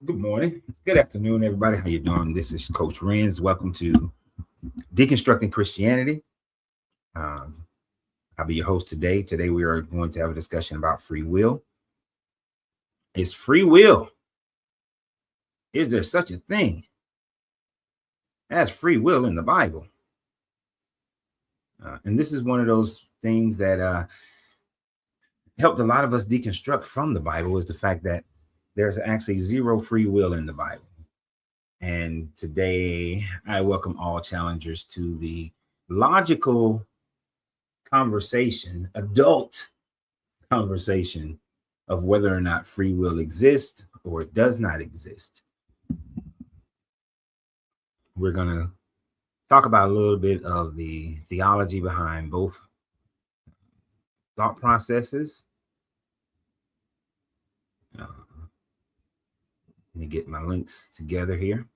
Good morning. Good afternoon, everybody. How you doing? This is Coach Renz. Welcome to Deconstructing Christianity. Um, I'll be your host today. Today we are going to have a discussion about free will. Is free will? Is there such a thing as free will in the Bible? And this is one of those things that helped a lot of us deconstruct from the Bible is the fact that there's actually zero free will in the Bible. And today I welcome all challengers to the logical conversation, adult conversation of whether or not free will exists or it does not exist. We're going to talk about a little bit of the theology behind both thought processes. Let me get my links together here.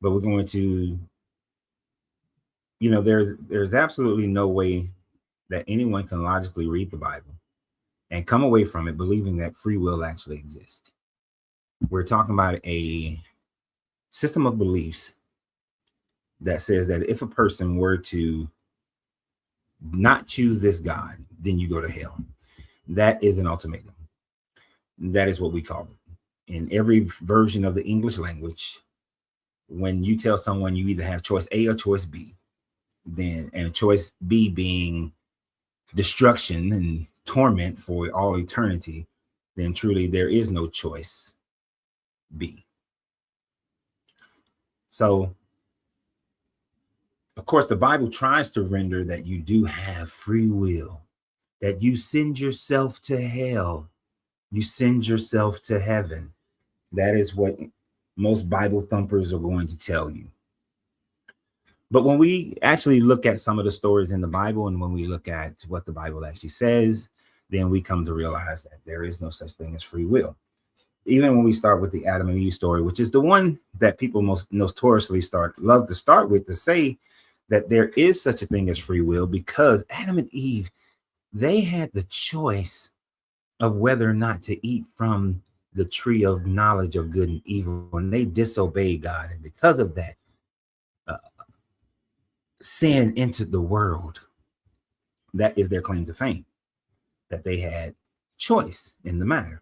But we're going to, there's absolutely no way that anyone can logically read the Bible and come away from it believing that free will actually exists. We're talking about a system of beliefs that says that if a person were to not choose this God, then you go to hell. That is an ultimatum. That is what we call it. In every version of the English language, when you tell someone you either have choice A or choice B, and choice B being destruction and torment for all eternity, then truly there is no choice B. So, of course, the Bible tries to render that you do have free will, that you send yourself to hell, you send yourself to heaven. That is what most Bible thumpers are going to tell you. But when we actually look at some of the stories in the Bible and when we look at what the Bible actually says, then we come to realize that there is no such thing as free will. Even when we start with the Adam and Eve story, which is the one that people most notoriously love to start with, to say that there is such a thing as free will, because Adam and Eve, they had the choice of whether or not to eat from the tree of knowledge of good and evil, and they disobeyed God. And because of that, sin entered the world. That is their claim to fame, that they had choice in the matter.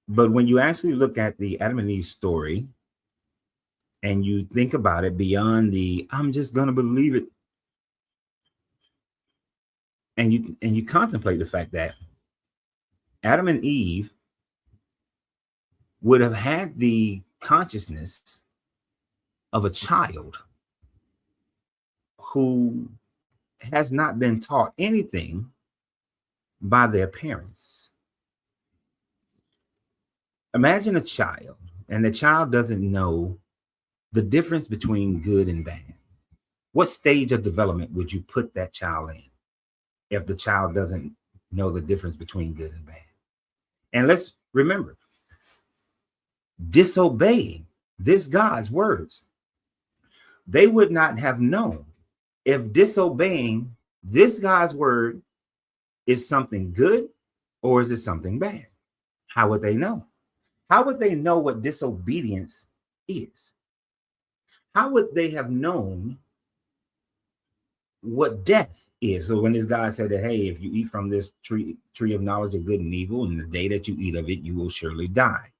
But when you actually look at the Adam and Eve story and you think about it beyond the I'm just going to believe it, and you contemplate the fact that Adam and Eve would have had the consciousness of a child who has not been taught anything by their parents. Imagine a child, and the child doesn't know the difference between good and bad. What stage of development would you put that child in if the child doesn't know the difference between good and bad? And let's remember, disobeying this God's words, they would not have known if disobeying this God's word is something good or is it something bad. How would they know? How would they know what disobedience is? How would they have known what death is? So when this God said that, hey, if you eat from this tree of knowledge of good and evil, and the day that you eat of it, you will surely die.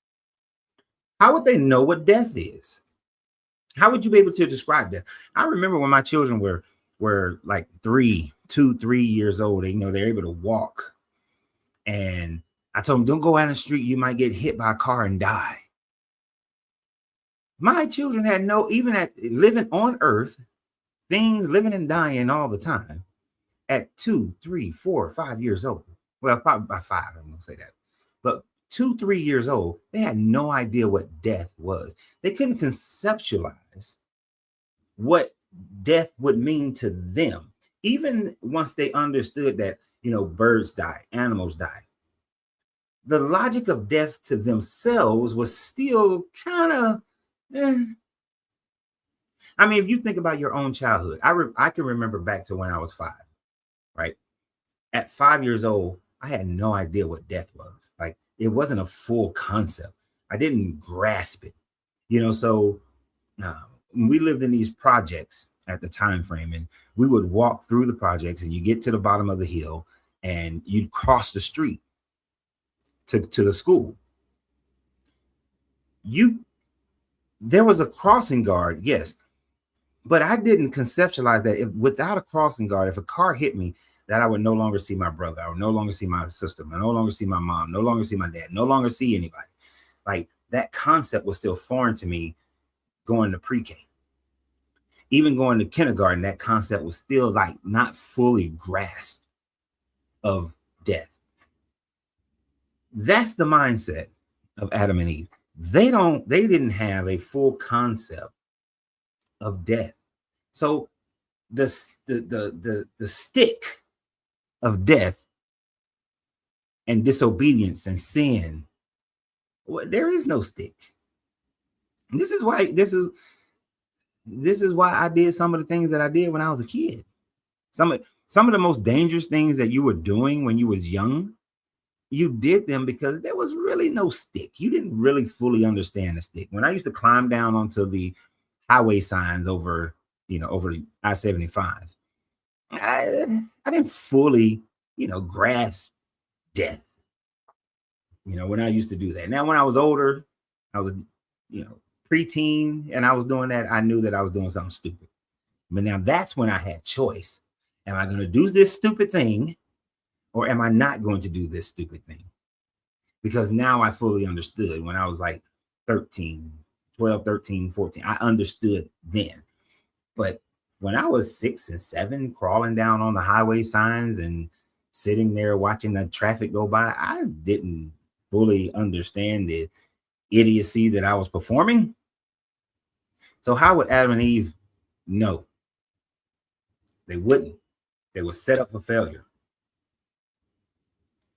How would they know what death is? How would you be able to describe death? I remember when my children were like 3 years old, they're able to walk. And I told them, don't go out in the street. You might get hit by a car and die. My children had even at living on earth, things living and dying all the time at 2, 3, 4, 5 years old. Well, probably by 5, I'm going to say that. But 2, 3 years old, they had no idea what death was. They couldn't conceptualize what death would mean to them. Even once they understood that, birds die, animals die. The logic of death to themselves was still kind of, I mean, if you think about your own childhood, I can remember back to when I was 5, right? At 5 years old, I had no idea what death was. Like, It wasn't a full concept. I didn't grasp it, you know. So we lived in these projects at the time frame, and we would walk through the projects, and you get to the bottom of the hill, and you'd cross the street to the school. You There was a crossing guard, yes, but I didn't conceptualize that if without a crossing guard, if a car hit me, that I would no longer see my brother, I would no longer see my sister, I no longer see my mom, no longer see my dad, no longer see anybody. Like that concept was still foreign to me going to pre-K. Even going to kindergarten, that concept was still like not fully grasped of death. That's the mindset of Adam and Eve. They didn't have a full concept of death. So the stick of death and disobedience and sin, well, there is no stick. This is why I did some of the things that I did when I was a kid. Some of the most dangerous things that you were doing when you was young, you did them because there was really no stick. You didn't really fully understand the stick. When I used to climb down onto the highway signs over, over I-75, I didn't fully, grasp death. When I used to do that. Now, when I was older, I was, preteen, and I was doing that, I knew that I was doing something stupid. But now that's when I had choice. Am I going to do this stupid thing, or am I not going to do this stupid thing? Because now I fully understood. When I was like 13, 12, 13, 14, I understood then. But when I was 6 and 7, crawling down on the highway signs and sitting there watching the traffic go by, I didn't fully understand the idiocy that I was performing. So how would Adam and Eve know? They wouldn't. They were set up for failure.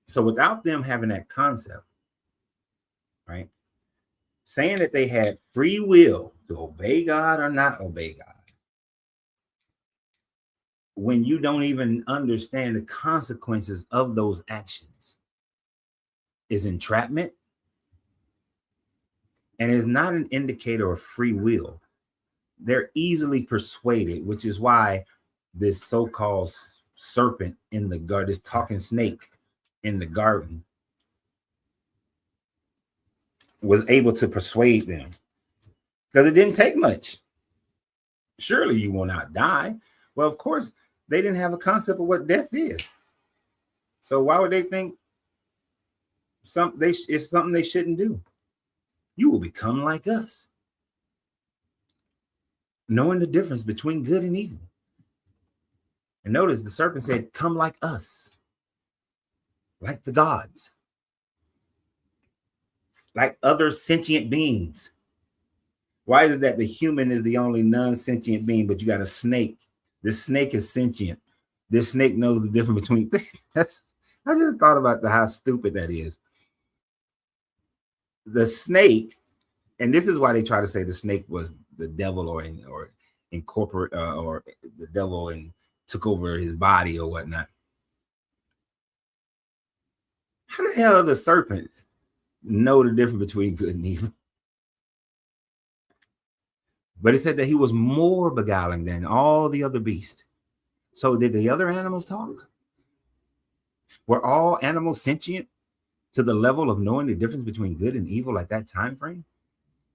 So without them having that concept, right, saying that they had free will to obey God or not obey God, when you don't even understand the consequences of those actions, is entrapment, and is not an indicator of free will. They're easily persuaded, which is why this so-called serpent in the garden, this talking snake in the garden, was able to persuade them, because it didn't take much. Surely you will not die. Well, of course, they didn't have a concept of what death is. So why would they think it's something they shouldn't do? You will become like us, knowing the difference between good and evil. And notice the serpent said, come like us, like the gods, like other sentient beings. Why is it that the human is the only non-sentient being, but you got a snake? This snake is sentient. This snake knows the difference between that's I just thought about how stupid that is. The snake, and this is why they try to say the snake was the devil or incorporate or the devil and took over his body or whatnot. How the hell does the serpent know the difference between good and evil? But it said that he was more beguiling than all the other beasts. So did the other animals talk? Were all animals sentient to the level of knowing the difference between good and evil at that time frame?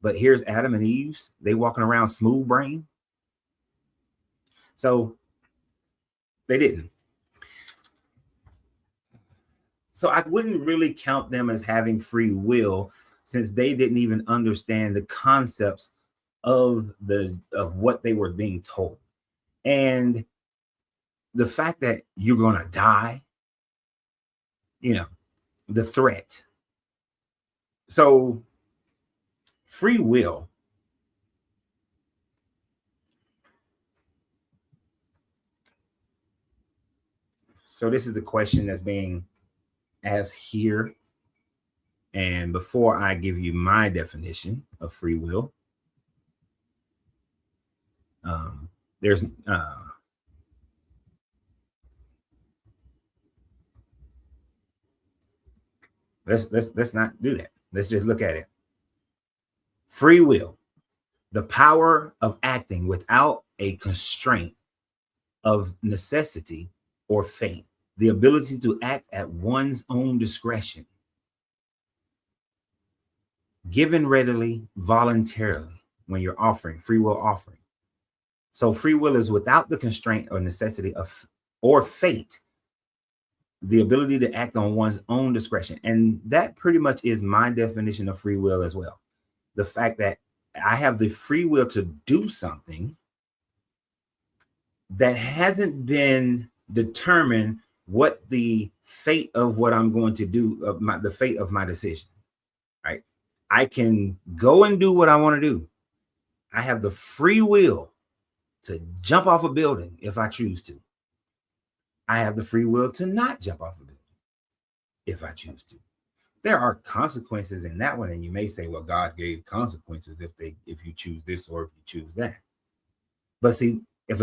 But here's Adam and Eve's, they walking around smooth brain. So they didn't. So I wouldn't really count them as having free will, since they didn't even understand the concepts of what they were being told. And the fact that you're going to die, the threat. So free will, so this is the question that's being asked here. And before I give you my definition of free will, there's Let's not do that. Let's just look at it. Free will, the power of acting without a constraint of necessity or fate, the ability to act at one's own discretion, given readily, voluntarily, when you're offering free will offering. So free will is without the constraint or necessity of or fate, the ability to act on one's own discretion. And that pretty much is my definition of free will as well. The fact that I have the free will to do something that hasn't been determined what the fate of what I'm going to do, the fate of my decision, right? I can go and do what I want to do. I have the free will to jump off a building if I choose to. I have the free will to not jump off a building if I choose to. There are consequences in that one, and you may say, well, God gave consequences if you choose this or if you choose that. But see, if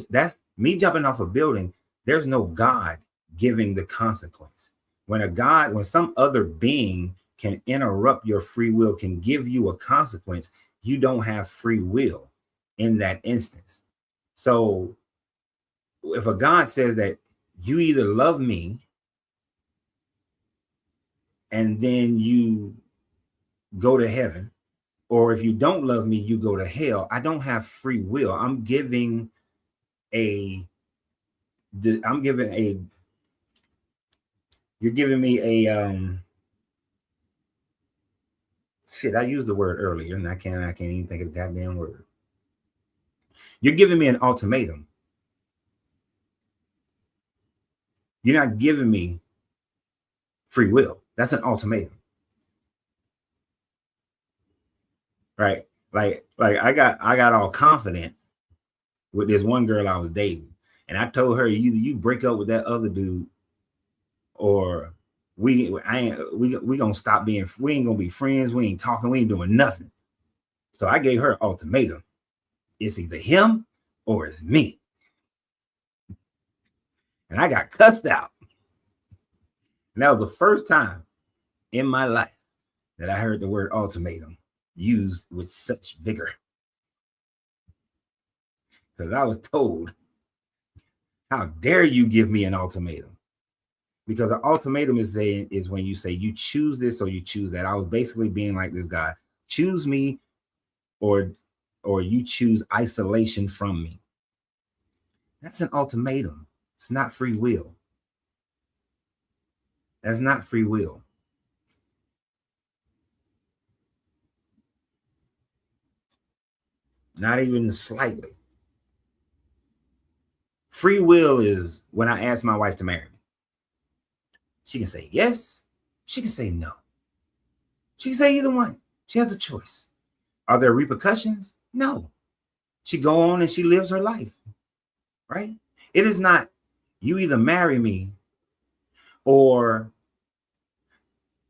that's me jumping off a building, there's no God giving the consequence. When some other being can interrupt your free will, can give you a consequence, you don't have free will in that instance. So if a God says that you either love me and then you go to heaven, or if you don't love me, you go to hell, I don't have free will. you're giving me a shit, I used the word earlier and I can't even think of the goddamn word. You're giving me an ultimatum. You're not giving me free will. That's an ultimatum. Right? Like I got all confident with this one girl I was dating, and I told her, either you break up with that other dude, or we gonna stop being, we ain't gonna be friends, we ain't talking, we ain't doing nothing. So I gave her an ultimatum. It's either him or it's me. And I got cussed out. And that was the first time in my life that I heard the word ultimatum used with such vigor. Because I was told, how dare you give me an ultimatum? Because an ultimatum is when you say you choose this or you choose that. I was basically being like this guy, choose me or you choose isolation from me. That's an ultimatum. It's not free will. That's not free will. Not even slightly. Free will is when I ask my wife to marry me. She can say yes. She can say no. She can say either one. She has a choice. Are there repercussions? No. She go on and she lives her life, right? It is not you either marry me or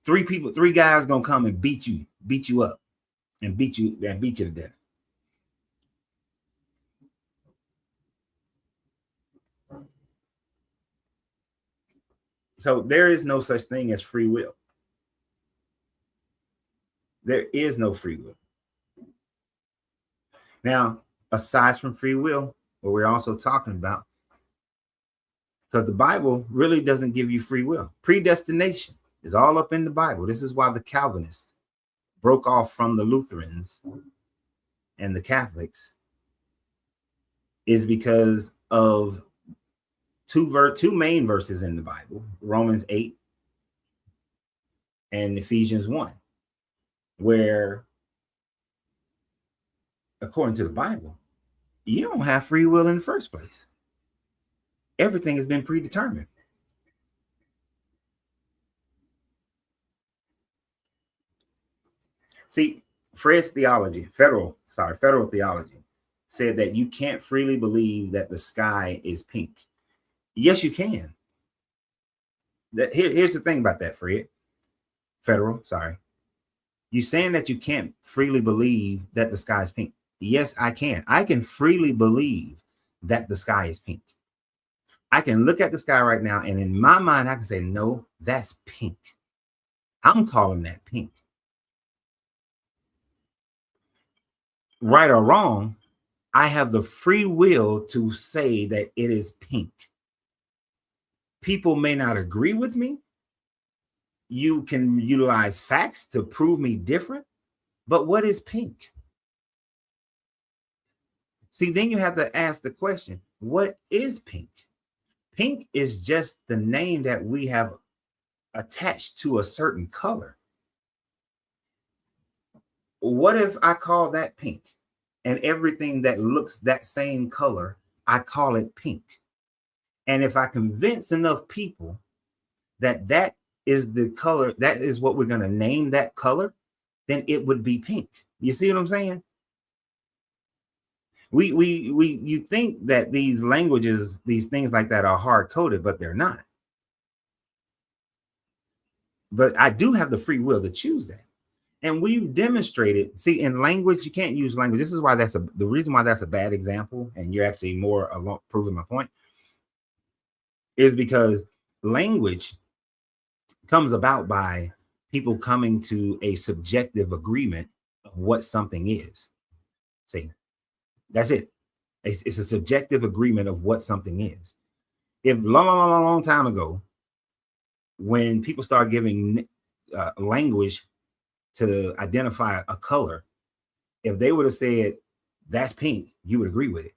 three guys gonna come and beat you up and beat you to death. So there is no such thing as free will. There is no free will. Now, aside from free will, what we're also talking about, because the Bible really doesn't give you free will. Predestination is all up in the Bible. This is why the Calvinists broke off from the Lutherans and the Catholics, is because of two main verses in the Bible, Romans 8 and Ephesians 1, where, according to the Bible, you don't have free will in the first place. Everything has been predetermined. See, Fred's theology, federal theology, said that you can't freely believe that the sky is pink. Yes, you can. Here's the thing about that, Fred. You saying that you can't freely believe that the sky is pink. Yes, I can. I can freely believe that the sky is pink. I can look at the sky right now, and in my mind, I can say, no, that's pink. I'm calling that pink. Right or wrong, I have the free will to say that it is pink. People may not agree with me. You can utilize facts to prove me different, but what is pink? See, then you have to ask the question, what is pink? Pink is just the name that we have attached to a certain color. What if I call that pink and everything that looks that same color, I call it pink? And if I convince enough people that that is the color, that is what we're going to name that color, then it would be pink. You see what I'm saying? You think that these languages, these things like that are hard coded, but they're not. But I do have the free will to choose that. And we've demonstrated, see, in language, you can't use language. This is why the reason why that's a bad example, and you're actually more along proving my point, is because language comes about by people coming to a subjective agreement of what something is. See, that's it. It's a subjective agreement of what something is. If long time ago, when people start giving language to identify a color, if they would have said that's pink, you would agree with it.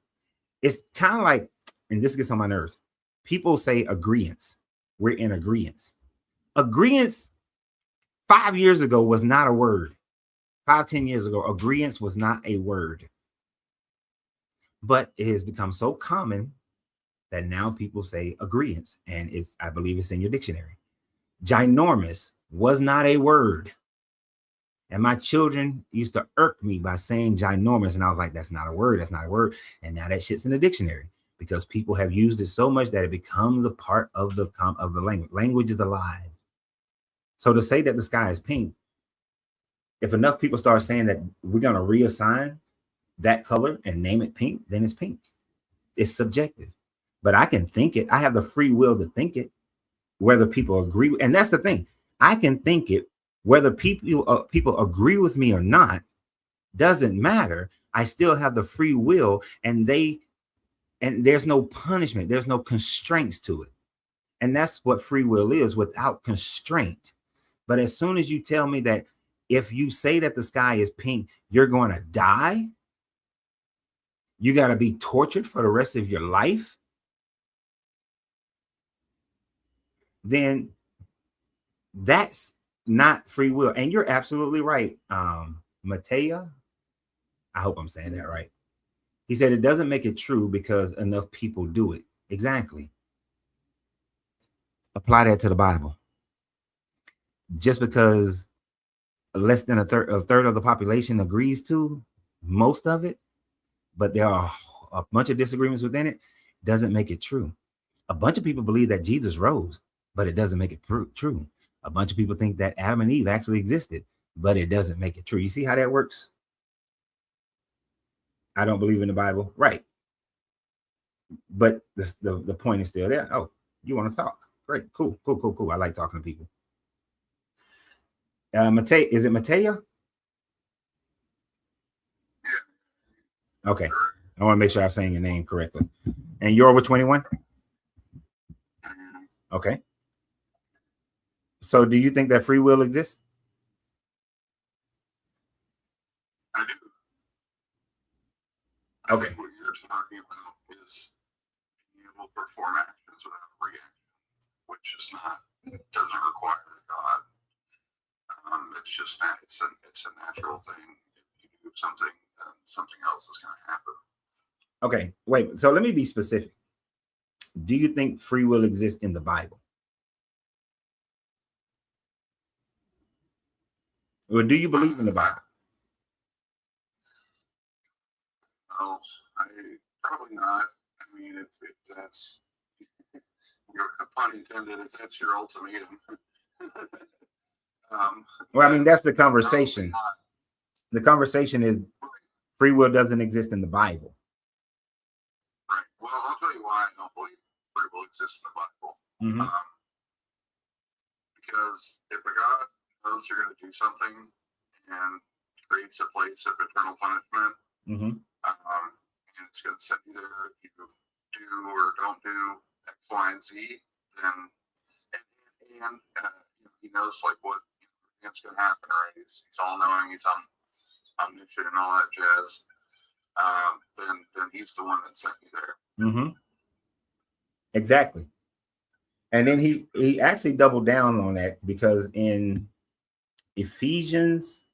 It's kind of like, and this gets on my nerves. People say agreements. We're in agreements. Agreements 5 years ago was not a word. 5-10 years ago, agreements was not a word. But it has become so common that now people say agreements, and I believe it's in your dictionary. Ginormous was not a word. And my children used to irk me by saying ginormous. And I was like, that's not a word. That's not a word. And now that shit's in the dictionary because people have used it so much that it becomes a part of the language. Language is alive. So to say that the sky is pink, if enough people start saying that we're going to reassign that color and name it pink, then it's pink. It's subjective. But I can think it. I have the free will to think it, whether people agree. And that's the thing. I can think it, whether people agree with me or not, doesn't matter. I still have the free will, and there's no punishment. There's no constraints to it. And that's what free will is, without constraint. But as soon as you tell me that if you say that the sky is pink, you're going to die, you got to be tortured for the rest of your life, then that's not free will. And you're absolutely right. Matea, I hope I'm saying that right. He said it doesn't make it true because enough people do it. Exactly. Apply that to the Bible. Just because less than a third of the population agrees to most of it, but there are a bunch of disagreements within it, doesn't make it true. A bunch of people believe that Jesus rose, but it doesn't make it true. A bunch of people think that Adam and Eve actually existed, but it doesn't make it true. You see how that works? I don't believe in the Bible. Right. But the point is still there. Oh, you want to talk? Great. Cool. I like talking to people. Matei, is it Matea? Okay. I want to make sure I'm saying your name correctly. And you're over 21? Okay. So do you think that free will exists? I do. I think what you're talking about is being able to perform actions without reaction, which is doesn't require God. It's just it's a natural thing. If you do something, then something else is going to happen. Okay, wait. So let me be specific. Do you think free will exists in the Bible? Or do you believe in the Bible? No, probably not. I mean, if that's your pun intended, if that's your ultimatum. Well, I mean, that's the conversation. The conversation is free will doesn't exist in the Bible. Right. Well, I'll tell you why I don't believe free will exists in the Bible. Mm-hmm. Because if a God knows you're going to do something and creates a place of eternal punishment. Mm-hmm. And it's going to send you there if you do or don't do X, Y, and Z. Then, and he knows like what everything's going to happen, right? He's all knowing. He's omniscient and all that jazz. Then he's the one that sent you there. Mm-hmm. Exactly. And then he actually doubled down on that, because in Ephesians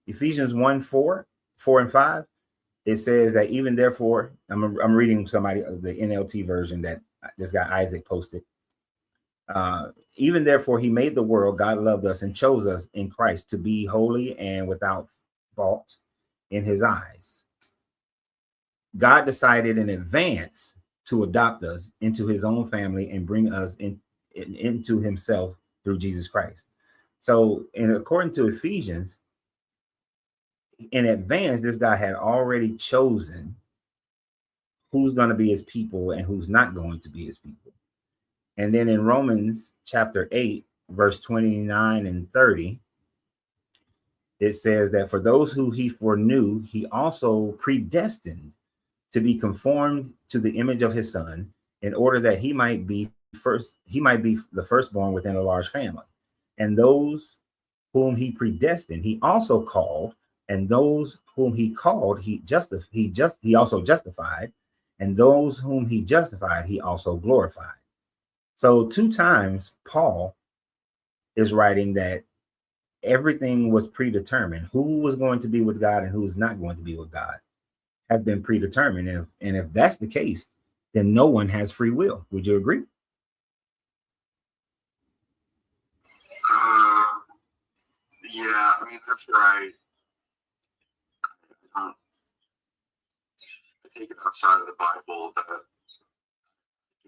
1, 4 and 5, it says that even therefore, I'm reading the NLT version that this guy Isaac posted. Even therefore, he made the world, God loved us and chose us in Christ to be holy and without fault in his eyes. God decided in advance to adopt us into his own family and bring us into himself through Jesus Christ. So, according to Ephesians, in advance, this guy had already chosen who's going to be his people and who's not going to be his people. And then in Romans chapter 8, verse 29 and 30, it says that for those who he foreknew, he also predestined to be conformed to the image of his son, in order that he might be the firstborn within a large family. And those whom he predestined, he also called, and those whom he called, he also justified, and those whom he justified, he also glorified. So 2 times Paul is writing that everything was predetermined. Who was going to be with God and who was not going to be with God has been predetermined. And if that's the case, then no one has free will. Would you agree? Yeah, I mean, that's right. I take it outside of the Bible that I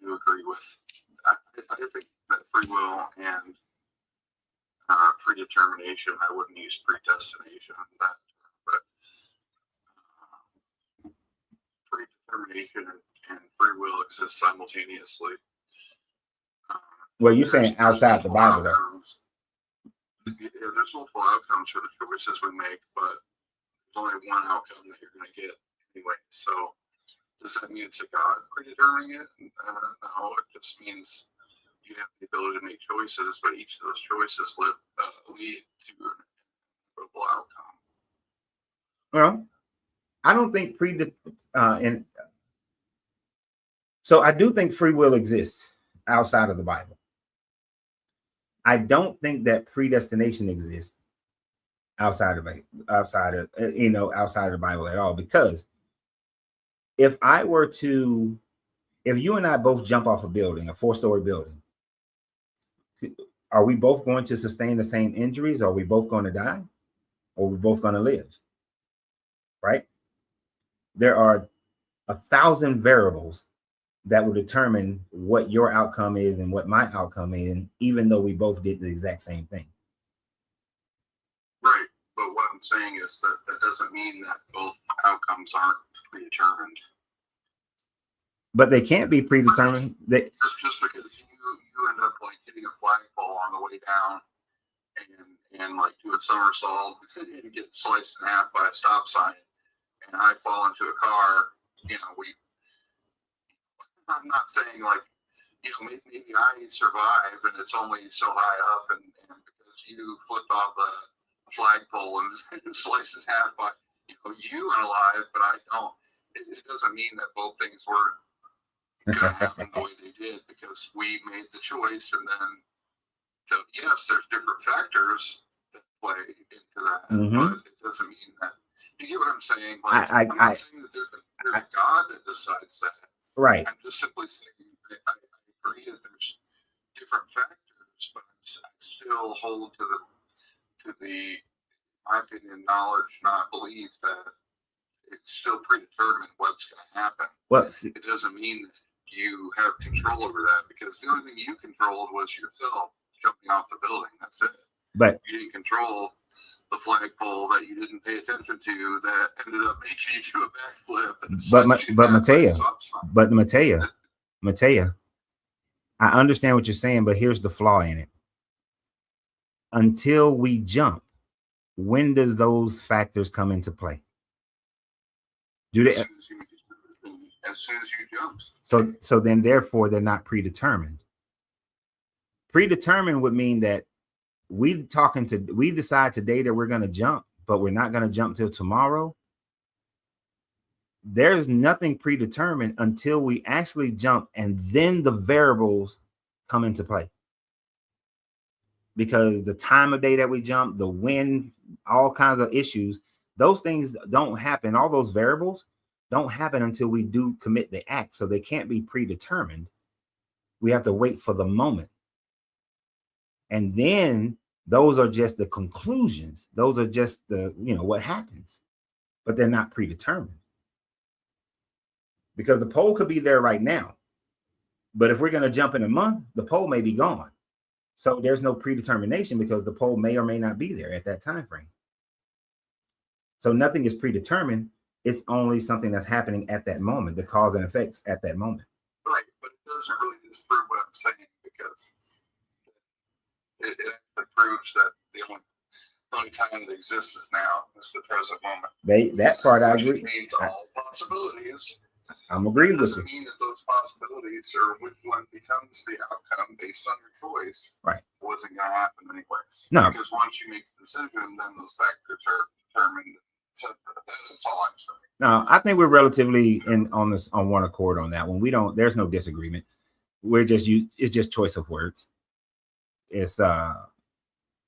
do agree with. I think that free will and predetermination, I wouldn't use predestination in that term, but predetermination and free will exist simultaneously. Well, you're saying outside the Bible, though. There's multiple outcomes for the choices we make, but there's only one outcome that you're going to get anyway. So does that mean it's a God predetermining it? No, it just means you have the ability to make choices, but each of those choices lead to an inevitable outcome. Well, I don't think so I do think free will exists outside of the Bible. I don't think that predestination exists outside of the Bible at all, because if you and I both jump off a building, a 4-story building, are we both going to sustain the same injuries? Are we both going to die? Or are we both going to live? Right? There are 1,000 variables that will determine what your outcome is and what my outcome is, even though we both did the exact same thing. Right. But what I'm saying is that doesn't mean that both outcomes aren't predetermined. But they can't be predetermined. Just because you end up like hitting a flagpole on the way down and like do a somersault and get sliced in half by a stop sign, and I fall into a car, I'm not saying like, maybe I survive and it's only so high up and because you flipped off the flagpole and sliced in half by, you are alive, but I don't. It doesn't mean that both things were going to happen the way they did, because we made the choice. And then, yes, there's different factors that play into that, but it doesn't mean that. You get what I'm saying? Like, I'm not saying that there's a God that decides that. Right. I'm just simply saying that I agree that there's different factors, but I still hold to the my opinion, knowledge, not belief, that it's still predetermined what's going to happen. Well, it doesn't mean that you have control over that, because the only thing you controlled was yourself jumping off the building. That's it. But you didn't control the flagpole that you didn't pay attention to that ended up making you do a backflip. But Matea, I understand what you're saying, but here's the flaw in it. until we jump, when does those factors come into play? Do they? As soon as you jump. So then therefore they're not predetermined. Predetermined would mean that we decide today that we're going to jump, but we're not going to jump till tomorrow. There's nothing predetermined until we actually jump, and then the variables come into play. Because the time of day that we jump, the wind, all kinds of issues, those things don't happen. All those variables don't happen until we do commit the act. So they can't be predetermined. We have to wait for the moment. And then those are just the conclusions. Those are just the, what happens, but they're not predetermined. Because the pole could be there right now. But if we're going to jump in a month, the pole may be gone. So there's no predetermination because the pole may or may not be there at that time frame. So nothing is predetermined. It's only something that's happening at that moment, the cause and effects at that moment. Right, but it doesn't really disprove what I'm saying, because it proves that the only time that exists is now, is the present moment. That part I agree. Which means all possibilities. I'm agreeing with you. It doesn't mean that those possibilities or which one becomes the outcome based on your choice. Right. Wasn't going to happen anyways. No. Because once you make the decision, then those factors are determined. That's all I'm saying. No, I think we're relatively on one accord on that one. There's no disagreement. It's just choice of words. It's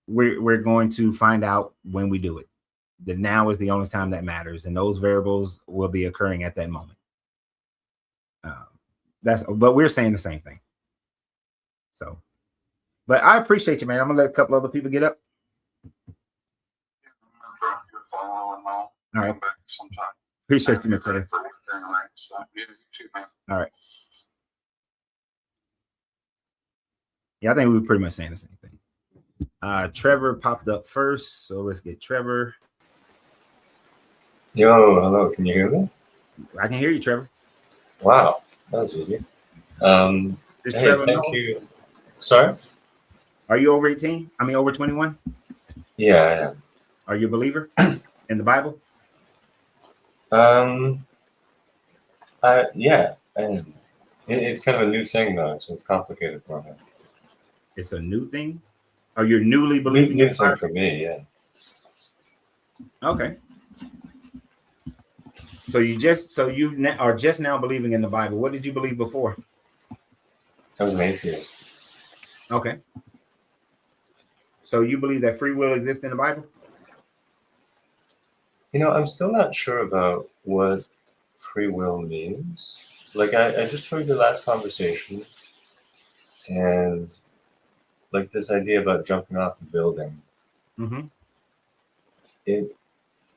we're going to find out when we do it. The now is the only time that matters, and those variables will be occurring at that moment. But we're saying the same thing. So, but I appreciate you, man. I'm gonna let a couple other people get up. Follow and all right. Come back sometime. Appreciate you, Mateo. For work anyway, so yeah, you too, man. All right. Yeah, I think we were pretty much saying the same thing. Trevor popped up first, so let's get Trevor. Yo, hello. Can you hear me? I can hear you, Trevor. Wow, that was easy. Hey, Trevor thank you. Sorry? Are you over 18? I mean, over 21? Yeah, I am. Are you a believer in the Bible? Yeah, and it's kind of a new thing though, so it's complicated for me. It's a new thing? Are you newly believing in the Bible? New thing for me, yeah. Okay. So you are just now believing in the Bible. What did you believe before? I was an atheist. Okay. So you believe that free will exists in the Bible? I'm still not sure about what free will means. Like, I just heard your last conversation, and like this idea about jumping off a building. Mm-hmm.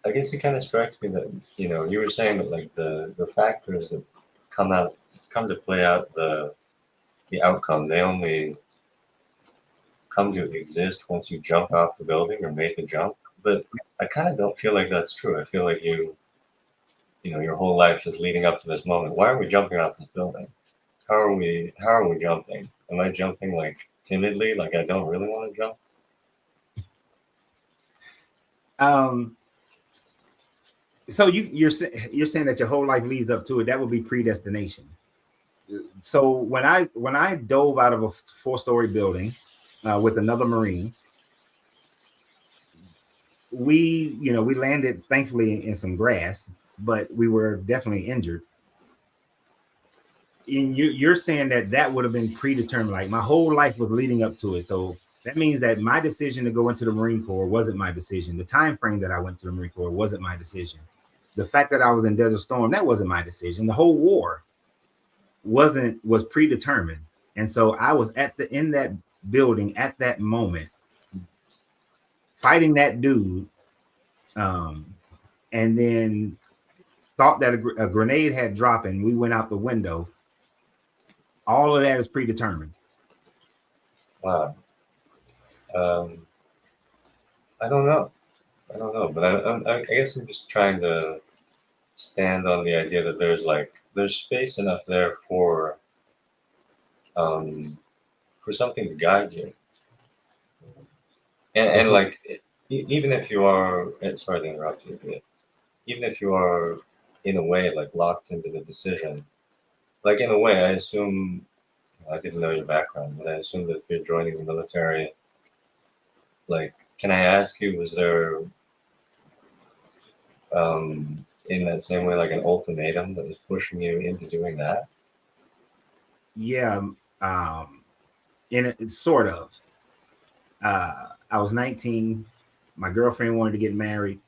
I guess it kind of strikes me that, you were saying that like the factors that come to play out the outcome, they only come to exist once you jump off the building or make a jump. But I kind of don't feel like that's true. I feel like your whole life is leading up to this moment. Why are we jumping off this building? How are we jumping? Am I jumping like timidly, like I don't really want to jump? So you're saying that your whole life leads up to it. That would be predestination. So when I dove out of a 4-story building with another Marine, we landed thankfully in some grass, but we were definitely injured. And you're saying that would have been predetermined. Like my whole life was leading up to it. So that means that my decision to go into the Marine Corps wasn't my decision. The time frame that I went to the Marine Corps wasn't my decision. The fact that I was in Desert Storm, that wasn't my decision. The whole war was predetermined. And so I was in that building at that moment, fighting that dude, and then thought that a grenade had dropped and we went out the window. All of that is predetermined. Wow. I don't know, but I guess I'm just trying to stand on the idea that there's space enough there for something to guide you. And like, even if you are, sorry to interrupt you, but even if you are in a way like locked into the decision, like in a way, I assume, I didn't know your background, but I assume that if you're joining the military, like, can I ask you, was there, in that same way, like an ultimatum that was pushing you into doing that? Yeah, in it, it's sort of. I was 19. My girlfriend wanted to get married.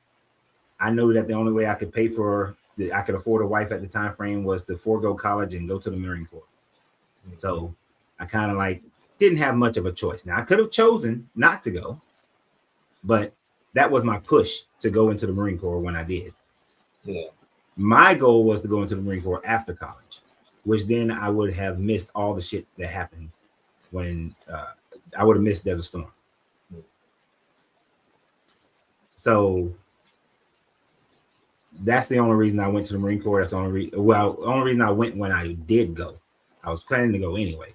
I knew that the only way I could pay for that I could afford a wife at the time frame was to forego college and go to the Marine Corps. So I kind of like didn't have much of a choice. Now I could have chosen not to go, but that was my push to go into the Marine Corps when I did. Yeah. My goal was to go into the Marine Corps after college, which then I would have missed all the shit that happened when I would have missed Desert Storm. So that's the only reason I went to the Marine Corps. That's the only only reason I went when I did go. I was planning to go anyway,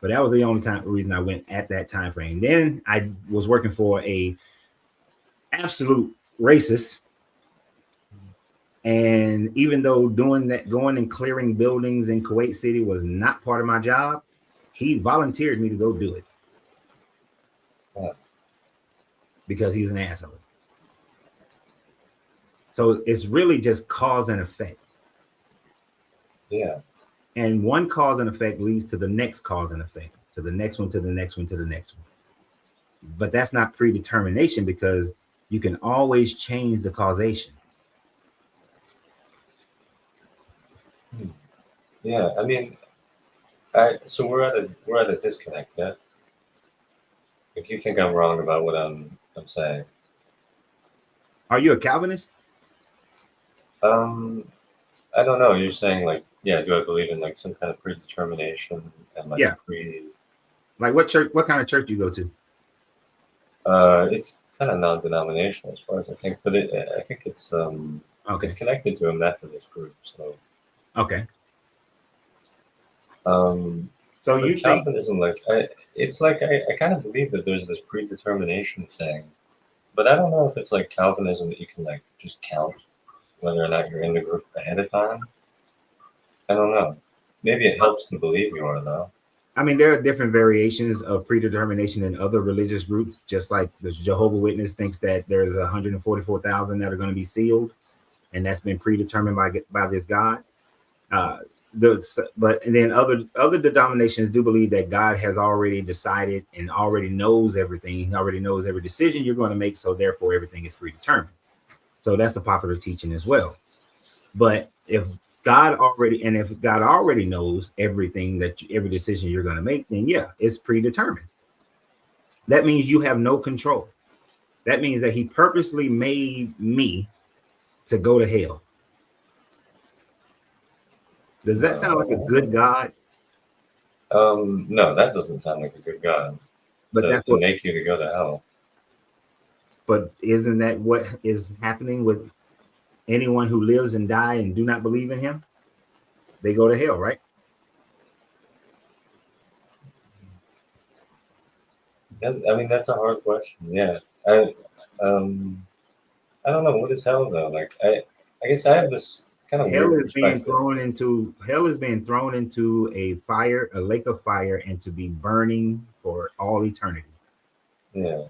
but that was the only reason I went at that time frame. Then I was working for a absolute racist, and even though doing that, going and clearing buildings in Kuwait City was not part of my job, he volunteered me to go do it because he's an asshole. So it's really just cause and effect. Yeah. And one cause and effect leads to the next cause and effect, to the next one, to the next one, to the next one. But that's not predetermination because you can always change the causation. Yeah. I mean, so we're at a disconnect, yeah? Like, you think I'm wrong about what I'm saying? Are you a Calvinist? I don't know. You're saying like, yeah, do I believe in like some kind of predetermination and like Yeah. Like what church? What kind of church you go to? It's kind of non-denominational as far as I think, but I think it's Okay. it's connected to a Methodist group. So Okay. So you think Calvinism, like it's like I kind of believe that there's this predetermination thing, but I don't know if it's like Calvinism that you can like just count whether or not you're in the group ahead of time. I don't know. Maybe it helps to believe you are though. I mean, there are different variations of predetermination in other religious groups, just like the Jehovah Witness thinks that there's 144,000 that are going to be sealed, and that's been predetermined by this God. But and then other denominations do believe that God has already decided and already knows everything. He already knows every decision you're going to make, so therefore everything is predetermined. So that's a popular teaching as well. But if God already knows everything every decision you're going to make, then yeah, it's predetermined. That means you have no control. That means that he purposely made me to go to hell. Does that sound like a good God? No, that doesn't sound like a good God. But that's what make you to go to hell. But isn't that what is happening with anyone who lives and die and do not believe in him? They go to hell, right? I mean, that's a hard question. Yeah, I don't know, what is hell though. Like, I guess I have this kind of hell is being thrown into a lake of fire, and to be burning for all eternity. Yeah.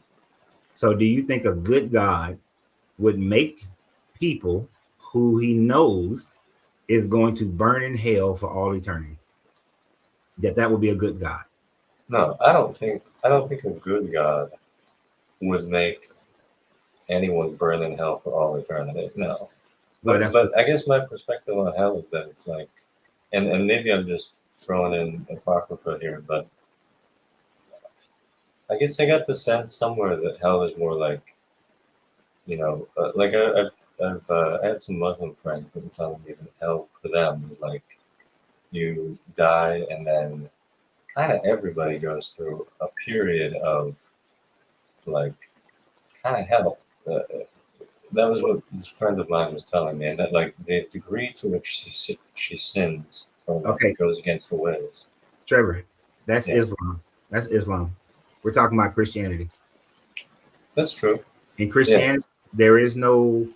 So, do you think a good God would make people who he knows is going to burn in hell for all eternity? That would be a good God? No, I don't think a good God would make anyone burn in hell for all eternity. No. But I guess my perspective on hell is that it's like, and maybe I'm just throwing in apocrypha here, but I guess I got the sense somewhere that hell is more like, like I've had some Muslim friends that were telling me that hell for them is like you die and then kind of everybody goes through a period of like kind of hell. That was what this friend of mine was telling me, and that like the degree to which she sins goes against the ways. Trevor, that's Islam. That's Islam. We're talking about Christianity. That's true. In Christianity, there is no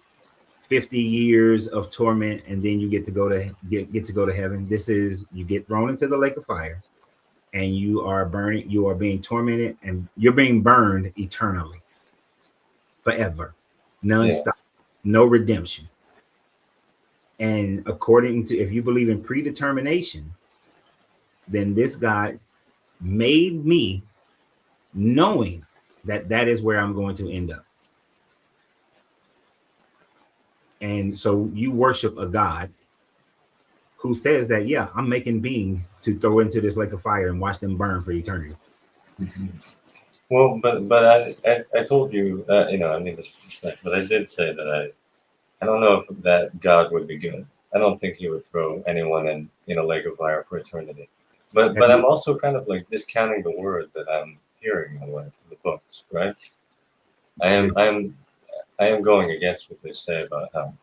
50 years of torment and then you get to go to heaven. This is, you get thrown into the lake of fire and you are being tormented, and you're being burned eternally, forever, non-stop, no redemption. And according to, if you believe in predetermination, then this God made me knowing that that is where I'm going to end up. And so you worship a God who says that, yeah, I'm making beings to throw into this lake of fire and watch them burn for eternity. Well, but I told you, I mean this respect, but I did say that I don't know if that God would be good. I don't think he would throw anyone in a lake of fire for eternity. But I'm also kind of like discounting the word that I'm hearing in a way from the books, right? I am going against what they say about hell.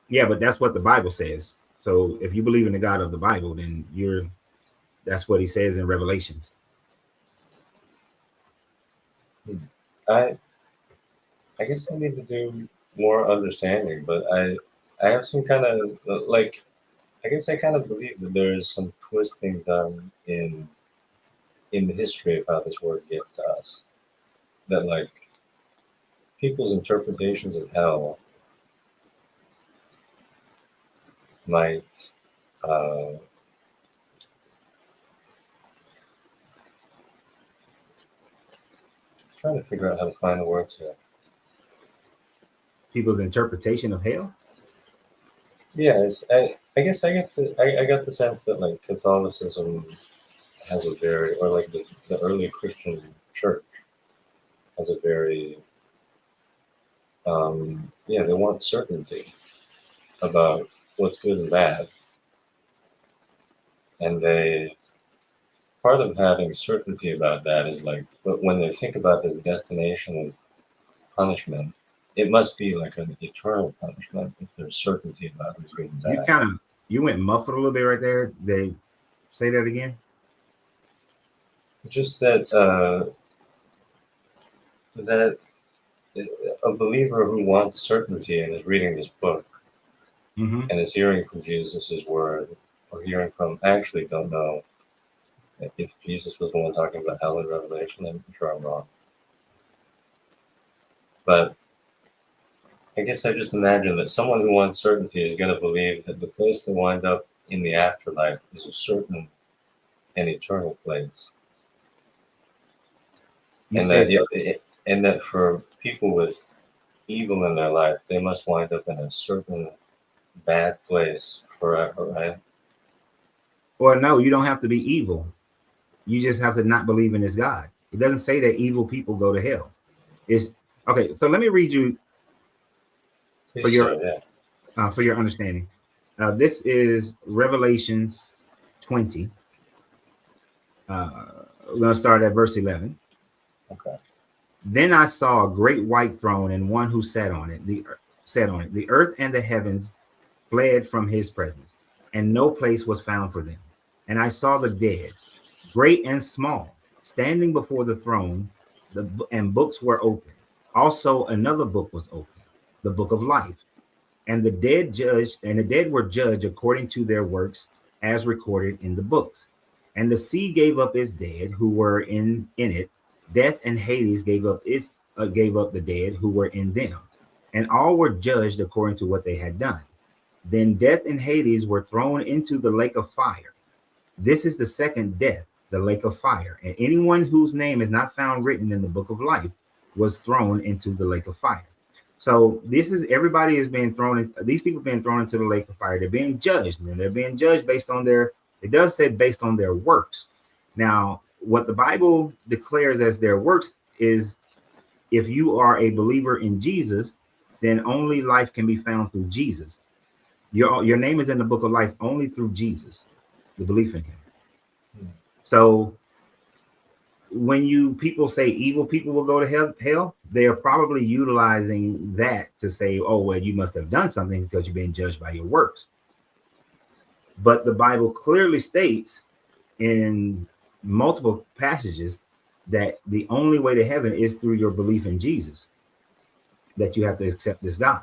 Yeah, but that's what the Bible says. So if you believe in the God of the Bible, then that's what he says in Revelations. I guess I need to do more understanding, but I have some kind of like, I guess I kind of believe that there is some twisting done in the history of how this word gets to us. That like people's interpretations of hell might trying to figure out how to find the words here. People's interpretation of hell? Yes, I guess I got the sense that like Catholicism has a very, or like the early Christian church has a very they want certainty about what's good and bad. And part of having certainty about that is like, but when they think about this destination of punishment, it must be like an eternal punishment if there's certainty about who's good and bad. You went muffled a little bit right there. They say that again. Just that that a believer who wants certainty and is reading this book and is hearing from Jesus' word, or hearing from, I actually don't know if Jesus was the one talking about hell in Revelation. I'm sure I'm wrong. But I guess I just imagine that someone who wants certainty is going to believe that the place they wind up in the afterlife is a certain and eternal place. And that for people with evil in their life, they must wind up in a certain bad place forever, right? Well, no, you don't have to be evil. You just have to not believe in this God. It doesn't say that evil people go to hell. It's okay. So let me read you for your understanding. This is Revelations 20. We're going to start at verse 11. Okay. Then I saw a great white throne and one who sat on it. The earth and the heavens fled from his presence, and no place was found for them. And I saw the dead, great and small, standing before the throne, and books were open. Also another book was open, the book of life. And the dead were judged according to their works, as recorded in the books. And the sea gave up its dead who were in it. Death and Hades gave up the dead who were in them, and all were judged according to what they had done. Then death and Hades were thrown into the lake of fire. This is the second death, the lake of fire. And anyone whose name is not found written in the book of life was thrown into the lake of fire. So everybody is being thrown in. These people being thrown into the lake of fire. They're being judged, and they're being judged based on it does say based on their works. Now, what the Bible declares as their works is, if you are a believer in Jesus, then only life can be found through Jesus. Your name is in the book of life only through Jesus, the belief in him. So when people say evil people will go to hell, they are probably utilizing that to say, oh, well, you must have done something because you're being judged by your works. But the Bible clearly states in multiple passages that the only way to heaven is through your belief in Jesus, that you have to accept this God.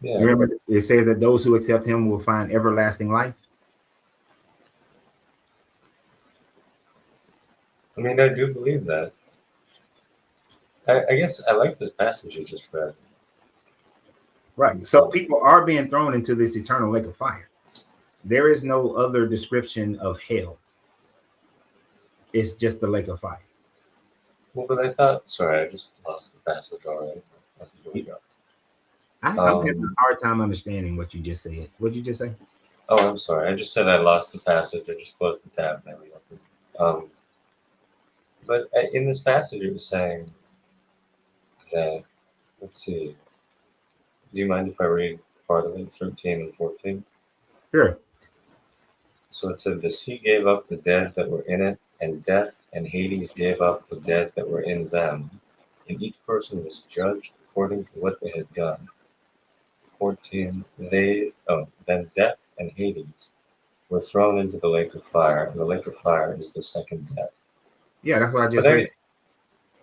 Yeah. You remember it says that those who accept him will find everlasting life. I mean, I do believe that. I guess I like the passage you just read. Right. So people are being thrown into this eternal lake of fire. There is no other description of hell. It's just the lake of fire. Well, but I thought, sorry, I just lost the passage already. Here we go. I'm having a hard time understanding what you just said. What did you just say? Oh, I'm sorry. I just said I lost the passage. I just closed the tab. There we go. But in this passage, it was saying that, let's see. Do you mind if I read part of it, 13 and 14? Sure. So it said, the sea gave up the dead that were in it, and death and Hades gave up the dead that were in them, and each person was judged according to what they had done. 14, then death and Hades were thrown into the lake of fire, and the lake of fire is the second death. Yeah, that's what I just read.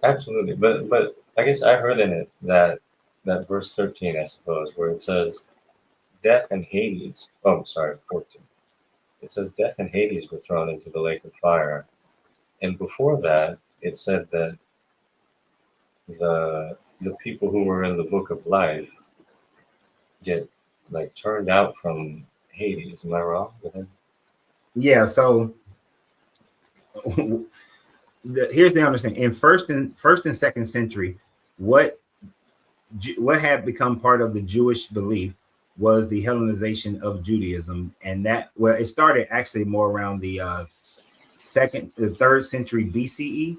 Absolutely, but I guess I heard in it that verse 13, I suppose, where it says death and Hades. Oh, sorry, 14. It says death and Hades were thrown into the lake of fire, and before that, it said that the people who were in the book of life get like turned out from Hades. Am I wrong with him? Yeah. So here's the understanding. In first and second century, what had become part of the Jewish belief was the Hellenization of Judaism, and that it started actually more around the third century BCE,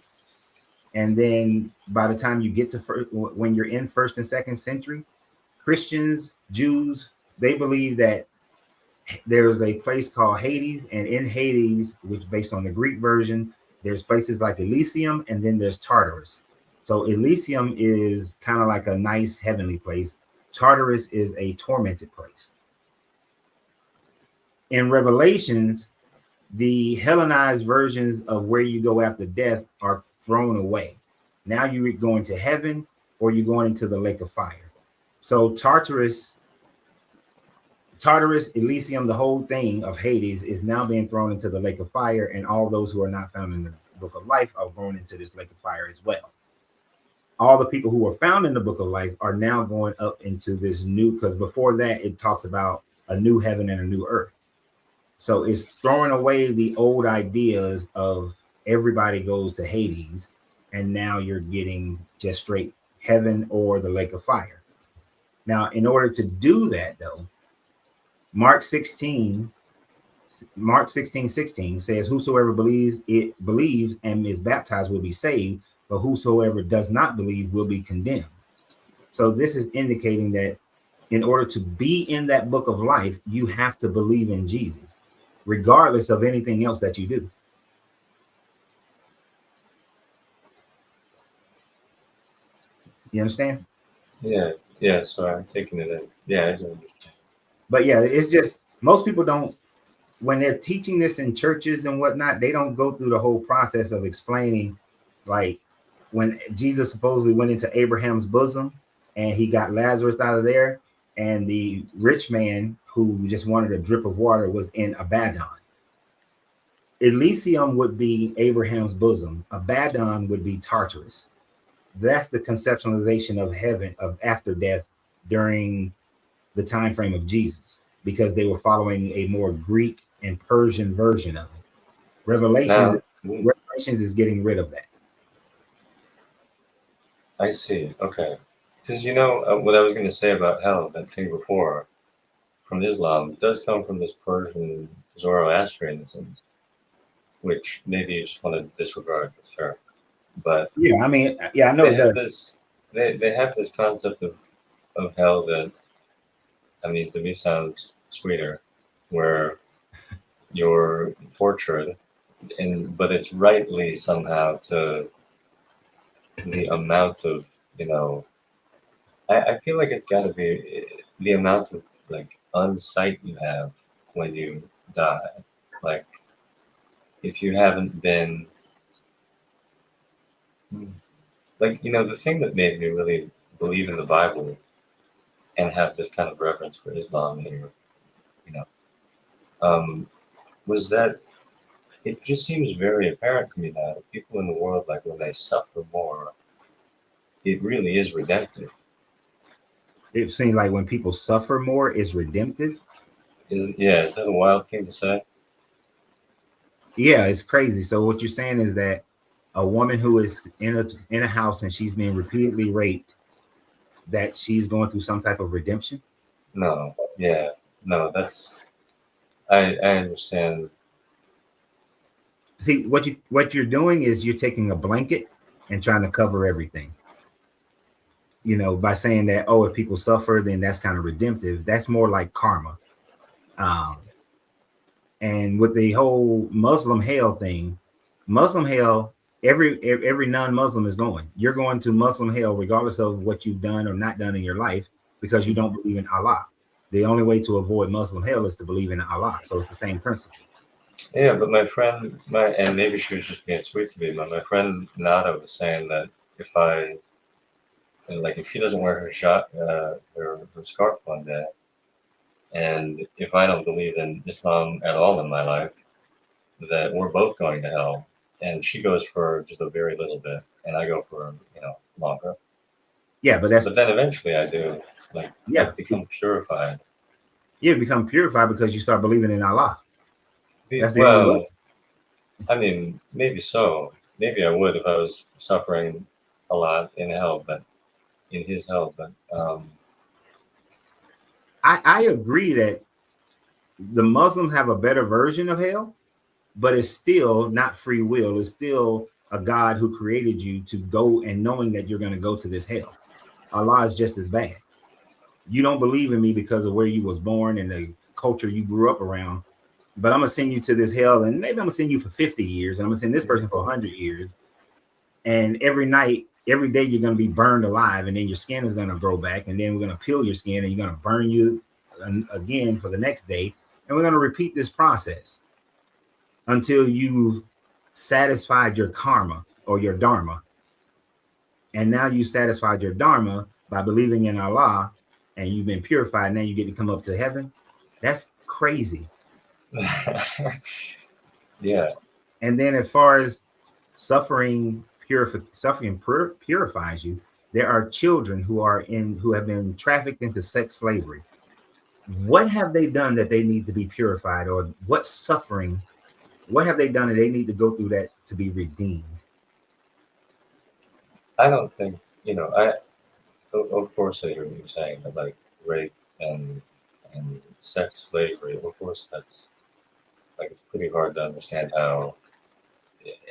and then by the time you get to when you're in first and second century, Christians, Jews, they believe that there's a place called Hades, and in Hades, which based on the Greek version, there's places like Elysium, and then there's Tartarus. So Elysium is kind of like a nice heavenly place. Tartarus is a tormented place. In Revelations, the Hellenized versions of where you go after death are thrown away. Now you're going to heaven, or you're going into the lake of fire. So Tartarus, Elysium, the whole thing of Hades is now being thrown into the lake of fire, and all those who are not found in the book of life are thrown into this lake of fire as well. All the people who are found in the book of life are now going up into this new, because before that it talks about a new heaven and a new earth. So it's throwing away the old ideas of everybody goes to Hades, and now you're getting just straight heaven or the lake of fire. Now, in order to do that, though, Mark 16:16 says, whosoever believes and is baptized will be saved, but whosoever does not believe will be condemned. So this is indicating that in order to be in that book of life, you have to believe in Jesus, regardless of anything else that you do. You understand? Yeah, sorry, I'm taking it in. Yeah, I do understand. But yeah, it's just most people don't, when they're teaching this in churches and whatnot, they don't go through the whole process of explaining, like when Jesus supposedly went into Abraham's bosom and he got Lazarus out of there, and the rich man who just wanted a drip of water was in Abaddon. Elysium would be Abraham's bosom. Abaddon would be Tartarus. That's the conceptualization of heaven, of after death, during the time frame of Jesus, because they were following a more Greek and Persian version of it. Revelations is getting rid of that. I see. Okay. Because what I was going to say about hell, that thing before, from Islam, does come from this Persian Zoroastrianism, which maybe you just want to disregard. That's fair. But yeah, I mean, yeah, I know they have this concept of hell that, I mean, to me sounds sweeter, where you're tortured, but it's rightly somehow to the amount of, I feel like it's got to be the amount of like unsight you have when you die. Like if you haven't been like, the thing that made me really believe in the Bible and have this kind of reverence for Islam here, you know, was that it just seems very apparent to me that people in the world, like when they suffer more, it really is redemptive. It seems like when people suffer more, it's redemptive. Is that a wild thing to say? Yeah, it's crazy. So what you're saying is that a woman who is in a house and she's being repeatedly raped, that she's going through some type of redemption. No, yeah, no, I understand. See, what you're doing is you're taking a blanket and trying to cover everything. By saying that, oh, if people suffer, then that's kind of redemptive. That's more like karma. Um, and with the whole Muslim hell thing, Muslim hell, every non-Muslim is going. You're going to Muslim hell regardless of what you've done or not done in your life because you don't believe in Allah. The only way to avoid Muslim hell is to believe in Allah. So it's the same principle. Yeah, but my friend, and maybe she was just being sweet to me, but my friend Nada was saying that if she doesn't wear her scarf one day, and if I don't believe in Islam at all in my life, that we're both going to hell. And she goes for just a very little bit, and I go for longer. Yeah, but then eventually I do I become purified. You become purified because you start believing in Allah. That's the only way. I mean, maybe so. Maybe I would if I was suffering a lot in hell, but in his hell. But I agree that the Muslims have a better version of hell, but it's still not free will. It's still a God who created you to go and knowing that you're going to go to this hell. Allah is just as bad. You don't believe in me because of where you was born and the culture you grew up around, but I'm going to send you to this hell, and maybe I'm going to send you for 50 years, and I'm going to send this person for 100 years. And every night, every day, you're going to be burned alive, and then your skin is going to grow back, and then we're going to peel your skin, and you're going to burn you again for the next day. And we're going to repeat this process until you've satisfied your karma or your dharma. And now you satisfied your dharma by believing in Allah, and you've been purified. Now you get to come up to heaven. That's crazy. Yeah. And then as far as suffering purifies you, there are children who have been trafficked into sex slavery. What have they done that they need to be purified, or what suffering? What have they done that they need to go through that to be redeemed? I don't think, of course I hear what you're saying, that like rape and sex slavery, of course that's it's pretty hard to understand how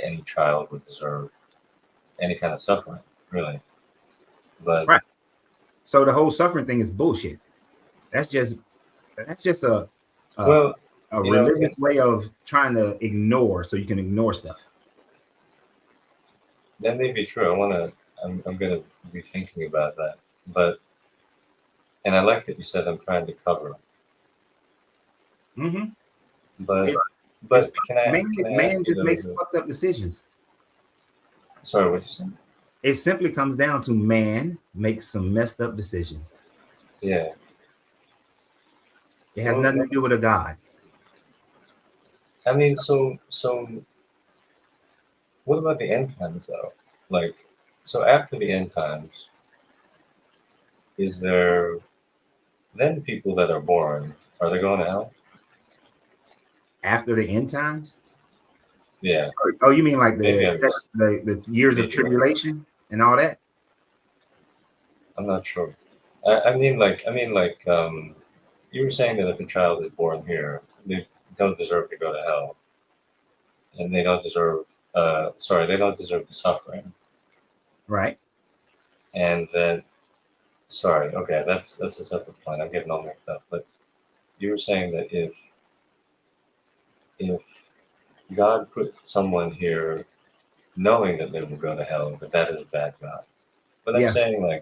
any child would deserve any kind of suffering, really. But right. So the whole suffering thing is bullshit. That's just a religious way of trying to ignore, so you can ignore stuff. That may be true. I'm gonna be thinking about that. And I like that you said I'm trying to cover. Mm-hmm. But man just makes fucked up decisions. Sorry, what you saying? It simply comes down to man makes some messed up decisions. Yeah. It has nothing to do with a God. I mean, so what about the end times though? So after the end times, is there then people that are born, are they going to hell? After the end times? Yeah. Oh, you mean like the years of tribulation and all that? I'm not sure. I mean, you were saying that if a child is born here, they don't deserve to go to hell, and they don't deserve. They don't deserve the suffering. Right. And then, okay, that's a separate point. I'm getting all mixed up. But you were saying that if God put someone here knowing that they will go to hell, that is a bad God. But I'm saying,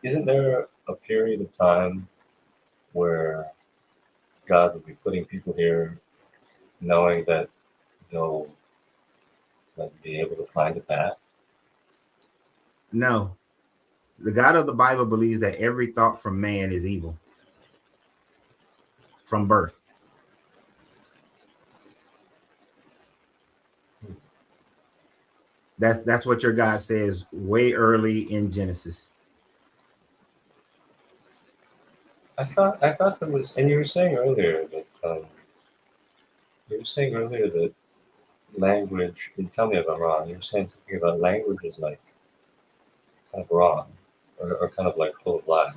isn't there a period of time where God would be putting people here knowing that they'll like be able to find a path? No. The God of the Bible believes that every thought from man is evil from birth. That's what your God says way early in Genesis. I thought that was, and you were saying earlier that language. You tell me if I'm wrong. You were saying something about language is like kind of wrong, or kind of like full of lies.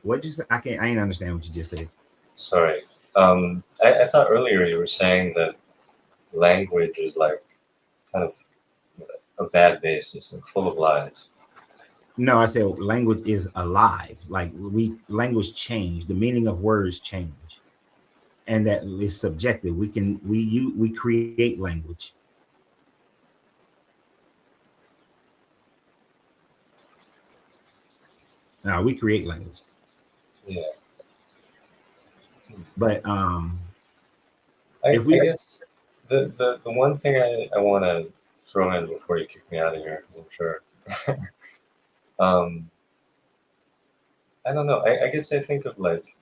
What you say? I ain't understand what you just said. Sorry. I thought earlier you were saying that language is like kind of a bad basis and full of lies. No, I said language is alive. Like language change. The meaning of words change, and that is subjective. We create language. Now we create language. Yeah. But I If we- guess the one thing I want to throw in before you kick me out of here, because I'm sure. I don't know. I guess I think of like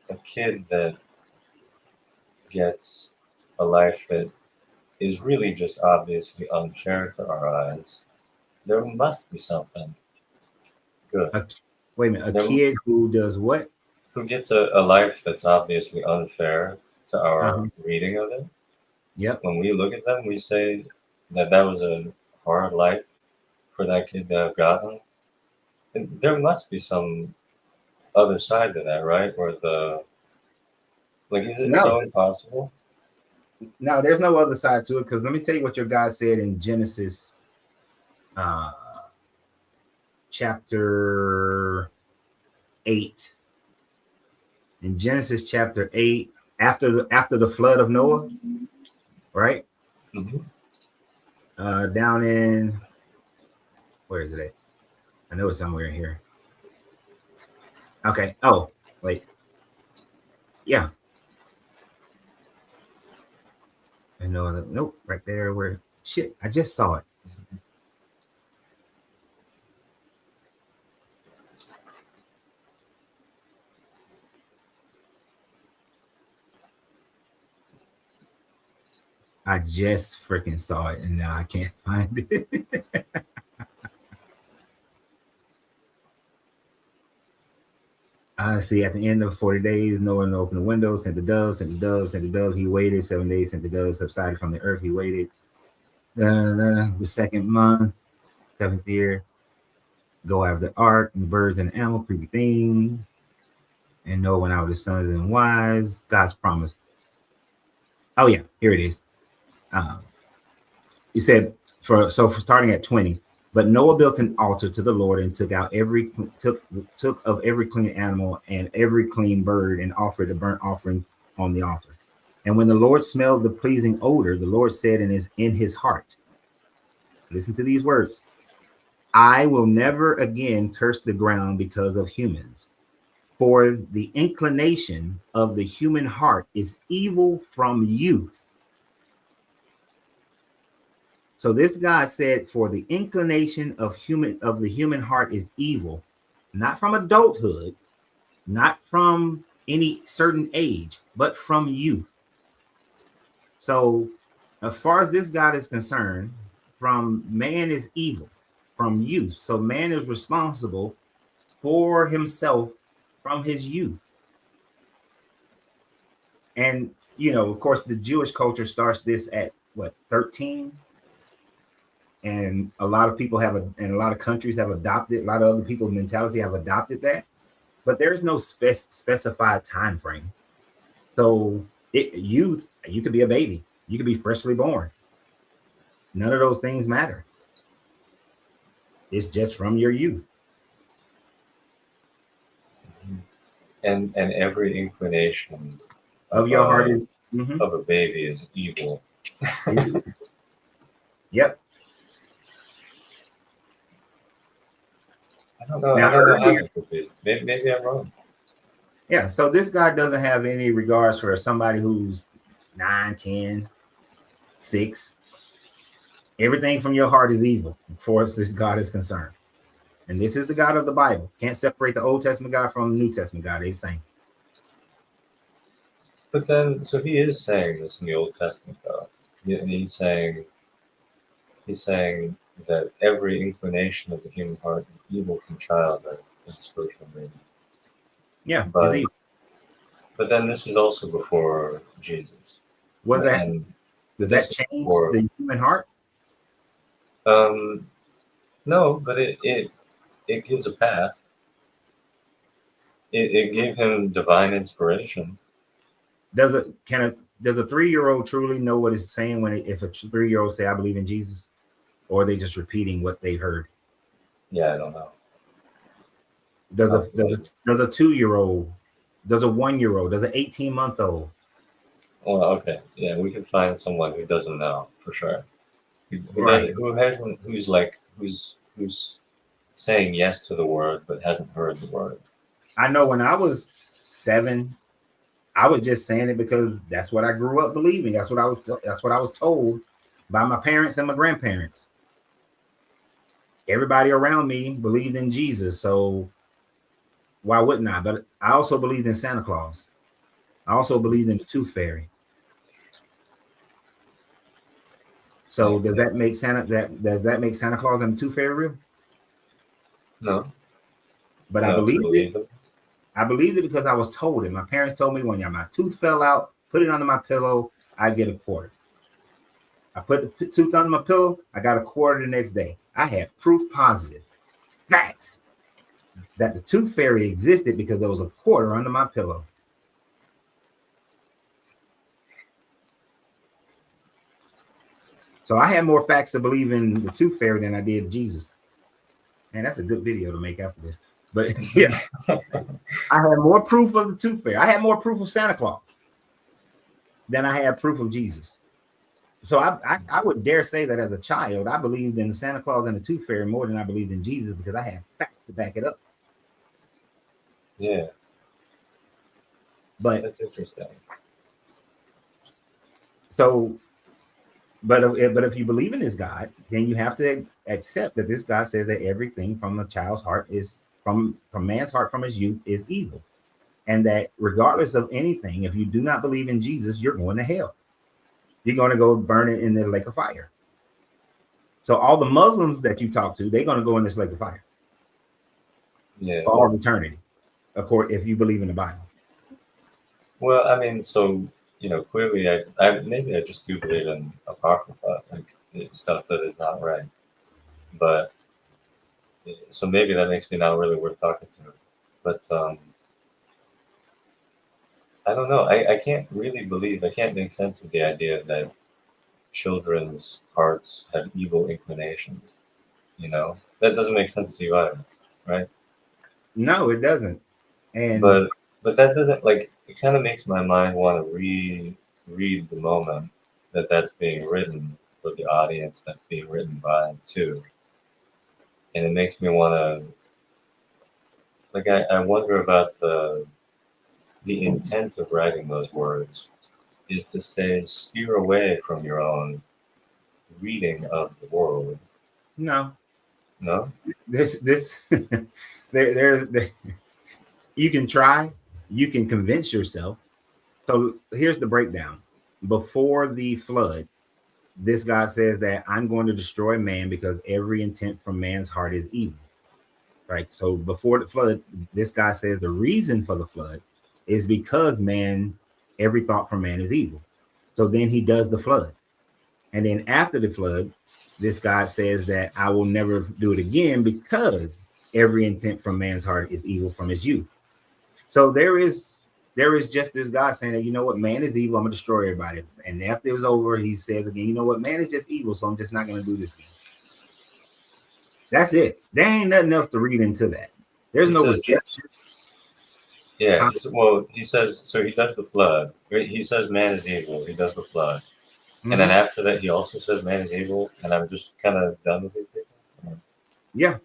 a kid that gets a life that is really just obviously unfair to our eyes. There must be something good. wait a minute, a There- kid who does what? Who gets a life that's obviously unfair to our Uh-huh. reading of it. Yep. When we look at them, we say that was a hard life for that kid to have gotten. And there must be some other side to that, right? Where is it No. so impossible? No, there's no other side to it, because let me tell you what your God said in Genesis chapter 8. In Genesis chapter 8, after the flood of Noah, right? Mm-hmm. Down in, where is it at? I know it's somewhere in here. Okay. Oh, wait. Yeah. I know. Nope. Right there. Where? Shit. I just saw it. I just freaking saw it, and now I can't find it. See, at the end of 40 days, Noah opened the window, sent the dove, sent the dove, sent the dove. He waited 7 days, sent the dove, subsided from the earth. He waited. The second month, 7th year, go out of the ark, and the birds and the animal, creepy thing. And Noah went out with his sons and wives. God's promise. Oh yeah, here it is. He said for starting at 20. But Noah built an altar to the Lord and took of every clean animal and every clean bird and offered a burnt offering on the altar. And when the Lord smelled the pleasing odor, the Lord said in his heart, listen to these words, I will never again curse the ground because of humans, for the inclination of the human heart is evil from youth. So this God said, for the inclination of the human heart is evil, not from adulthood, not from any certain age, but from youth. So as far as this God is concerned, from man is evil, from youth. So man is responsible for himself from his youth. And, of course, the Jewish culture starts this at 13? And a lot of people and a lot of countries have adopted, a lot of other people's mentality have adopted that, but there's no specified time frame. So youth, you could be a baby, you could be freshly born. None of those things matter. It's just from your youth. And every inclination Of your heart is of a baby is evil. Yep. I don't know Now, how it could be. Maybe I'm wrong. Yeah, so this God doesn't have any regards for somebody who's 9, 10, 6. Everything from your heart is evil, as far as this God is concerned. And this is the God of the Bible. Can't separate the Old Testament God from the New Testament God. They same. But then, so he is saying this in the Old Testament, though. And he's saying that every inclination of the human heart is evil from childhood is spiritual being. Yeah, But it's evil. But then this is also before Jesus. Was that And does that this is change for- the human heart? no, but it gives a path. It gave him divine inspiration. Does a 3-year-old truly know what it's saying if a 3-year-old say I believe in Jesus, or are they just repeating what they heard? Yeah, I don't know. Does a 2-year-old, does a 1-year-old, does an 18-month-old? Well, okay, yeah, we can find someone who doesn't know for sure. Right. Who's saying yes to the word but hasn't heard the word. I know when I was 7, I was just saying it because that's what I grew up believing. That's what I was told by my parents and my grandparents. Everybody around me believed in Jesus, so why wouldn't I? But I also believed in Santa Claus. I also believed in the Tooth Fairy. So does that make Santa Claus and the Tooth Fairy real? No. But I believed it. I believed it because I was told it. My parents told me when my tooth fell out, put it under my pillow, I get a quarter. I put the tooth under my pillow, I got a quarter the next day. I had proof positive, facts, that the Tooth Fairy existed because there was a quarter under my pillow. So I had more facts to believe in the Tooth Fairy than I did Jesus. Man, that's a good video to make after this. But yeah, I had more proof of the Tooth Fairy. I had more proof of Santa Claus than I had proof of Jesus. So I would dare say that as a child, I believed in Santa Claus and the Tooth Fairy more than I believed in Jesus because I had facts to back it up. Yeah. But that's interesting. So, but if you believe in this God, then you have to accept that this God says that everything from a child's heart is from man's heart from his youth is evil. And that regardless of anything, if you do not believe in Jesus, you're going to hell. You're going to go burn it in the lake of fire. So all the Muslims that you talk to, they're going to go in this lake of fire. Yeah. For all of eternity, of course, if you believe in the Bible. Well, I mean, so, clearly I just do believe in Apocrypha, like stuff that is not right. But so maybe that makes me not really worth talking to. But I don't know. I can't make sense of the idea that children's hearts have evil inclinations. That doesn't make sense to you either, right? No, it doesn't. And but that doesn't, like, it kind of makes my mind want to reread the moment that's being written for the audience that's being written by too. And it makes me want to, like, I wonder about the intent of writing those words is to steer away from your own reading of the world. No. There's you can try, you can convince yourself. So here's the breakdown. Before the flood, this God says that I'm going to destroy man because every intent from man's heart is evil. Right? So before the flood, this guy says the reason for the flood is because every thought from man is evil. So then he does the flood. And then after the flood, this God says that I will never do it again because every intent from man's heart is evil from his youth. So there is just this God saying that, you know what, man is evil, I'm gonna destroy everybody. And after it was over, he says again, you know what, man is just evil, so I'm just not gonna do this again. That's it. There ain't nothing else to read into that. There's no rejection. Yeah, well, he says, so he does the flood. He says man is evil, he does the flood. And then after that, he also says man is evil, and I'm just kind of done with it. Yeah.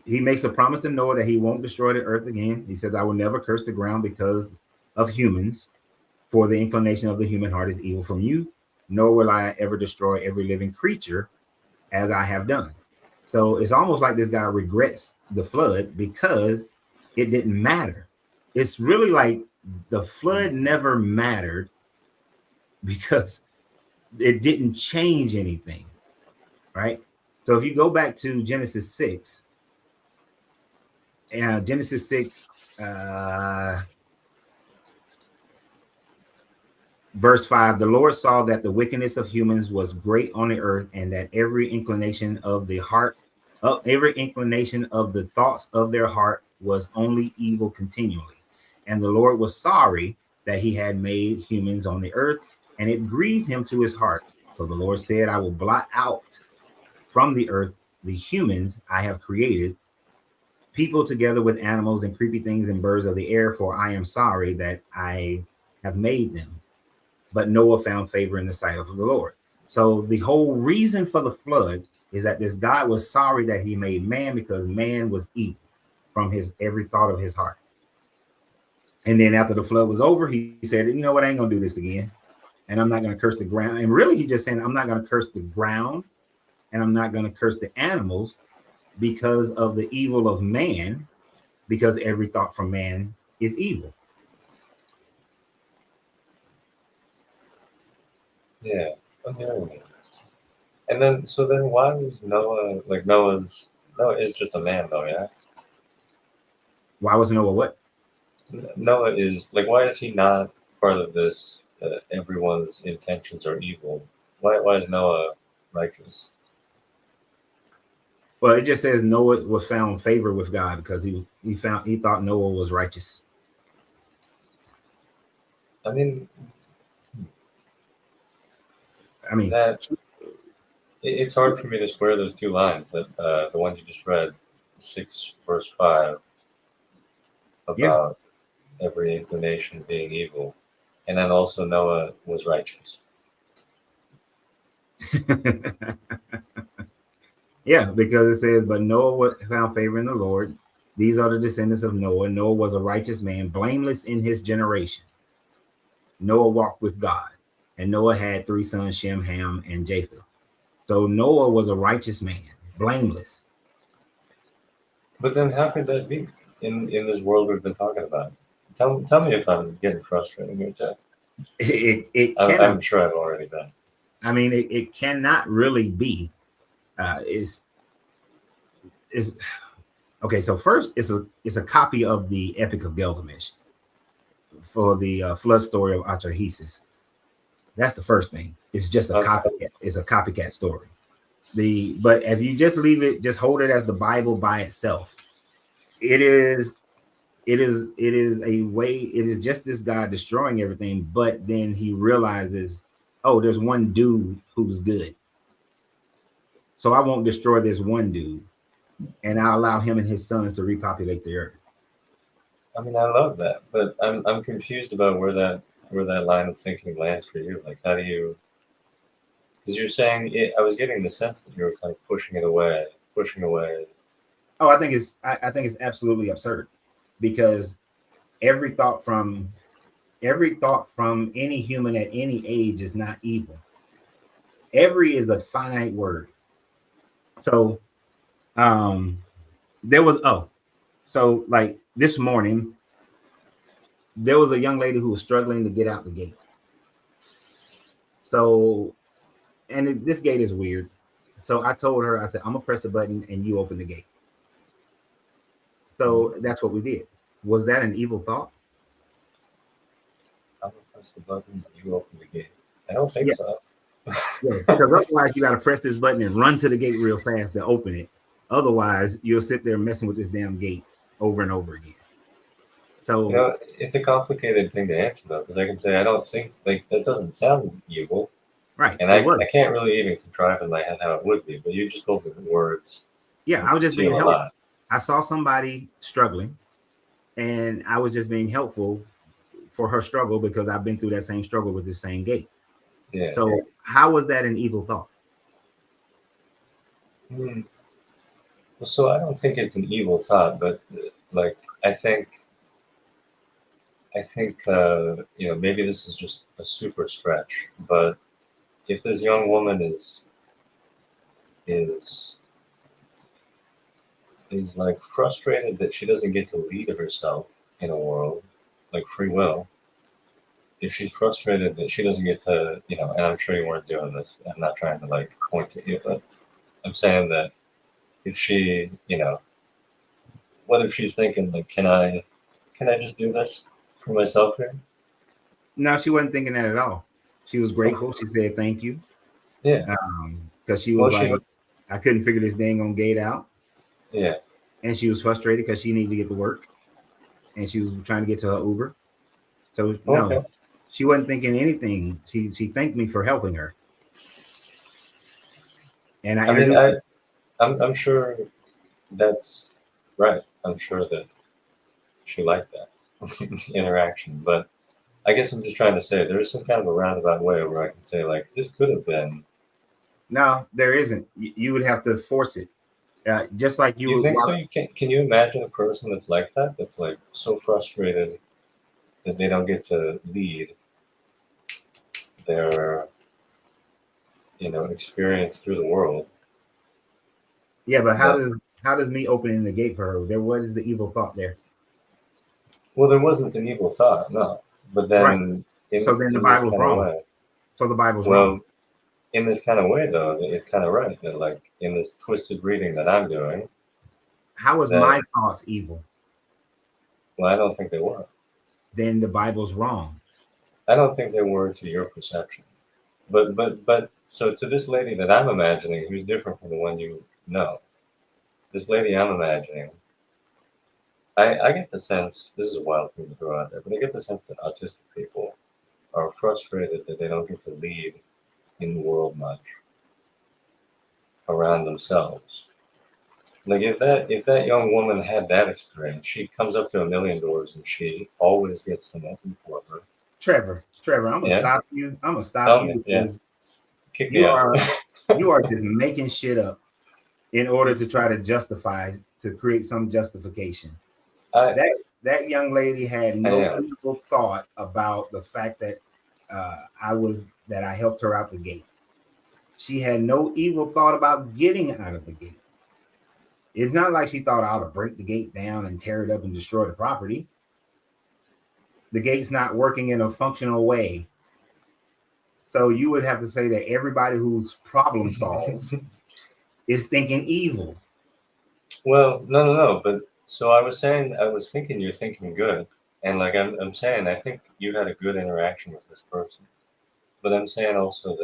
He makes a promise to Noah that he won't destroy the earth again. He says, I will never curse the ground because of humans. For the inclination of the human heart is evil from you, nor will I ever destroy every living creature as I have done. So it's almost like this guy regrets the flood because it didn't matter. It's really like the flood never mattered because it didn't change anything, right? So if you go back to Genesis 6, Genesis 6, verse 5, the Lord saw that the wickedness of humans was great on the earth, and that every inclination of the heart, every inclination of the thoughts of their heart was only evil continually. And the Lord was sorry that he had made humans on the earth, and it grieved him to his heart. So the Lord said, I will blot out from the earth the humans I have created, people together with animals and creepy things and birds of the air, for I am sorry that I have made them. But Noah found favor in the sight of the Lord. So the whole reason for the flood is that this God was sorry that he made man, because man was evil from his every thought of his heart. And then after the flood was over, he said, you know what, I ain't gonna do this again. And I'm not gonna curse the ground. And really, he's just saying, I'm not gonna curse the ground, and I'm not gonna curse the animals because of the evil of man, because every thought from man is evil. Yeah. Okay. And then, so then why was Noah, like Noah is just a man though, yeah? Why was Noah what? Noah is, like, why is he not part of this, everyone's intentions are evil? Why is Noah righteous? Well, it just says Noah was found favor with God because he thought Noah was righteous. I mean, that it's hard for me to square those two lines. That the one you just read, 6 verse 5, about every inclination being evil, and then also Noah was righteous. Yeah, because it says, but Noah found favor in the Lord. These are the descendants of Noah. Noah was a righteous man, blameless in his generation. Noah walked with God, and Noah had 3 sons, Shem, Ham, and Japheth. So Noah was a righteous man, blameless. But then how could that be in this world we've been talking about? Tell me if I'm getting frustrated here, Jeff. I'm sure I've already been. I mean, it cannot really be. Okay. So first, it's a copy of the Epic of Gilgamesh for the flood story of Atrahasis. That's the first thing. It's just a copycat. It's a copycat story. But if you just leave it, just hold it as the Bible by itself, it is a way. It is just this God destroying everything, but then he realizes, oh, there's one dude who's good, so I won't destroy this one dude, and I'll allow him and his sons to repopulate the earth. I mean, I love that, but I'm confused about where that line of thinking lands for you. Like, how do you? Because you're saying it, I was getting the sense that you were kind of pushing away. Oh, I think it's absolutely absurd, because every thought from any human at any age is not evil. Every is a finite word. So there was so like this morning there was a young lady who was struggling to get out the gate. So, and this gate is weird. So I told her, I said, I'm gonna press the button and you open the gate. So that's what we did. Was that an evil thought? I'm gonna press the button, you open the gate. I don't think so. Yeah, because otherwise you got to press this button and run to the gate real fast to open it. Otherwise, you'll sit there messing with this damn gate over and over again. So it's a complicated thing to answer though, because I can say I don't think, like, that doesn't sound evil, right? And I can't really even contrive in my head how it would be. But you just told me the words. Yeah, I was just being helpful. I saw somebody struggling, and I was just being helpful for her struggle because I've been through that same struggle with the same gate. Yeah. So how was that an evil thought? Well, so I don't think it's an evil thought, but like I think I think maybe this is just a super stretch, but if this young woman is is like frustrated that she doesn't get to lead herself in a world like free will, if she's frustrated that she doesn't get to, and I'm sure you weren't doing this, I'm not trying to like point to you, but I'm saying that if she, whether she's thinking like, can I just do this for myself here? No, she wasn't thinking that at all. She was grateful. She said thank you. Yeah. Because she was Well, like, I couldn't figure this dang on gate out. Yeah. And she was frustrated because she needed to get to work. And she was trying to get to her Uber. So no, Okay. she wasn't thinking anything. She thanked me for helping her. And I mean, I'm sure that's right. I'm sure that she liked that interaction, but I guess I'm just trying to say there is some kind of a roundabout way where I can say like this could have been. No, there isn't. You would have to force it, just like you. You think so? You can you imagine a person that's like that? That's like so frustrated that they don't get to lead their experience through the world. Yeah, but how does me opening the gate for her? There was the evil thought there. Well, there wasn't an evil thought, no. But then, right. So then the Bible's wrong. Way, so the Bible's wrong. In this kind of way, though, it's kind of right that, like, in this twisted reading that I'm doing. How is my thoughts evil? Well, I don't think they were. Then the Bible's wrong. I don't think they were to your perception. But so to this lady that I'm imagining, who's different from the one you know, this lady I'm imagining, I get the sense, this is a wild thing to throw out there, but I get the sense that autistic people are frustrated that they don't get to lead in the world much around themselves. Like if that young woman had that experience, she comes up to a million doors and she always gets them open for her. Trevor, I'm gonna stop you. I'm gonna stop you because Kick me out. You are just making shit up in order to try to create some justification. That young lady had no evil thought about the fact that I helped her out the gate. She had no evil thought about getting out of the gate. It's not like she thought I ought to break the gate down and tear it up and destroy the property. The gate's not working in a functional way. So you would have to say that everybody who's problem solves is thinking evil. Well, no. But so I was thinking you're thinking good. And like I'm saying, I think you had a good interaction with this person. But I'm saying also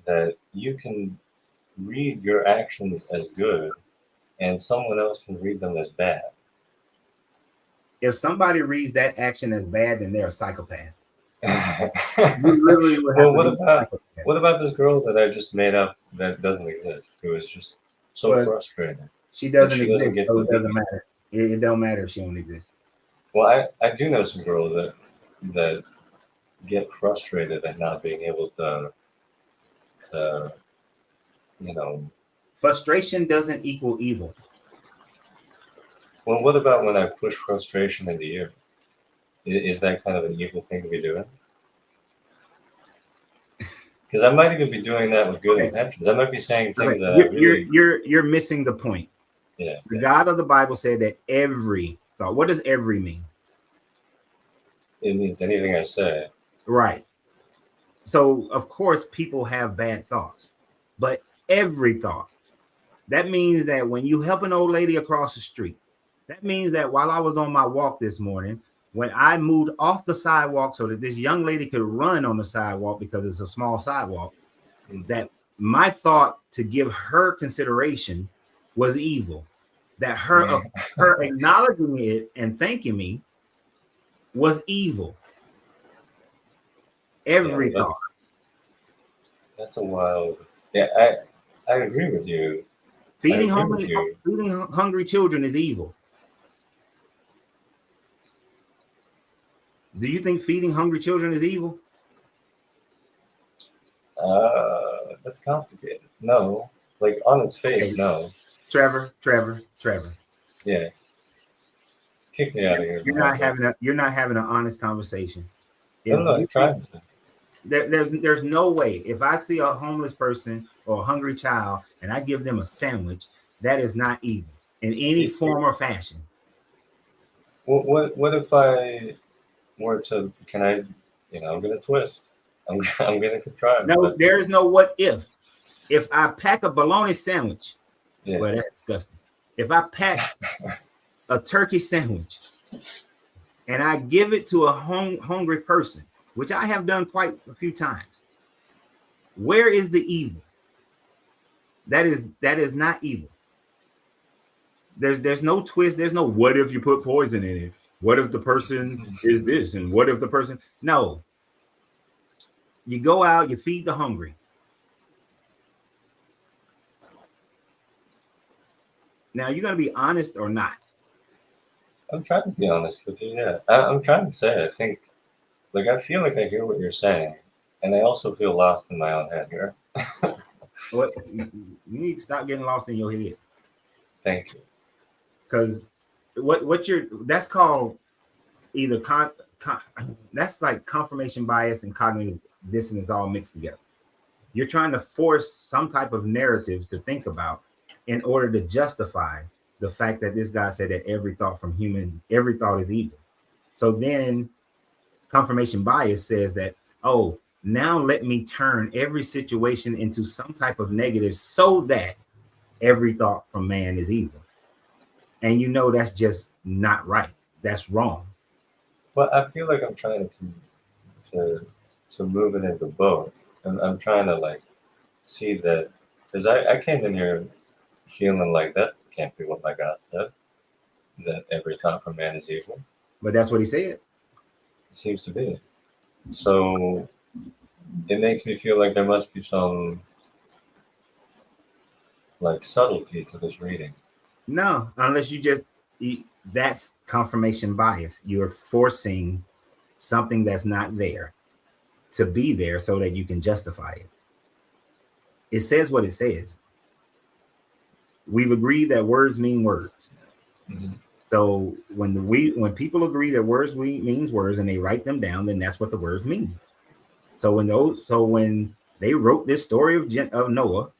that you can read your actions as good and someone else can read them as bad. If somebody reads that action as bad, then they're a psychopath. Well, what about this girl that I just made up that doesn't exist, who is just so frustrated? She doesn't exist, so it doesn't matter. It don't matter if she don't exist. Well, I do know some girls that get frustrated at not being able to frustration doesn't equal evil. Well, what about when I push frustration into you? Is that kind of an evil thing to be doing? Because I might even be doing that with good intentions. I might be saying things that you're missing the point. Yeah. The God of the Bible said that every thought. What does every mean? It means anything I say. Right. So of course people have bad thoughts, but every thought. That means that when you help an old lady across the street, that means that while I was on my walk this morning, when I moved off the sidewalk so that this young lady could run on the sidewalk because it's a small sidewalk, that my thought to give her consideration was evil. That her acknowledging it and thanking me was evil. Every thought. That's a wild. Yeah, I agree with you. Feeding hungry children is evil. Do you think feeding hungry children is evil? That's complicated. No, like on its face, no. Trevor. Yeah. kick me out of here. You're not having an honest conversation. I'm not trying to. There's no way if I see a homeless person or a hungry child and I give them a sandwich, that is not evil in any form or fashion. What if I were to? Can I? I'm gonna twist. I'm gonna contrive. No, there is no what if. If I pack a bologna sandwich, Yeah. well, that's disgusting. If I pack a turkey sandwich and I give it to a hungry person, which I have done quite a few times, where is the evil? That is not evil. There's no twist. There's no what if you put poison in it? What if the person is this? And what if the person? No. You go out, you feed the hungry. Now, you're going to be honest or not? I'm trying to be honest with you. Yeah, I'm trying to say. I think, I feel like I hear what you're saying, and I also feel lost in my own head here. What you need to stop getting lost in your head. Thank you. Because that's called either that's like confirmation bias and cognitive dissonance all mixed together. You're trying to force some type of narrative to think about in order to justify the fact that this guy said that every thought is evil. So then confirmation bias says that, oh, now let me turn every situation into some type of negative so that every thought from man is evil. And that's just not right. That's wrong. Well, I feel like I'm trying to move it into both. And I'm trying to see that, because I came in here feeling like that can't be what my God said, that every thought from man is evil. But that's what he said. It seems to be. So it makes me feel like there must be some subtlety to this reading. No, unless that's confirmation bias. You're forcing something that's not there to be there so that you can justify it. It says what it says. We've agreed that words mean words. Mm-hmm. So when people agree that words means words and they write them down, then that's what the words mean. So when they wrote this story of Noah,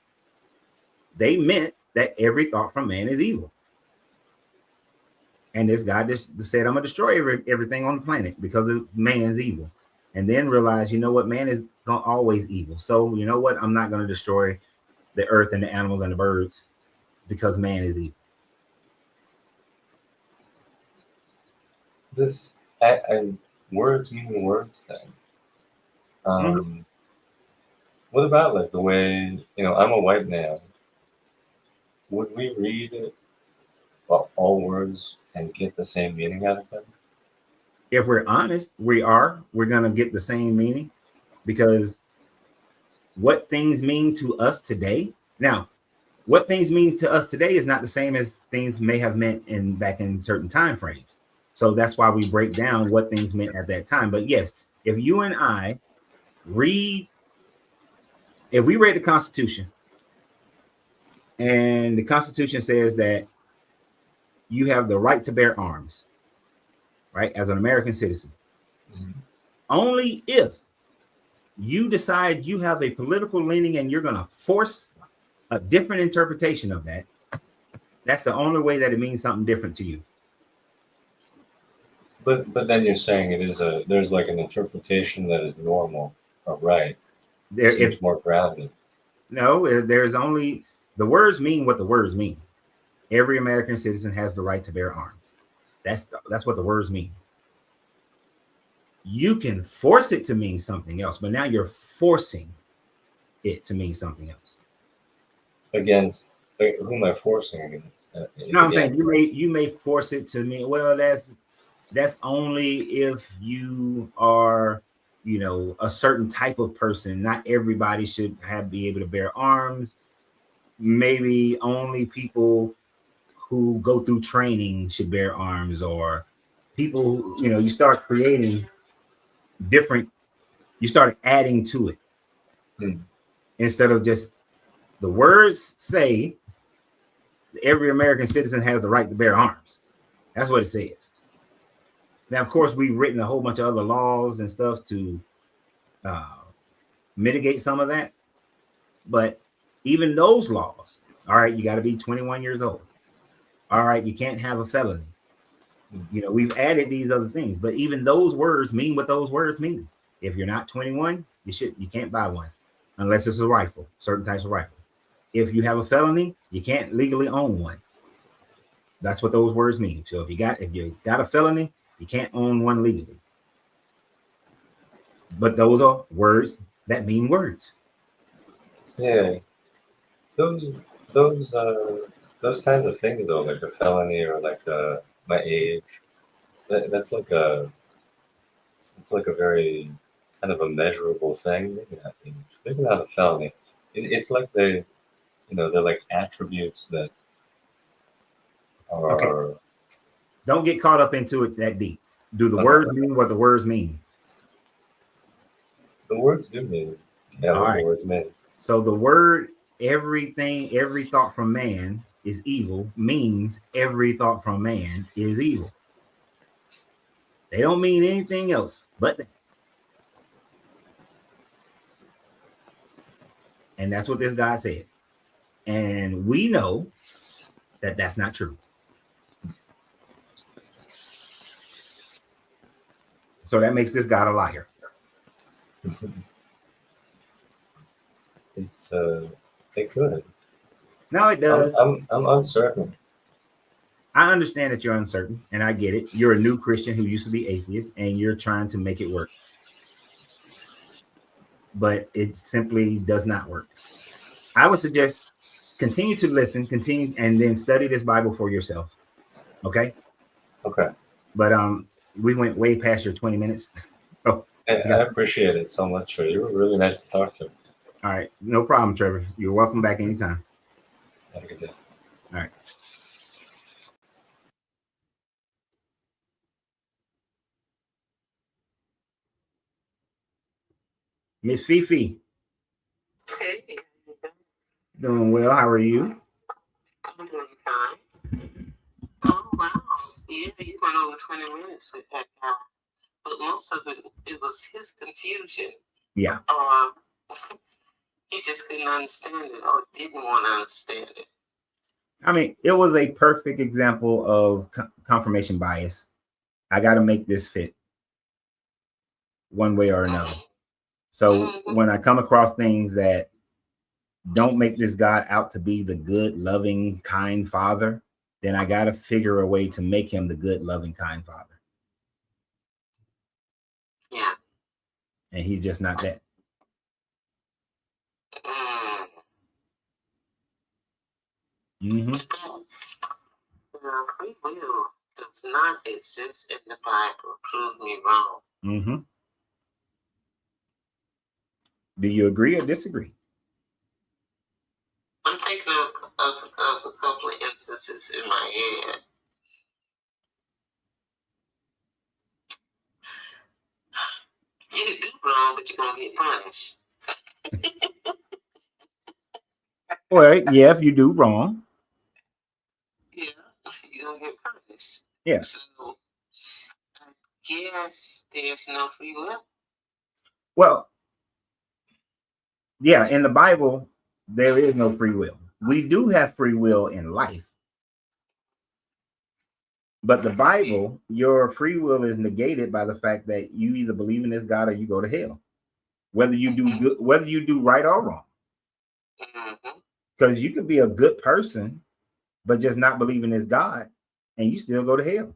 they meant that every thought from man is evil. And this guy just said, I'm going to destroy everything on the planet because of man's evil. And then realized, man is always evil. So you know what? I'm not going to destroy the earth and the animals and the birds because man is evil. This words mean words thing. What about the way, I'm a white man. Would we read all words and get the same meaning out of them? If we're honest, we're going to get the same meaning, because what things mean to us today. Now, what things mean to us today is not the same as things may have meant back in certain time frames. So that's why we break down what things meant at that time. But yes, if you and I read the Constitution, and the Constitution says that you have the right to bear arms, right, as an American citizen. Mm-hmm. Only if you decide you have a political leaning and you're going to force a different interpretation of that, that's the only way that it means something different to you. But then you're saying there's an interpretation that is normal or right. It's more grounded. No, there's only the words mean what the words mean. Every American citizen has the right to bear arms. That's what the words mean. You can force it to mean something else, but now you're forcing it to mean something else. Against who am I forcing? I'm saying you may force it to mean, well, that's only if you are, a certain type of person. Not everybody should be able to bear arms. Maybe only people who go through training should bear arms, or people, you start creating you start adding to it. Instead of just the words say every American citizen has the right to bear arms. That's what it says. Now, of course, we've written a whole bunch of other laws and stuff to mitigate some of that. But even those laws, all right, you got to be 21 years old. All right, you can't have a felony. You know, we've added these other things, but even those words mean what those words mean. If you're not 21, you can't buy one unless it's a rifle, certain types of rifle. If you have a felony, you can't legally own one. That's what those words mean. So if you got a felony, you can't own one legally. But those are words that mean words. Yeah, those kinds of things though, like a felony or like my age, that's like a very kind of a measurable thing. Maybe not age, maybe not a felony. It's like they're like attributes that are. Okay. Don't get caught up into it that deep. Do the Okay. words mean what the words mean? The words do mean. Yeah, All what right. the words mean. So the word every thought from man is evil means every thought from man is evil. They don't mean anything else but that. And that's what this guy said. And we know that that's not true. So that makes this guy a liar. It could. No, it does. I'm uncertain. I understand that you're uncertain, and I get it. You're a new Christian who used to be atheist, and you're trying to make it work. But it simply does not work. I would suggest continue to listen, and then study this Bible for yourself. Okay? Okay. But we went way past your 20 minutes. Oh, I appreciate it so much. You were really nice to talk to. All right. No problem, Trevor. You're welcome back anytime. Have a good day. All right. Miss Fifi. Hey, Doing well. How are you? I'm doing fine. Oh, wow. Yeah, you went over 20 minutes with that guy. But most of it was his confusion. Yeah. Or he just couldn't understand it or didn't want to understand it. I mean, it was a perfect example of confirmation bias. I got to make this fit one way or another. So when I come across things that don't make this God out to be the good, loving, kind father, then I got to figure a way to make him the good, loving, kind father. Yeah. And he's just not that. Mm-hmm. Free will does not exist in the Bible. Prove me wrong. Mm-hmm. Do you agree or disagree? I'm thinking of a couple of instances in my head. You can do wrong, but you're going to get punished. Well, yeah, if you do wrong. Yeah, you're going to get punished. Yeah. So, I guess there's no free will. Well, yeah, in the Bible, there is no free will. We do have free will in life. But the Bible, your free will is negated by the fact that you either believe in this God or you go to hell. Whether you do good, whether you do right or wrong. Because you could be a good person, but just not believe in this God, and you still go to hell.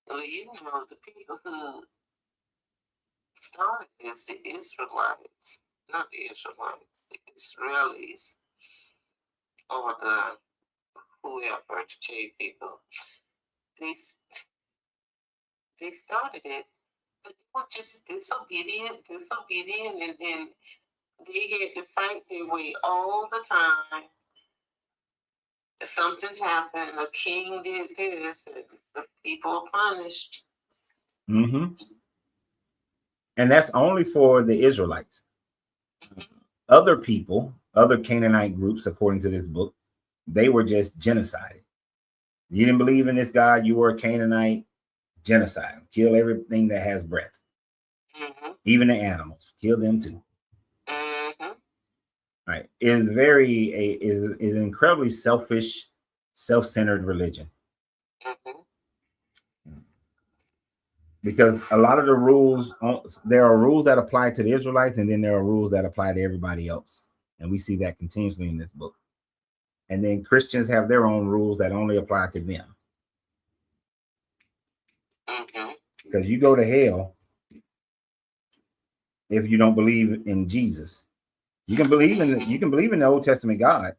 Well, you know, the people who started this, the Israelites, not the Israelites, the Israelis, or the whoever, the J people, they started it, but they were just disobedient, and then they had to fight their way all the time. Something happened, a king did this, and the people are punished. Mm-hmm. And that's only for the Israelites. Other people, other Canaanite groups, according to this book, they were just genocided. You didn't believe in this God, you were a Canaanite, genocide, kill everything that has breath, even the animals, kill them too. Right? Is is an incredibly selfish, self-centered religion. Because a lot of the rules, there are rules that apply to the Israelites, and then there are rules that apply to everybody else. And we see that continuously in this book. And then Christians have their own rules that only apply to them. Because you go to hell if you don't believe in Jesus. You can believe in the Old Testament God,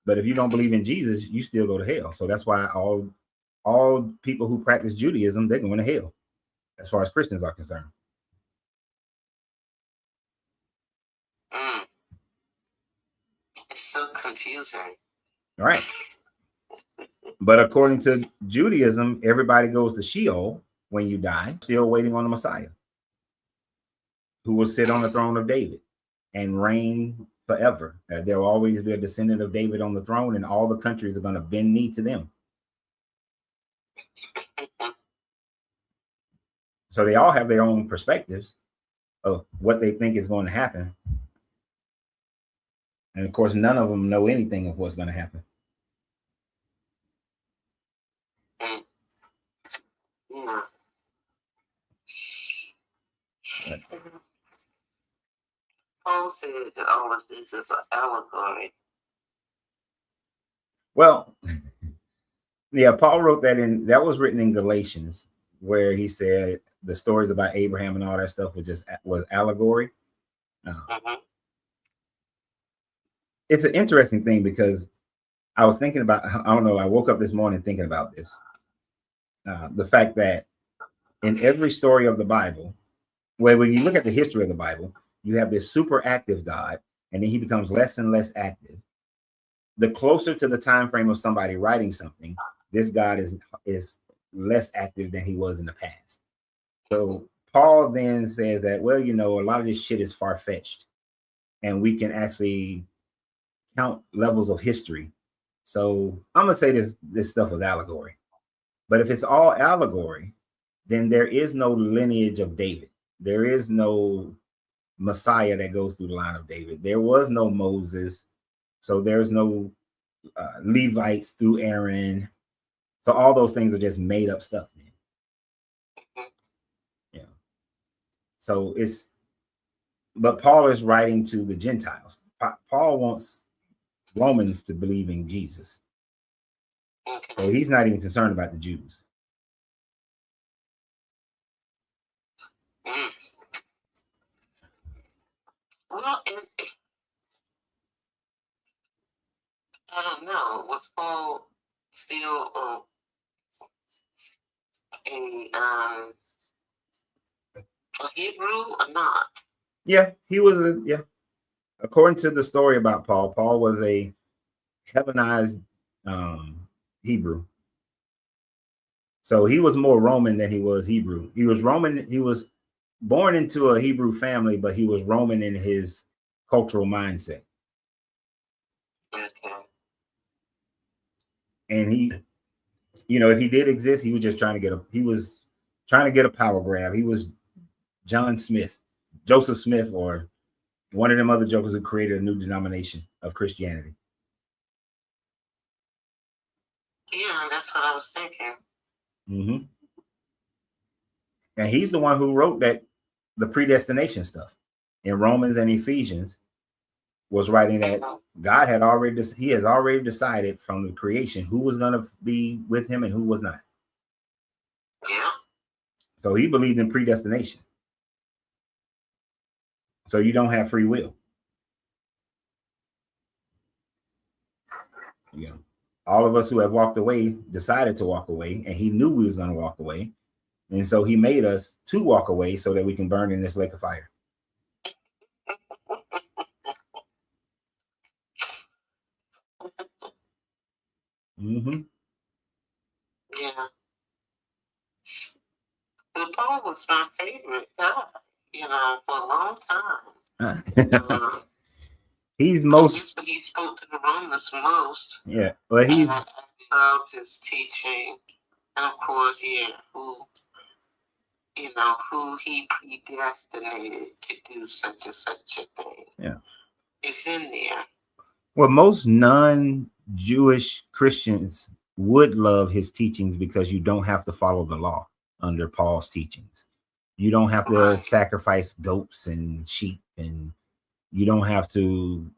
but if you don't believe in Jesus, you still go to hell. So that's why all people who practice Judaism, they're going to hell, as far as Christians are concerned. It's so confusing. Right. But according to Judaism, everybody goes to Sheol when you die, still waiting on the Messiah, who will sit on the throne of David and reign forever. There will always be a descendant of David on the throne, and all the countries are going to bend knee to them. So they all have their own perspectives of what they think is going to happen. And of course, none of them know anything of what's going to happen. Yeah. Paul said that all of this is an allegory. Well, yeah, Paul wrote that that was written in Galatians, where he said the stories about Abraham and all that stuff was allegory. It's an interesting thing because I was thinking about, I don't know, I woke up this morning thinking about this. The fact that in every story of the Bible, when you look at the history of the Bible, you have this super active God, and then he becomes less and less active. The closer to the time frame of somebody writing something, this God is less active than he was in the past. So Paul then says that, well, you know, a lot of this shit is far-fetched, and we can actually count levels of history. So I'm gonna say this stuff was allegory. But if it's all allegory, then there is no lineage of David. There is no Messiah that goes through the line of David. There was no Moses. So there's no Levites through Aaron. So all those things are just made up stuff, man. Yeah. So but Paul is writing to the Gentiles. Paul wants Romans to believe in Jesus. So he's not even concerned about the Jews. Well, I don't know. Was Paul still a Hebrew or not? Yeah, he was according to the story about Paul, Paul was a Hellenized Hebrew. So he was more Roman than he was Hebrew. He was Roman. He was born into a Hebrew family, but he was Roman in his cultural mindset. Okay. And he, you know, if he did exist, he was just trying to get a power grab. He was John Smith, Joseph Smith, or one of them other jokers who created a new denomination of Christianity. Yeah, that's what I was thinking. And he's the one who wrote the predestination stuff in Romans and Ephesians, was writing that God has already decided from the creation who was going to be with him and who was not. Yeah. So he believed in predestination. So you don't have free will. You know, all of us who have walked away decided to walk away, and he knew we was going to walk away. And so he made us to walk away so that we can burn in this lake of fire. Yeah. But Paul was my favorite guy, you know, for a long time. He spoke to the Romans most. Yeah. Well, about his teaching, and of course, who he predestinated to do such and such a thing. Yeah. It's in there. Well, most non-Jewish Christians would love his teachings because you don't have to follow the law under Paul's teachings. You don't have to Right. sacrifice goats and sheep, and you don't have to,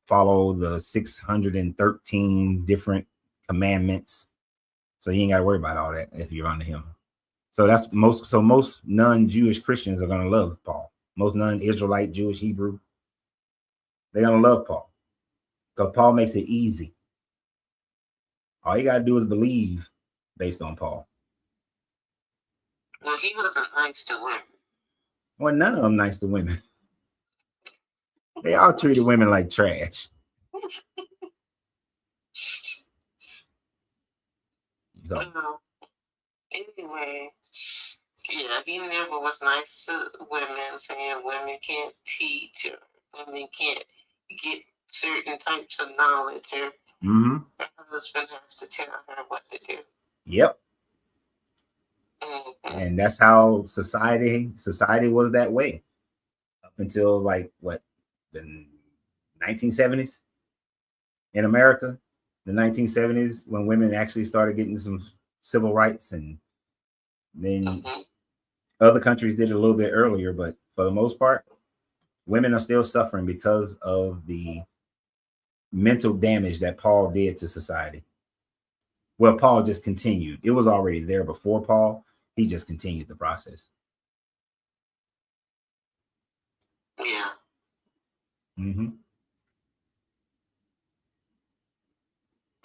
follow the 613 different commandments. So you ain't got to worry about all that if you're under him. So that's most non-Jewish Christians are going to love Paul. Most non-Israelite, Jewish, Hebrew, they're going to love Paul because Paul makes it easy. All you got to do is believe based on Paul. Well, he wasn't nice to women. Well, none of them nice to women. They all treated women like trash. So, Anyway, yeah, he never was nice to women, saying women can't teach or women can't get certain types of knowledge, or her husband has to tell her what to do. Yep. Mhm. And that's how society was that way up until the 1970s in America. The 1970s, when women actually started getting some civil rights, and then other countries did it a little bit earlier, but for the most part, women are still suffering because of the mental damage that Paul did to society. Well, Paul just continued. It was already there before Paul. He just continued the process. Yeah. Mm-hmm.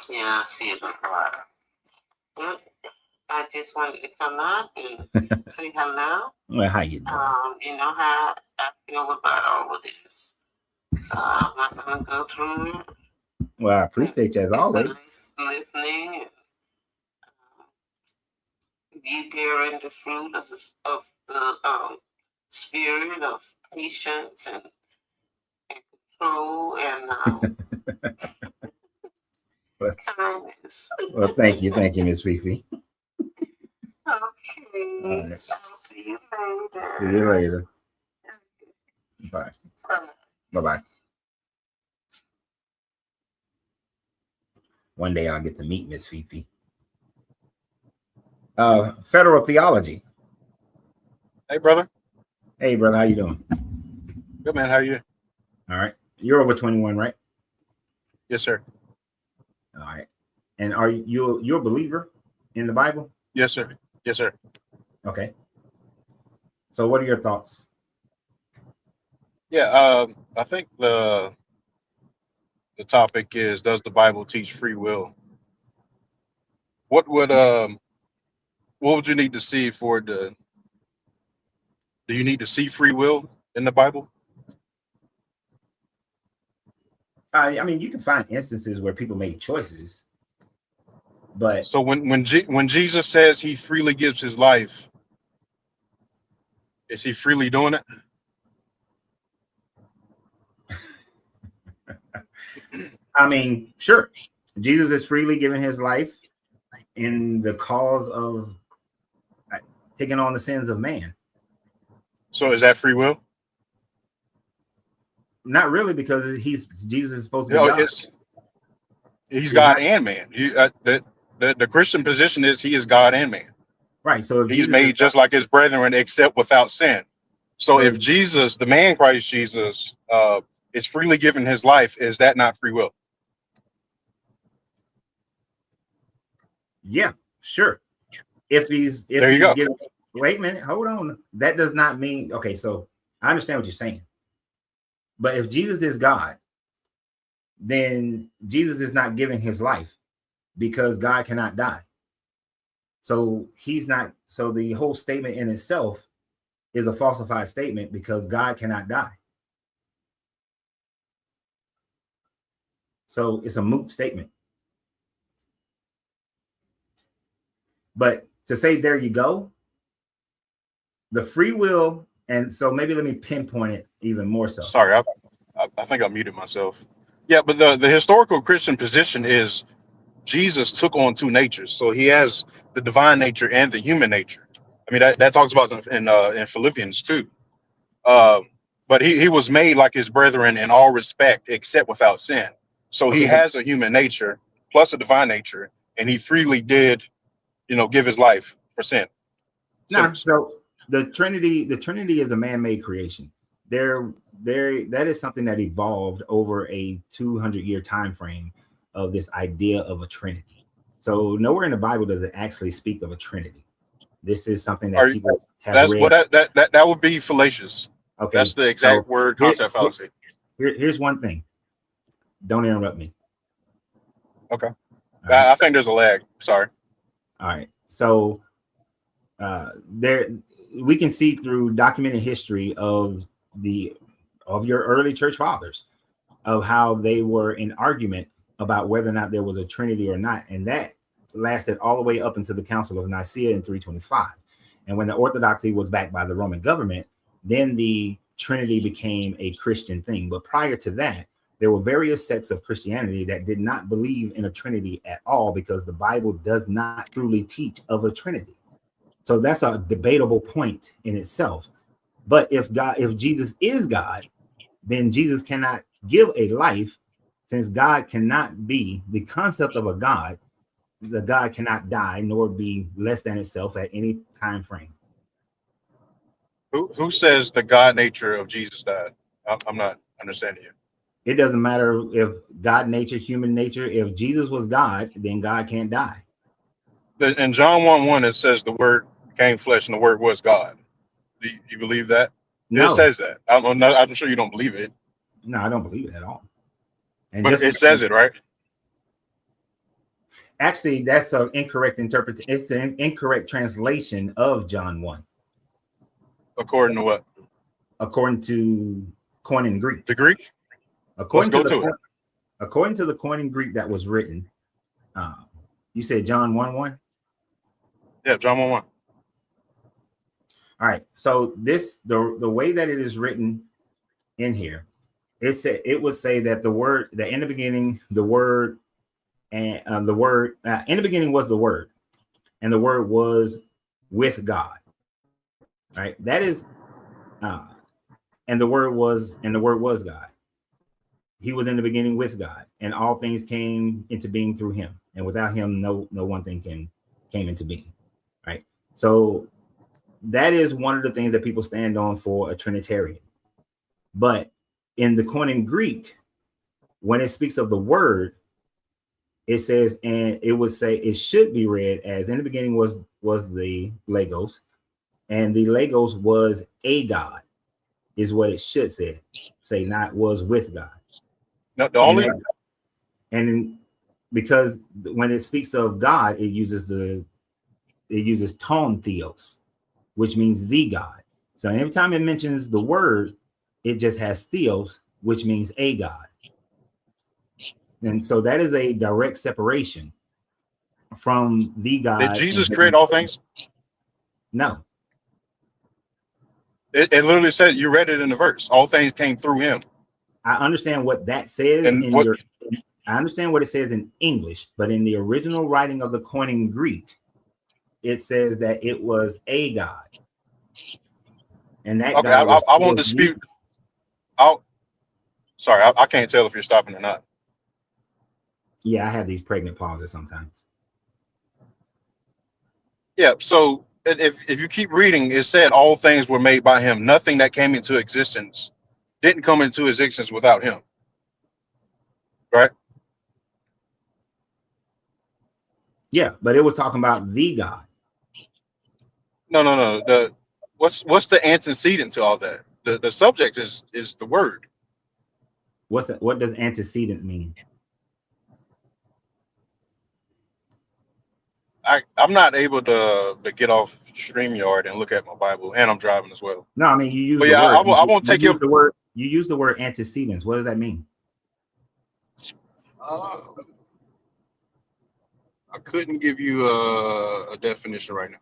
Yeah, I see it a lot. But I just wanted to come up and say hello. Well, how you doing? You know how I feel about all of this. So I'm not gonna go through it. Well, I appreciate you as It's always. nice listening, and you bearing the fruit of the spirit of patience and control and kindness. Well, thank you, Miss Fifi. Okay. All right. I'll see you later. See you later. Bye. Bye. Bye. One day I'll get to meet Miss Fifi. Federal theology. Hey, brother. Hey, brother, how you doing? Good, man. How are you? All right. You're over 21, right? Yes, sir. All right. And are you're a believer in the Bible? Yes, sir. Yes, sir. Okay. So what are your thoughts? Yeah, I think the topic is, does the Bible teach free will? What would you need to see for it to, do you need to see free will in the Bible? I mean, you can find instances where people make choices, but So when Jesus says he freely gives his life, is he freely doing it? I mean, sure, Jesus is freely giving his life in the cause of taking on the sins of man. So is that free will? Not really, because Jesus is supposed to be No, God. he's God and man. The Christian position is he is God and man. Right. So if He's Jesus made is just like his brethren, except without sin. So if Jesus, the man Christ Jesus, is freely giving his life, is that not free will? Yeah, sure. If he's There you go. giving, wait a minute, hold on. That does not mean, okay, so I understand what you're saying. But if Jesus is God, then Jesus is not giving his life because God cannot die. So he's not, so the whole statement in itself is a falsified statement because God cannot die. So it's a moot statement. But to say, there you go, the free will, and so maybe let me pinpoint it even more so. Sorry, I think I muted myself. Yeah, but the historical Christian position is Jesus took on two natures, so he has the divine nature and the human nature. I mean, that talks about in Philippians 2. But he was made like his brethren in all respect, except without sin. So he Okay, but has a human nature plus a divine nature, and he freely did, give his life for sin. nah, Sinners. so the Trinity is a man-made creation. That is something that evolved over a 200-year time frame of this idea of a Trinity. So nowhere in the Bible does it actually speak of a Trinity. This is something that Are people have That's read. what that would be fallacious. Okay, That's the so exact word concept fallacy. here's one thing. Don't interrupt me. Okay. All right. I think there's a lag. Sorry. All right. So there we can see through documented history of your early church fathers of how they were in argument about whether or not there was a Trinity or not, and that lasted all the way up into the Council of Nicaea in 325. And when the Orthodoxy was backed by the Roman government, then the Trinity became a Christian thing. But prior to that, there were various sects of Christianity that did not believe in a Trinity at all, because the Bible does not truly teach of a Trinity. So that's a debatable point in itself. But if Jesus is God, then Jesus cannot give a life, since God cannot be the concept of a God. The God cannot die nor be less than itself at any time frame. Who says the God nature of Jesus died? I'm not understanding you. It doesn't matter if God nature, human nature. If Jesus was God, then God can't die. In John 1:1, it says the word became flesh and the word was God. Do you believe that? No, It says that. I'm sure you don't believe it, no, I don't believe it at all. And but just it says it, right? actually, that's an incorrect interpretation. It's an incorrect translation of John 1, According to what? according to Koine Greek. The Greek? According Let's to go to it. according to the Koine Greek that was written, you said John 1:1. Yeah, John 1:1. All right. So the way that it is written in here, it would say that in the beginning, the word and in the beginning was the word, and the word was with God. Right. That is, and the word was God. He was in the beginning with God, and all things came into being through him, and without him, no one thing came into being. Right. So that is one of the things that people stand on for a Trinitarian. But in the Koine Greek, when it speaks of the word, it says, and it would say, it should be read as, in the beginning was the Logos, and the Logos was a God, is what it should say, not was with God. No, the only because when it speaks of God, it uses ton theos, which means the God. So every time it mentions the word, it just has theos, which means a God. And so that is a direct separation from the God. did Jesus create all things? No. It literally says, you read it in the verse. All things came through him. I understand what that says I understand what it says in English, but in the original writing of the Koine Greek, it says that it was a God. And that Okay, God I won't dispute. Sorry, I can't tell if you're stopping or not. Yeah, I have these pregnant pauses sometimes. Yeah, so if you keep reading, it said all things were made by him. Nothing that came into existence didn't come into existence without him. Right? Yeah, but it was talking about the God. No. What's the antecedent to all that? The subject is the word. What's that? What does antecedent mean? I'm not able to get off StreamYard and look at my Bible, and I'm driving as well. No, I mean you use But the yeah, word. I won't take you use the word. You use the word antecedents. What does that mean? I couldn't give you a definition right now.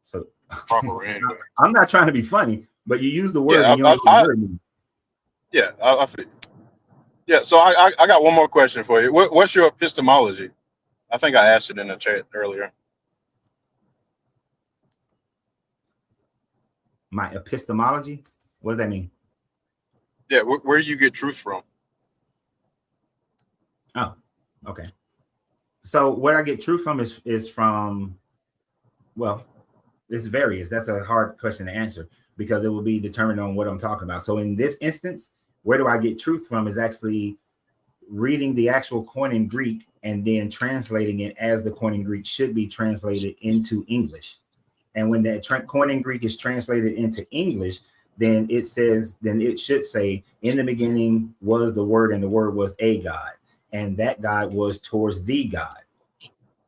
So Proper anyway. I'm not trying to be funny, but you use the word. Yeah, and you don't know what the word means. Yeah, I feel. Yeah. So I got one more question for you. What's your epistemology? I think I asked it in the chat earlier. My epistemology. What does that mean? Yeah. Where do you get truth from? Oh, okay. So where I get truth from is from, well, it's various. That's a hard question to answer because it will be determined on what I'm talking about. So in this instance, where do I get truth from is actually reading the actual Koine Greek and then translating it as the Koine Greek should be translated into English. And when that Koine Greek is translated into English, then it should say, in the beginning was the Word, and the Word was a God, and that God was towards the God,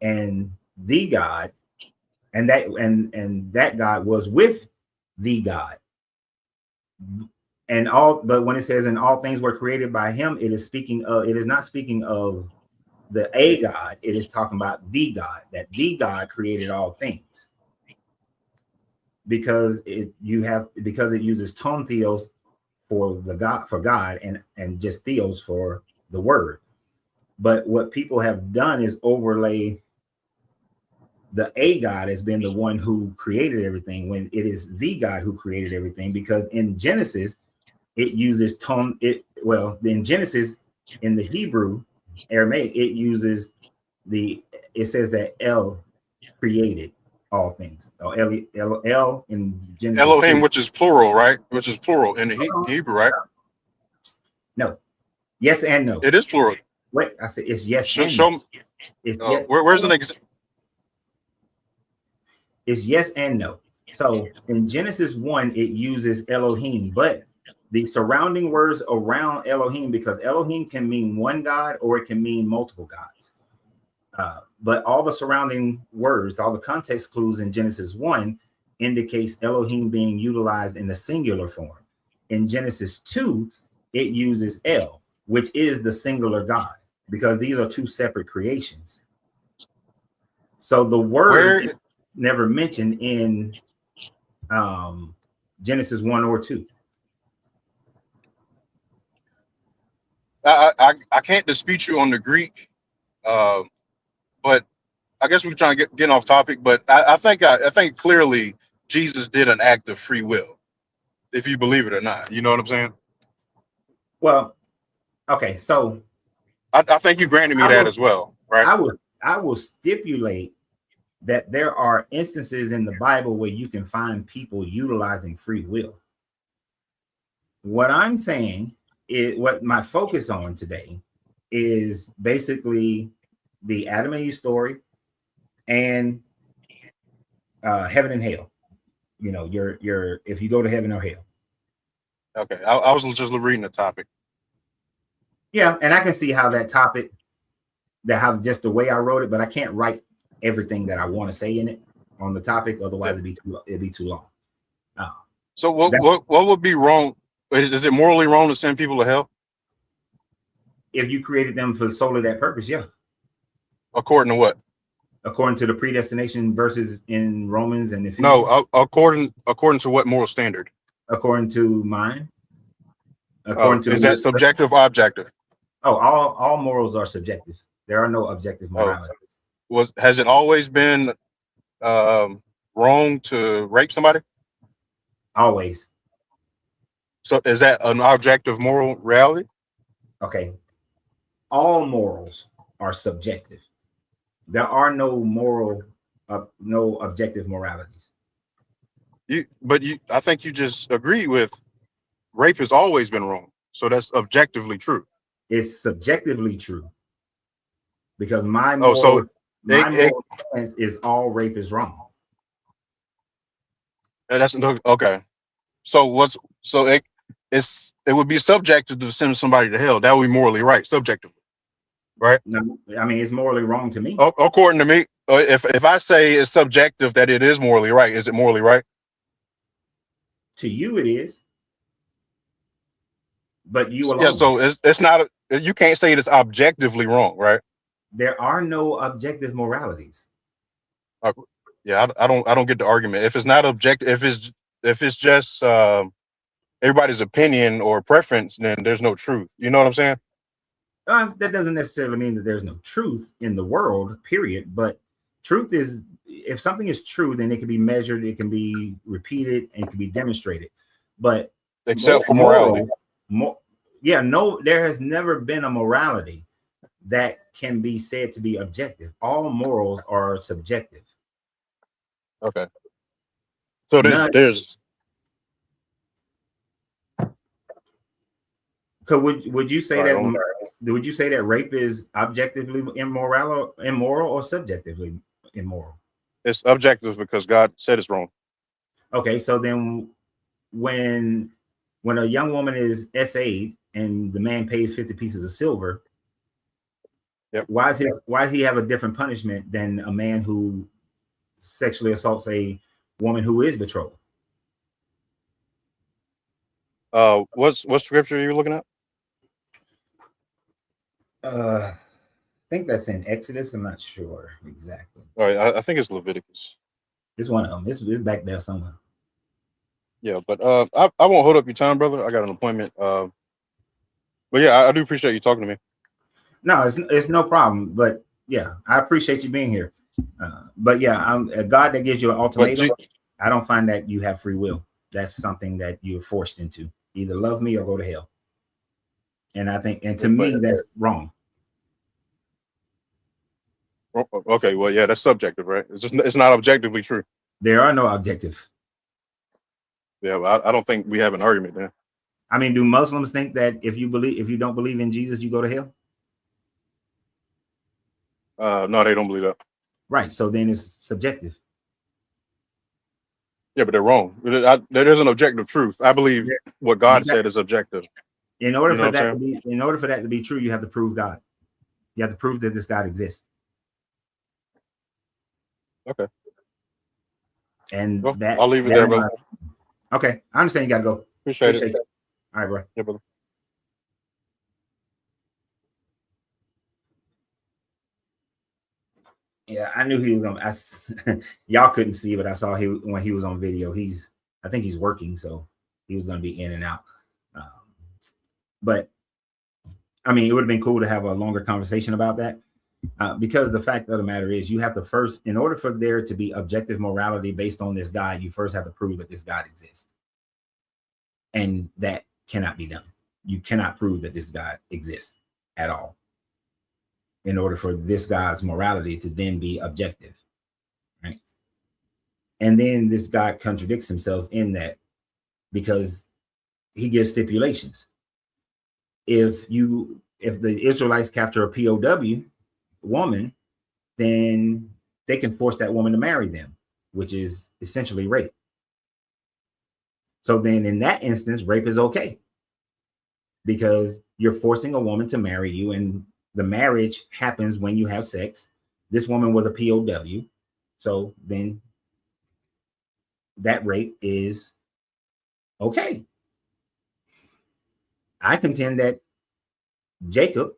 and the God, and that God was with the God. But when it says, and all things were created by him, it is not speaking of the a God, it is talking about the God, that the God created all things. Because it uses ton theos for God and just theos for the word. But what people have done is overlay the a God as being the one who created everything, when it is the God who created everything. Because in Genesis, it uses in Genesis, in the Hebrew Aramaic, it says that El created all things. El in Genesis Elohim, 2. which is plural, right? Which is plural in the Hebrew, right? No. Yes and no. It is plural. Wait, I said it's yes and Show no. me. It's yes. Where's an example? It's yes and no. So in Genesis 1, it uses Elohim, but the surrounding words around Elohim, because Elohim can mean one God or it can mean multiple gods. But all the surrounding words, all the context clues in Genesis 1 indicates Elohim being utilized in the singular form. In Genesis 2, it uses El, which is the singular God, because these are two separate creations. So the word is never mentioned in Genesis 1 or 2. I can't dispute you on the Greek, but I guess we're trying to get off topic. But I think clearly Jesus did an act of free will, if you believe it or not. You know what I'm saying? Well, okay, so I think you granted me that as well, right? I will stipulate that there are instances in the Bible where you can find people utilizing free will. What I'm saying is, what my focus on today is basically the Adam and Eve story and heaven and hell. You know, your if you go to heaven or hell. Okay, I was just reading the topic. Yeah, and I can see how that topic, just the way I wrote it, but I can't write everything that I want to say in it on the topic, otherwise it'd be too long. So what would be wrong? Is it morally wrong to send people to hell? If you created them for solely that purpose, yeah. According to what? According to the predestination verses in Romans and Ephesians. No, according to what moral standard? According to mine. According to is that subjective or objective? Oh, all morals are subjective. There are no objective moralities. Has it always been wrong to rape somebody? Always. So is that an objective moral reality? Okay. All morals are subjective. There are no objective moralities. I think you just agree with rape has always been wrong. So that's objectively true. It's subjectively true. Because my moral stance is all rape is wrong. That's okay. So it would be subjective to send somebody to hell. That would be morally right, subjectively, right? No, I mean, it's morally wrong to me. According to me, if I say it's subjective that it is morally right, is it morally right? To you, it is. But you alone. Yeah, so it's not. You can't say it's objectively wrong, right? There are no objective moralities. Yeah, I don't get the argument. If it's not objective, if it's just everybody's opinion or preference, then there's no truth. You know what I'm saying? That doesn't necessarily mean that there's no truth in the world, period. But truth is, if something is true, then it can be measured, it can be repeated, and it can be demonstrated. But Except for morality. No, there has never been a morality that can be said to be objective. All morals are subjective. Okay. So there's. Would you say would you say that rape is objectively immoral or subjectively immoral? It's objective because God said it's wrong. Okay, so then when a young woman is SA'd and the man pays 50 pieces of silver, yep. why does he have a different punishment than a man who sexually assaults a woman who is betrothed? What scripture are you looking at? I think that's in Exodus. I'm not sure exactly. All right, I think it's Leviticus. It's one of them. It's back there somewhere. Yeah, but I won't hold up your time, brother. I got an appointment. But yeah, I do appreciate you talking to me. No, it's no problem. But yeah, I appreciate you being here. But yeah, I'm a God that gives you an ultimatum. I don't find that you have free will. That's something that you're forced into. Either love me or go to hell. And I think, and to me, that's wrong. Okay, well, yeah, that's subjective, right? It's not objectively true. There are no objectives. Yeah, well, I don't think we have an argument there. I mean, do Muslims think that if you don't believe in Jesus, you go to hell? No, they don't believe that. Right. So then it's subjective. Yeah, but they're wrong. There is an objective truth. I believe what God said is objective. In order for that to be true, you have to prove God. You have to prove that this God exists. Okay. And well, I'll leave it there, brother. Okay, I understand. You gotta go. Appreciate it. All right, bro. Yeah, brother. Yeah, I knew he was gonna. Y'all couldn't see, but I saw when he was on video. I think he's working, so he was gonna be in and out. But I mean, it would have been cool to have a longer conversation about that, because the fact of the matter is, you have to first, in order for there to be objective morality based on this God, you first have to prove that this God exists, and that cannot be done. You cannot prove that this God exists at all in order for this God's morality to then be objective, right? And then this God contradicts himself in that, because he gives stipulations. If the Israelites capture a POW woman, then they can force that woman to marry them, which is essentially rape. So then in that instance, rape is okay, because you're forcing a woman to marry you, and the marriage happens when you have sex. This woman was a POW, so then that rape is okay. I contend that Jacob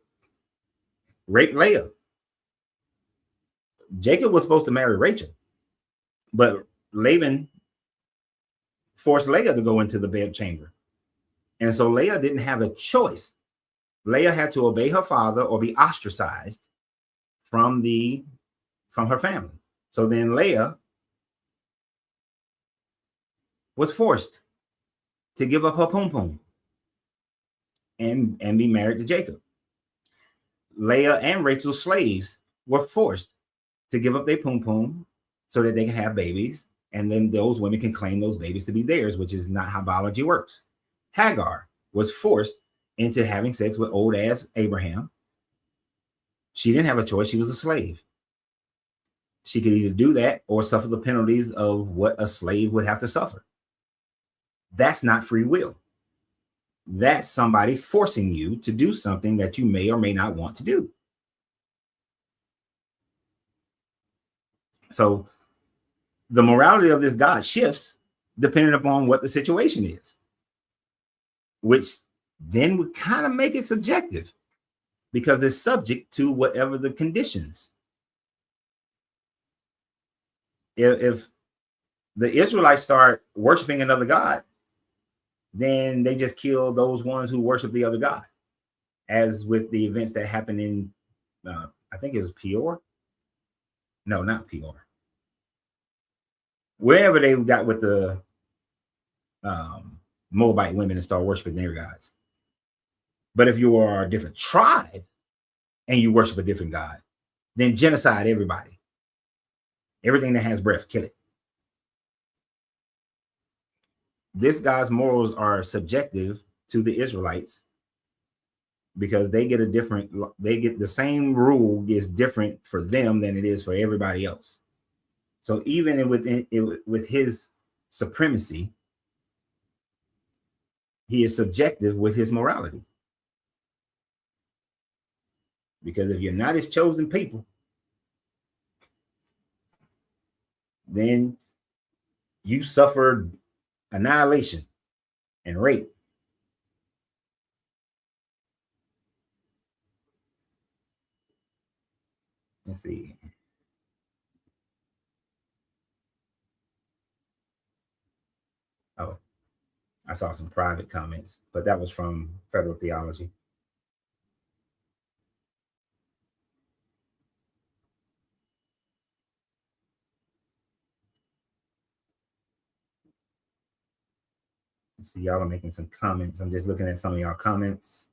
raped Leah. Jacob was supposed to marry Rachel, but Laban forced Leah to go into the bed chamber. And so Leah didn't have a choice. Leah had to obey her father or be ostracized from her family. So then Leah was forced to give up her pum-pum and be married to Jacob. Leah and Rachel's slaves were forced to give up their pum-pum so that they can have babies, and then those women can claim those babies to be theirs, which is not how biology works. Hagar was forced into having sex with old ass Abraham. She didn't have a choice. She was a slave. She could either do that or suffer the penalties of what a slave would have to suffer. That's not free will. That's somebody forcing you to do something that you may or may not want to do. So the morality of this God shifts depending upon what the situation is, which then would kind of make it subjective, because it's subject to whatever the conditions. If the Israelites start worshiping another God, then they just kill those ones who worship the other God. as with the events that happened in, I think it was Peor. No, not Peor. Wherever they got with the Moabite women and start worshiping their gods. But if you are a different tribe and you worship a different god, then genocide everybody. Everything that has breath, kill it. This God's morals are subjective to the Israelites because they get the same rule is different for them than it is for everybody else. So even with his supremacy, he is subjective with his morality. Because if you're not his chosen people, then you suffer annihilation and rape. Let's see. Oh, I saw some private comments, but that was from Federal Theology. So y'all are making some comments. I'm just looking at some of y'all comments.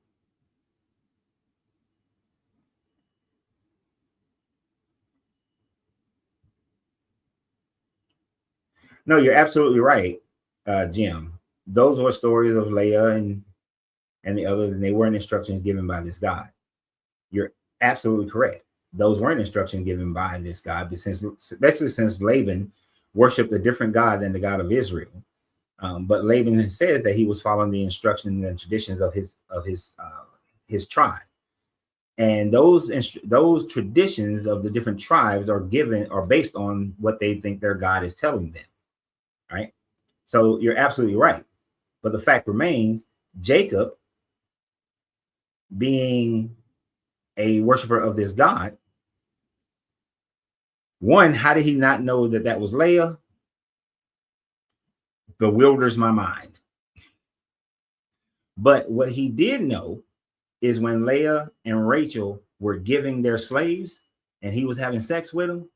No, you're absolutely right, Jim. Those were stories of Leah and the others, and they weren't instructions given by this God. You're absolutely correct. Those weren't instructions given by this God, but especially since Laban worshipped a different God than the God of Israel. But Laban says that he was following the instructions and traditions of his tribe, and those traditions of the different tribes are based on what they think their God is telling them. Right? So you're absolutely right. But the fact remains, Jacob, being a worshiper of this God, one, how did he not know that that was Leah? Bewilders my mind. But what he did know is when Leah and Rachel were giving their slaves and he was having sex with them,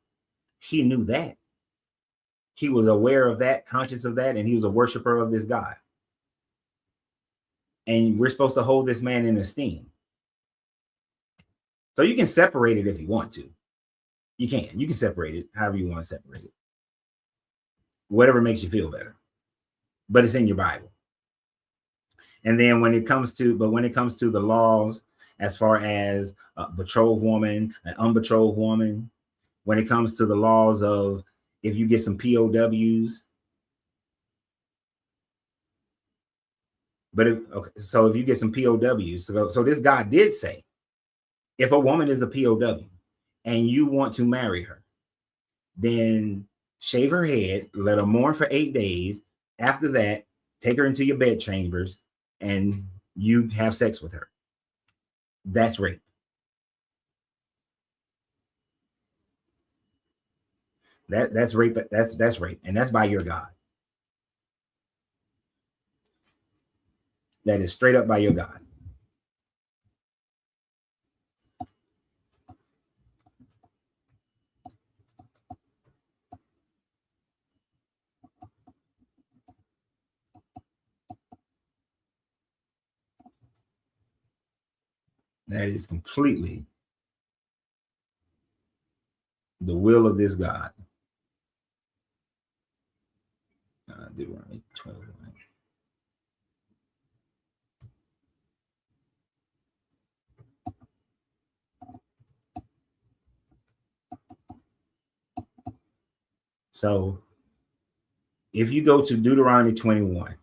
he knew that. He was aware of that, conscious of that, and he was a worshiper of this God. And we're supposed to hold this man in esteem. So you can separate it if you want to. You can separate it however you want to separate it. Whatever makes you feel better. But it's in your Bible. And then when it comes to the laws, as far as a betrothed woman, an unbetrothed woman, when it comes to the laws of if you get some POWs, but if you get some POWs, so this God did say, if a woman is a POW and you want to marry her, then shave her head, let her mourn for 8 days. After that, take her into your bed chambers and you have sex with her. That's rape. That's rape. That's rape. And that's by your God. That is straight up by your God. That is completely the will of this God. Deuteronomy 12. So if you go to Deuteronomy 21,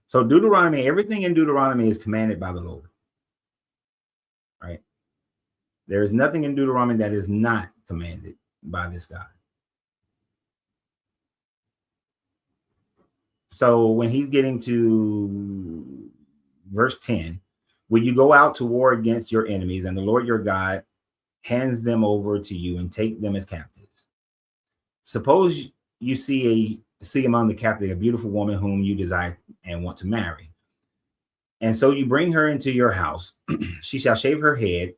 so Deuteronomy, everything in Deuteronomy is commanded by the Lord, right? There is nothing in Deuteronomy that is not commanded by this God. So when he's getting to verse 10, when you go out to war against your enemies and the Lord your God hands them over to you and take them as captives. Suppose you see see among the captive a beautiful woman whom you desire and want to marry. And so you bring her into your house. She shall shave her head,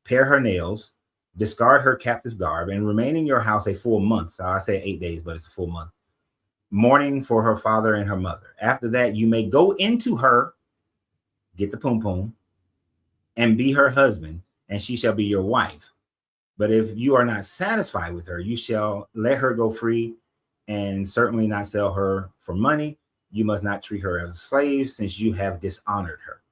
pare her nails, discard her captive garb, and remain in your house a full month. So I say 8 days, but it's a full month. Mourning for her father and her mother. After that, you may go into her, get the pum pum, and be her husband, and she shall be your wife. But if you are not satisfied with her, you shall let her go free, and certainly not sell her for money. You must not treat her as a slave, since you have dishonored her.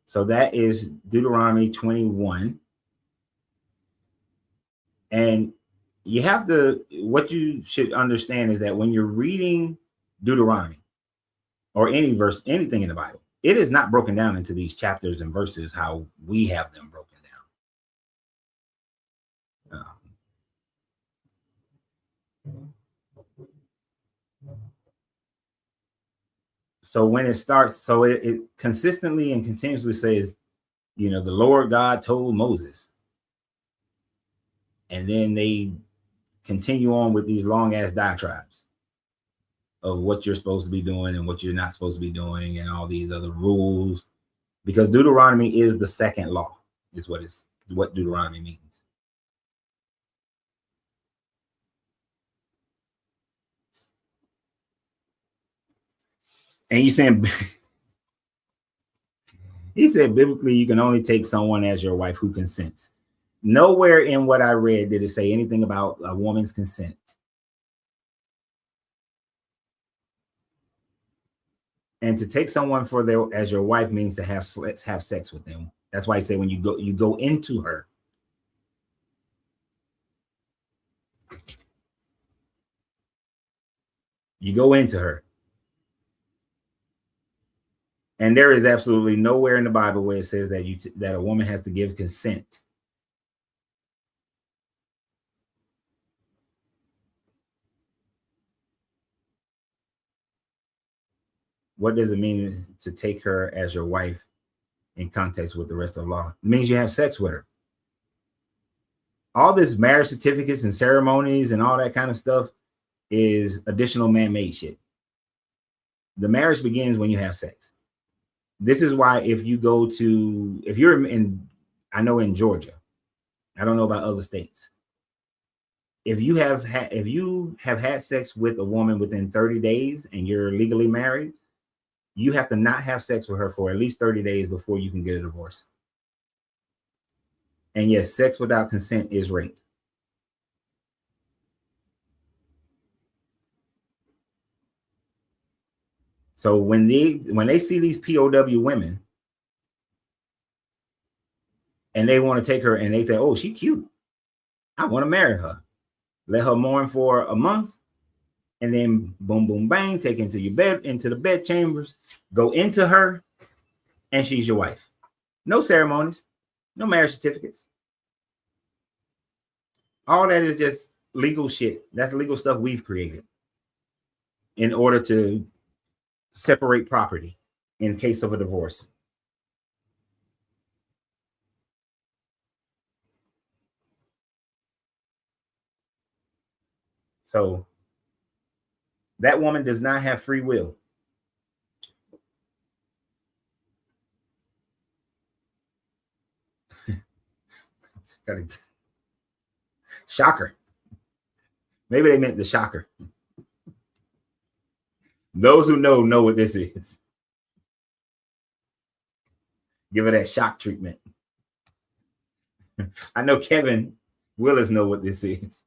So that is Deuteronomy 21. And you have to, what you should understand is that when you're reading Deuteronomy or any verse, anything in the Bible, it is not broken down into these chapters and verses how we have them broken down. So when it starts, so it consistently and continuously says, the Lord God told Moses. And then they continue on with these long ass diatribes of what you're supposed to be doing and what you're not supposed to be doing and all these other rules, because Deuteronomy is the second law, is what Deuteronomy means. And he's saying, he said biblically, you can only take someone as your wife who consents. Nowhere in what I read did it say anything about a woman's consent. And to take someone as your wife means to have sex with them. That's why I say when you go into her. You go into her. And there is absolutely nowhere in the Bible where it says that that a woman has to give consent. What does it mean to take her as your wife in context with the rest of the law? It means you have sex with her. All this marriage certificates and ceremonies and all that kind of stuff is additional man-made shit. The marriage begins when you have sex. This is why if you're in, I know in Georgia, I don't know about other states. If you have had sex with a woman within 30 days and you're legally married, you have to not have sex with her for at least 30 days before you can get a divorce. And yes, sex without consent is rape. So when they see these POW women and they want to take her and they think, oh, she's cute, I want to marry her. Let her mourn for a month, and then boom, boom, bang, take into the bed chambers, go into her, and she's your wife. No ceremonies, no marriage certificates. All that is just legal shit. That's legal stuff we've created in order to separate property in case of a divorce. So that woman does not have free will. Shocker. Maybe they meant the shocker. Those who know what this is. Give her that shock treatment. I know Kevin Willis know what this is.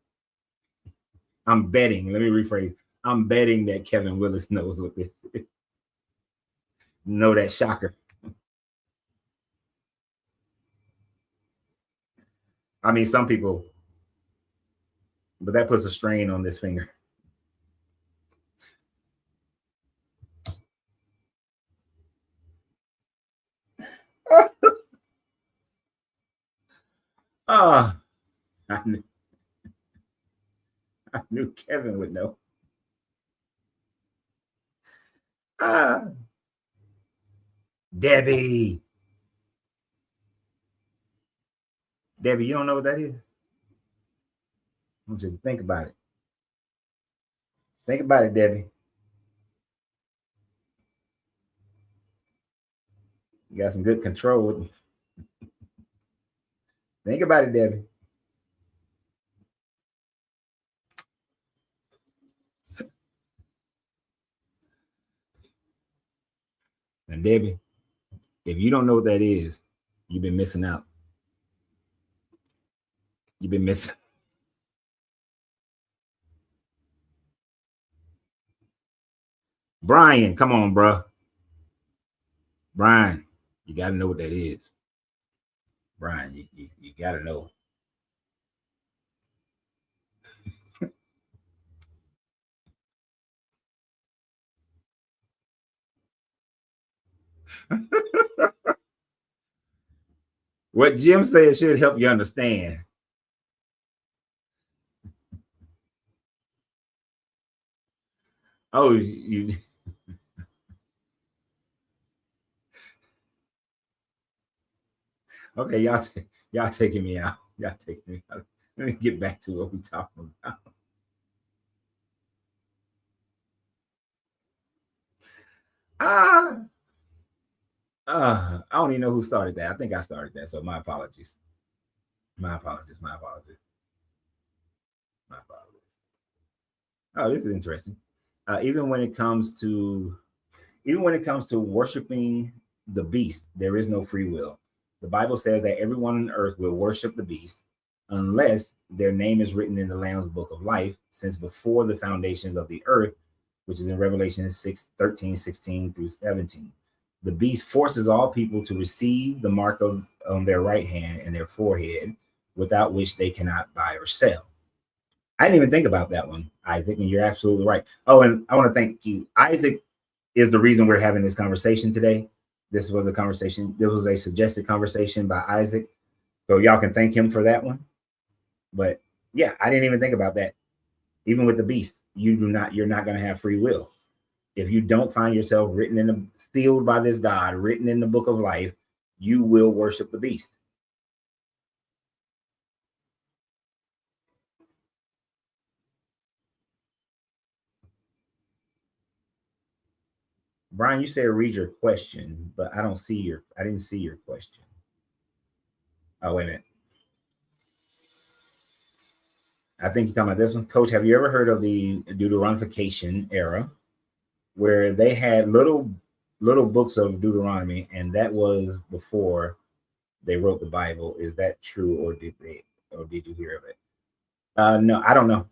I'm betting. Let me rephrase. I'm betting that Kevin Willis knows what this is. Know that shocker. I mean, some people, but that puts a strain on this finger. I knew Kevin would know. Debbie, you don't know what that is? want you to think about it. Think about it, Debbie. You got some good control. Think about it, Debbie. And Debbie, if you don't know what that is, you've been missing out. You've been missing. Brian, come on, bro. Brian, you got to know what that is. Brian, you got to know. What Jim said should help you understand. Oh, you. Okay, y'all taking me out. Y'all taking me out. Let me get back to what we're talking about. I don't even know who started that. I think I started that. So my apologies. My apologies. My apologies. My apologies. Oh, this is interesting. Even when it comes to worshiping the beast, there is no free will. The Bible says that everyone on earth will worship the beast unless their name is written in the Lamb's book of life, since before the foundations of the earth, which is in Revelation 6:13, 16 through 17. The beast forces all people to receive the mark on their right hand and their forehead, without which they cannot buy or sell. I didn't even think about that one, Isaac, and you're absolutely right. Oh, and I want to thank you. Isaac is the reason we're having this conversation today. This was a conversation. This was a suggested conversation by Isaac. So y'all can thank him for that one. But yeah, I didn't even think about that. Even with the beast, you're not going to have free will. If you don't find yourself sealed by this God, written in the book of life, you will worship the beast. Brian, you said read your question, but I didn't see your question. Oh, wait a minute. I think you're talking about this one. Coach, have you ever heard of the Deuteronification era, where they had little books of Deuteronomy, and that was before they wrote the Bible? Is that true, or did you hear of it? No, I don't know.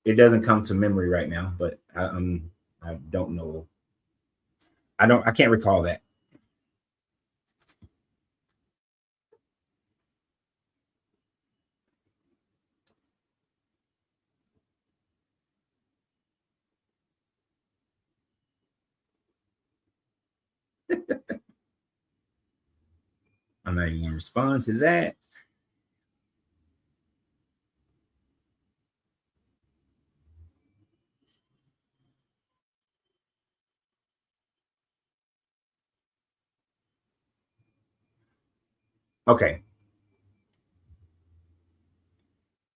It doesn't come to memory right now, but I don't know. I can't recall that. I'm not even going to respond to that. Okay.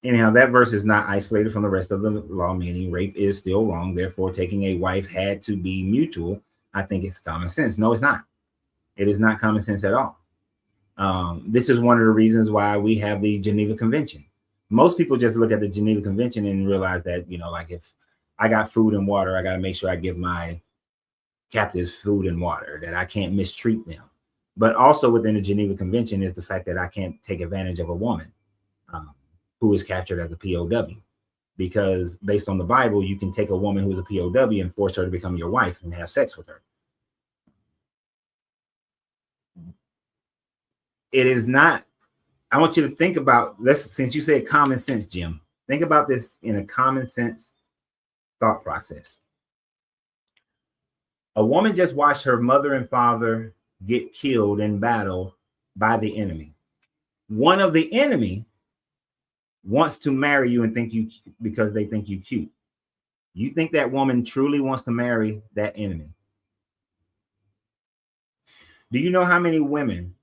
Anyhow, that verse is not isolated from the rest of the law, meaning rape is still wrong. Therefore, taking a wife had to be mutual. I think it's common sense. No, it's not. It is not common sense at all. This is one of the reasons why we have the Geneva Convention. Most people just look at the Geneva Convention and realize that, like if I got food and water, I got to make sure I give my captives food and water, that I can't mistreat them. But also within the Geneva Convention is the fact that I can't take advantage of a woman who is captured as a POW. Because based on the Bible, you can take a woman who is a POW and force her to become your wife and have sex with her. It is not. I want you to think about this, since you said common sense, Jim. Think about this in a common sense thought process. A woman just watched her mother and father get killed in battle by the enemy. One of the enemy wants to marry you and think you, because they think you cute. You think that woman truly wants to marry that enemy? Do you know how many women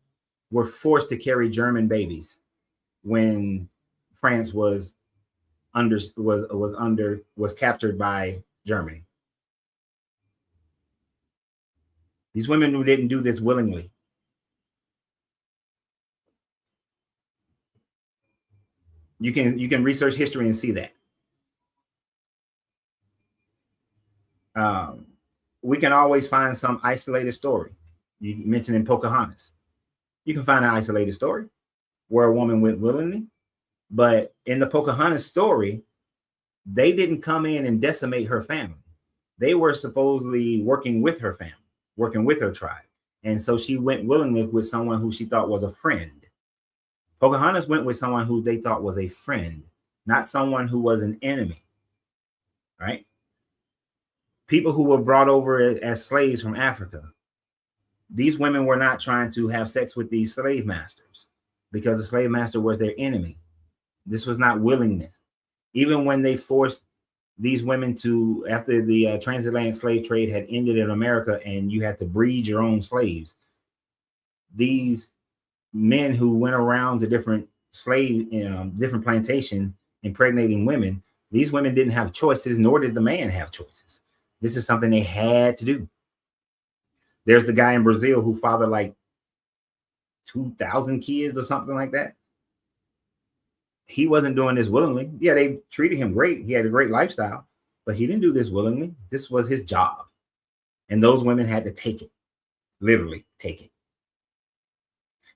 were forced to carry German babies when France was captured by Germany. These women who didn't do this willingly. You can research history and see that. We can always find some isolated story. You mentioned in Pocahontas. You can find an isolated story where a woman went willingly, but in the Pocahontas story, they didn't come in and decimate her family. They were supposedly working with her family, working with her tribe. And so she went willingly with someone who she thought was a friend. Pocahontas went with someone who they thought was a friend, not someone who was an enemy, right? People who were brought over as slaves from Africa. These women were not trying to have sex with these slave masters because the slave master was their enemy. This was not willingness. Even when they forced these women to, after the transatlantic slave trade had ended in America and you had to breed your own slaves, these men who went around to different different plantations impregnating women, these women didn't have choices, nor did the man have choices. This is something they had to do. There's the guy in Brazil who fathered like 2,000 kids or something like that. He wasn't doing this willingly. Yeah, they treated him great. He had a great lifestyle, but he didn't do this willingly. This was his job. And those women had to take it, literally take it.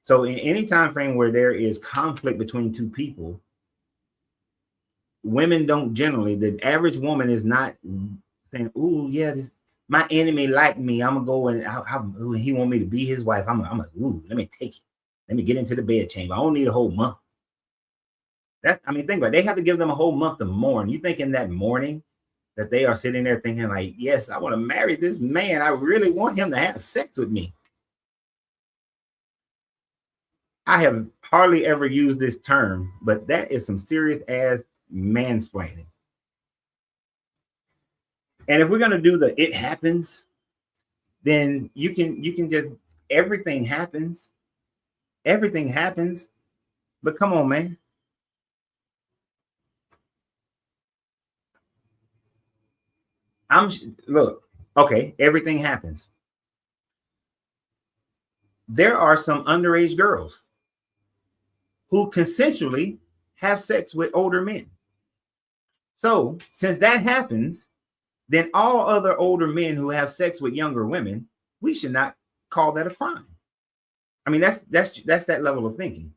So in any time frame where there is conflict between two people, women don't generally, the average woman is not saying, "Ooh, yeah, this my enemy like me. I'm gonna go and he want me to be his wife. I'm gonna let me take it. Let me get into the bed chamber. I don't need a whole month." Think about it. They have to give them a whole month to mourn. You think in that morning that they are sitting there thinking like, yes, I want to marry this man. I really want him to have sex with me. I have hardly ever used this term, but that is some serious ass mansplaining. And if we're going to do the it happens, then you can just, everything happens. Everything happens. But come on, man. Look, okay, everything happens. There are some underage girls who consensually have sex with older men. So since that happens, then all other older men who have sex with younger women, we should not call that a crime. I mean, that's that level of thinking.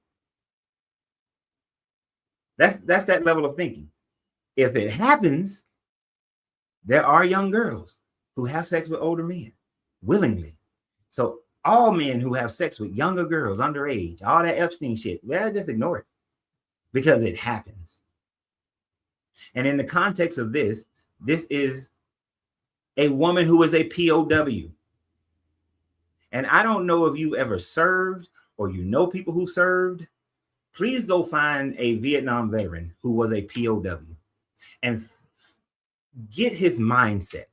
That's that level of thinking. If it happens, there are young girls who have sex with older men willingly. So all men who have sex with younger girls underage, all that Epstein shit, well, just ignore it because it happens. And in the context of this is a woman who is a POW. And I don't know if you ever served or you know people who served. Please go find a Vietnam veteran who was a POW and get his mindset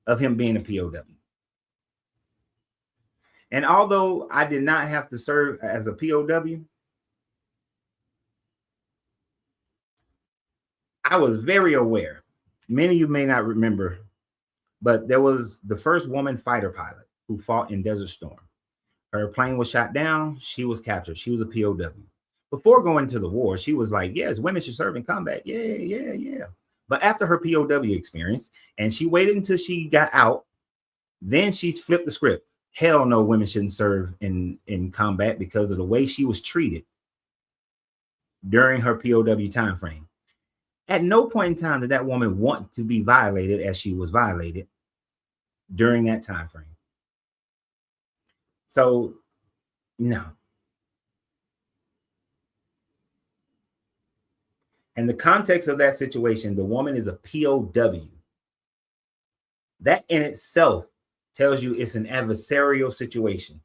of him being a POW. And although I did not have to serve as a POW, I was very aware. Many of you may not remember, but there was the first woman fighter pilot who fought in Desert Storm. Her plane was shot down. She was captured. She was a POW. Before going to the war, she was like, yes, women should serve in combat. Yeah. But after her POW experience, and she waited until she got out, then she flipped the script. Hell no, women shouldn't serve in combat because of the way she was treated during her POW time frame. At no point in time did that woman want to be violated as she was violated during that time frame. So, no. And the context of that situation, the woman is a POW. That in itself tells you it's an adversarial situation.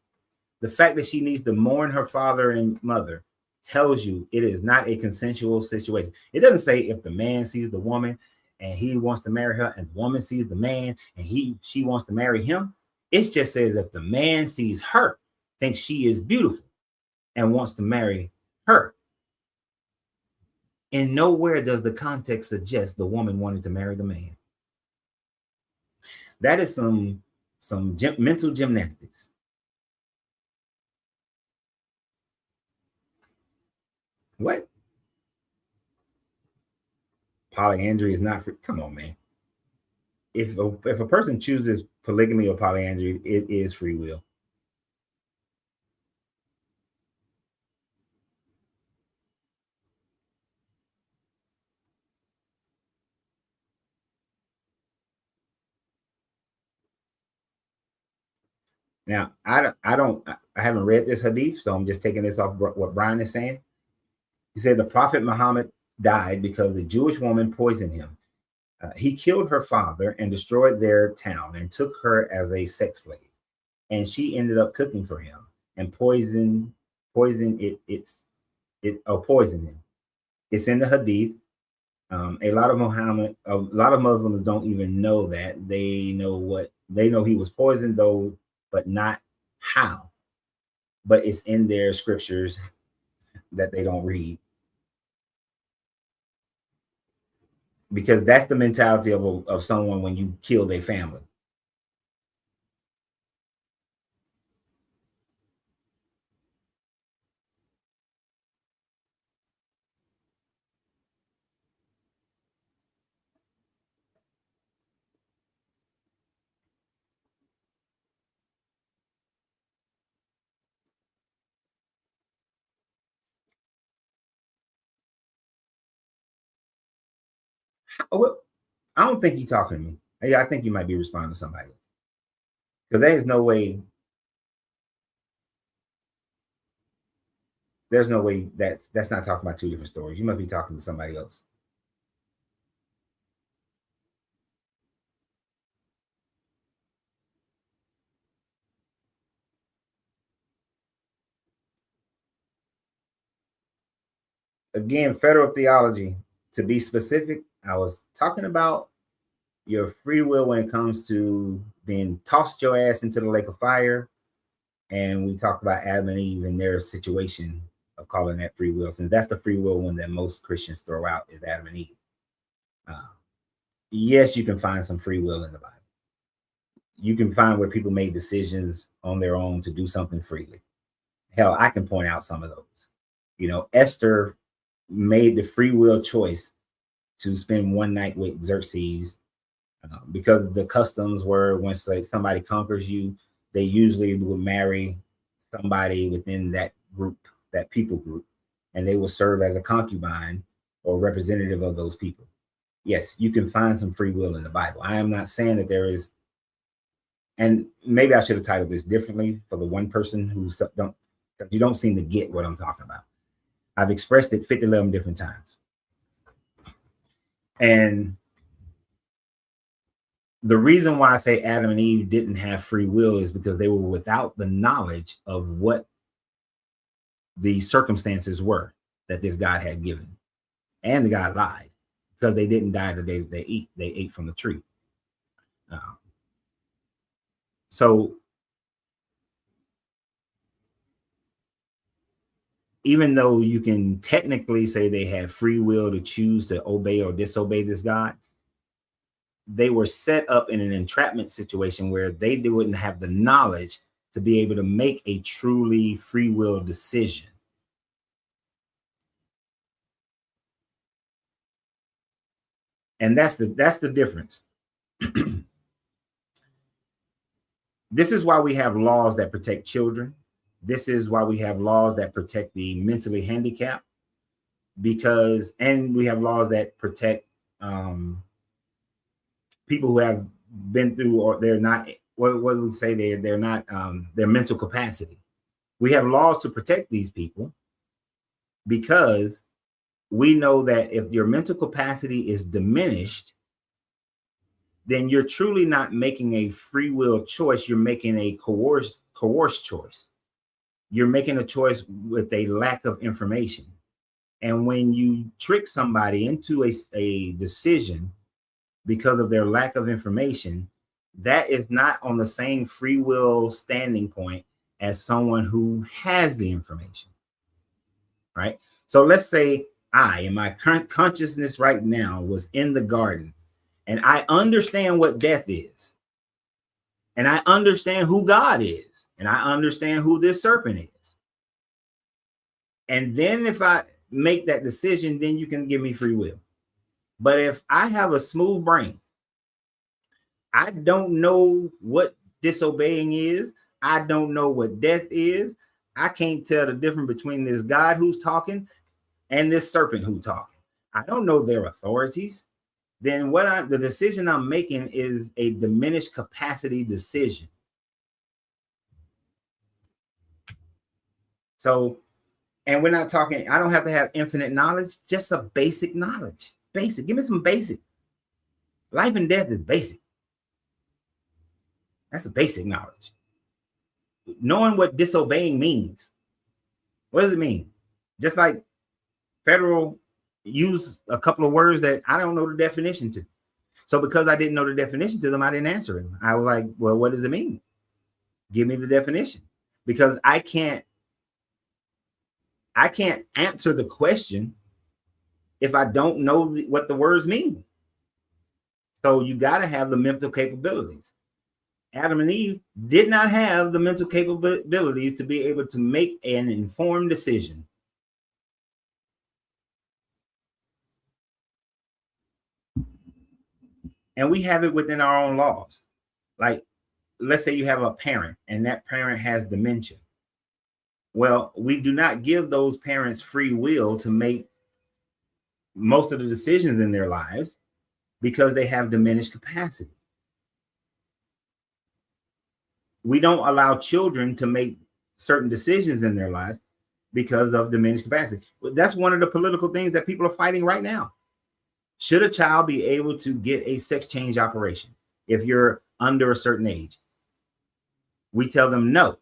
The fact that she needs to mourn her father and mother tells you it is not a consensual situation. It doesn't say if the man sees the woman and he wants to marry her and the woman sees the man and she wants to marry him. It just says if the man sees her, thinks she is beautiful and wants to marry her. And nowhere does the context suggest the woman wanted to marry the man. That is some mental gymnastics. What? Polyandry is not free. Come on, man. If a person chooses polygamy or polyandry, it is free will. Now, I haven't read this hadith, so I'm just taking this off what Brian is saying. He said the Prophet Muhammad died because the Jewish woman poisoned him. He killed her father and destroyed their town and took her as a sex slave. And she ended up cooking for him and poisoned him. It's in the hadith. A lot of Muslims don't even know that. They know he was poisoned though, but not how. But it's in their scriptures that they don't read. Because that's the mentality of someone when you kill their family. I don't think you're talking to me. I think you might be responding to somebody else. Because there's no way that's not talking about two different stories. You must be talking to somebody else. Again, federal theology, to be specific, I was talking about your free will when it comes to being tossed your ass into the lake of fire. And we talked about Adam and Eve and their situation of calling that free will, since that's the free will one that most Christians throw out is Adam and Eve. Yes, you can find some free will in the Bible. You can find where people made decisions on their own to do something freely. Hell, I can point out some of those. Esther made the free will choice to spend one night with Xerxes because the customs were once somebody conquers you, they usually would marry somebody within that group, that people group, and they will serve as a concubine or representative of those people. Yes, you can find some free will in the Bible. I am not saying that there is, and maybe I should have titled this differently for the one person who you don't seem to get what I'm talking about. I've expressed it 11 different times. And the reason why I say Adam and Eve didn't have free will is because they were without the knowledge of what the circumstances were that this God had given. And the God lied because they didn't die the day that they ate from the tree. So even though you can technically say they had free will to choose to obey or disobey this God, they were set up in an entrapment situation where they wouldn't have the knowledge to be able to make a truly free will decision. And that's the difference. This is why we have laws that protect children. This is why we have laws that protect the mentally handicapped, and we have laws that protect people who have been through, or they're not, what do we say, they're not their mental capacity. We have laws to protect these people because we know that if your mental capacity is diminished, then you're truly not making a free will choice. You're making a coerced choice. You're making a choice with a lack of information. And when you trick somebody into a decision because of their lack of information, that is not on the same free will standing point as someone who has the information. right? So let's say I, in my current consciousness right now, was in the garden, and I understand what death is, and I understand who God is, and I understand who this serpent is. And then if I make that decision, then you can give me free will. But if I have a smooth brain, I don't know what disobeying is. I don't know what death is. I can't tell the difference between this God who's talking and this serpent who's talking. I don't know their authorities. Then the decision I'm making is a diminished capacity decision. So, and we're not talking, I don't have to have infinite knowledge, just a basic knowledge. Basic. Give me some basic. Life and death is basic. That's a basic knowledge. Knowing what disobeying means. What does it mean? Just like federal use a couple of words that I don't know the definition to. So because I didn't know the definition to them, I didn't answer it. I was like, well, what does it mean? Give me the definition. Because I can't answer the question if I don't know what the words mean. So you got to have the mental capabilities. Adam and Eve did not have the mental capabilities to be able to make an informed decision. And we have it within our own laws. Like, let's say you have a parent and that parent has dementia. Well, we do not give those parents free will to make most of the decisions in their lives because they have diminished capacity. We don't allow children to make certain decisions in their lives because of diminished capacity. That's one of the political things that people are fighting right now. Should a child be able to get a sex change operation if you're under a certain age? We tell them no,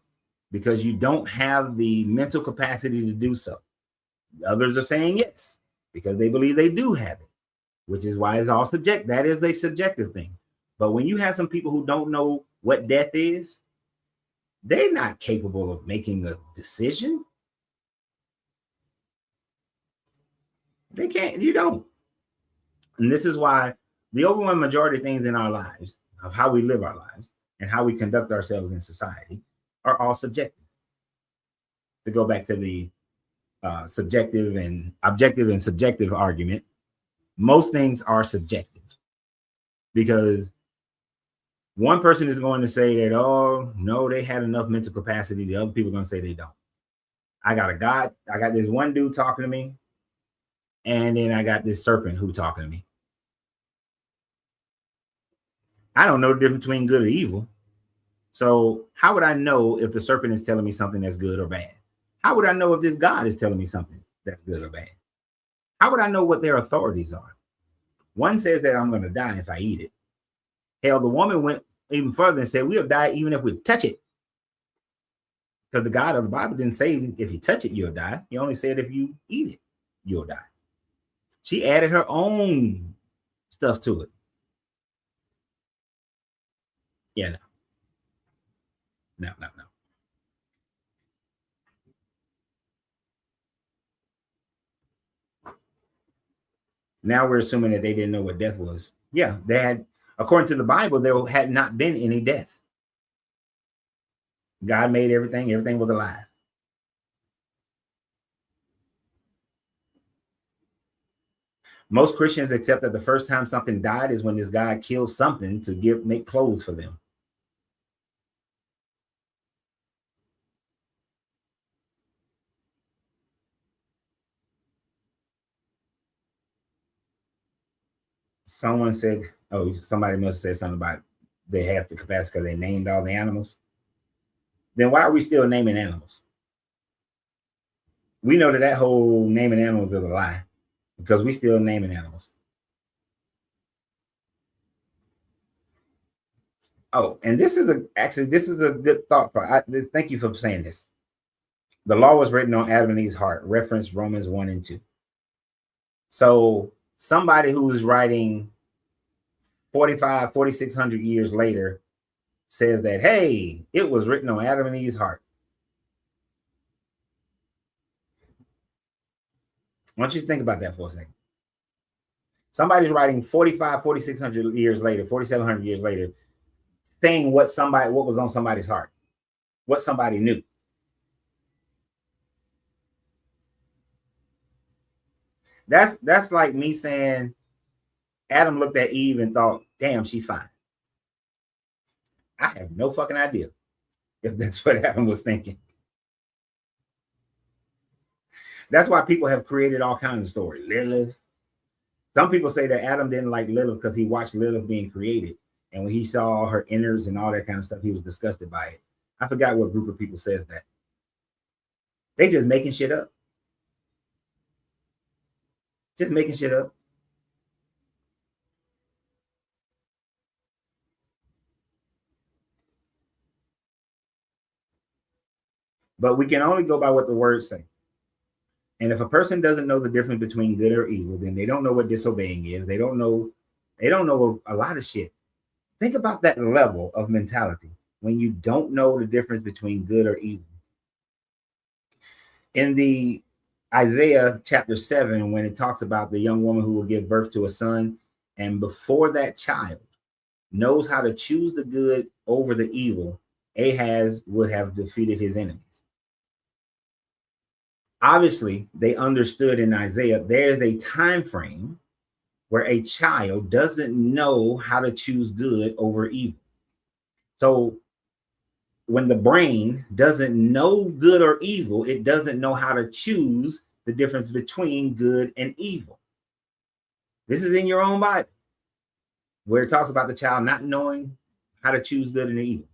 because you don't have the mental capacity to do so. Others are saying yes, because they believe they do have it, which is why it's all subjective. That is a subjective thing. But when you have some people who don't know what death is, they're not capable of making a decision. They can't, you don't. And this is why the overwhelming majority of things in our lives, of how we live our lives and how we conduct ourselves in society, are all subjective. To go back to the subjective and objective and subjective argument, most things are subjective because one person is going to say that, oh, no, they had enough mental capacity. The other people are going to say they don't. I got this one dude talking to me, and then I got this serpent who talking to me. I don't know the difference between good or evil. So how would I know if the serpent is telling me something that's good or bad? How would I know if this God is telling me something that's good or bad? How would I know what their authorities are? One says that I'm going to die if I eat it. Hell, the woman went even further and said, we'll die even if we touch it. Because the God of the Bible didn't say if you touch it, you'll die. He only said if you eat it, you'll die. She added her own stuff to it. Yeah, no. Now we're assuming that they didn't know what death was. Yeah, they had, according to the Bible, there had not been any death. God made everything was alive. Most Christians accept that the first time something died is when this God killed something to make clothes for them. Someone said, oh, somebody must have said something about they have the capacity because they named all the animals. Then why are we still naming animals? We know that whole naming animals is a lie because we still naming animals. Oh, and this is a good thought. Thank you for saying this. The law was written on Adam and Eve's heart, reference Romans 1 and 2. So somebody who's writing 4,600 years later says that, hey, it was written on Adam and Eve's heart. want you to think about that for a second. Somebody's writing 4,600 years later, 4,700 years later, saying what was on somebody's heart, what somebody knew. That's like me saying Adam looked at Eve and thought, damn, she fine. I have no fucking idea if that's what Adam was thinking. That's why people have created all kinds of stories. Lilith. Some people say that Adam didn't like Lilith because he watched Lilith being created. And when he saw her innards and all that kind of stuff, he was disgusted by it. I forgot what group of people says that. They just making shit up. Just making shit up. But we can only go by what the words say. And if a person doesn't know the difference between good or evil, then they don't know what disobeying is. They don't know a lot of shit. Think about that level of mentality when you don't know the difference between good or evil. In the Isaiah chapter 7, when it talks about the young woman who will give birth to a son, and before that child knows how to choose the good over the evil, Ahaz would have defeated his enemies. Obviously, they understood in Isaiah, there's a time frame where a child doesn't know how to choose good over evil. So when the brain doesn't know good or evil, it doesn't know how to choose the difference between good and evil. This is in your own Bible, where it talks about the child not knowing how to choose good and evil.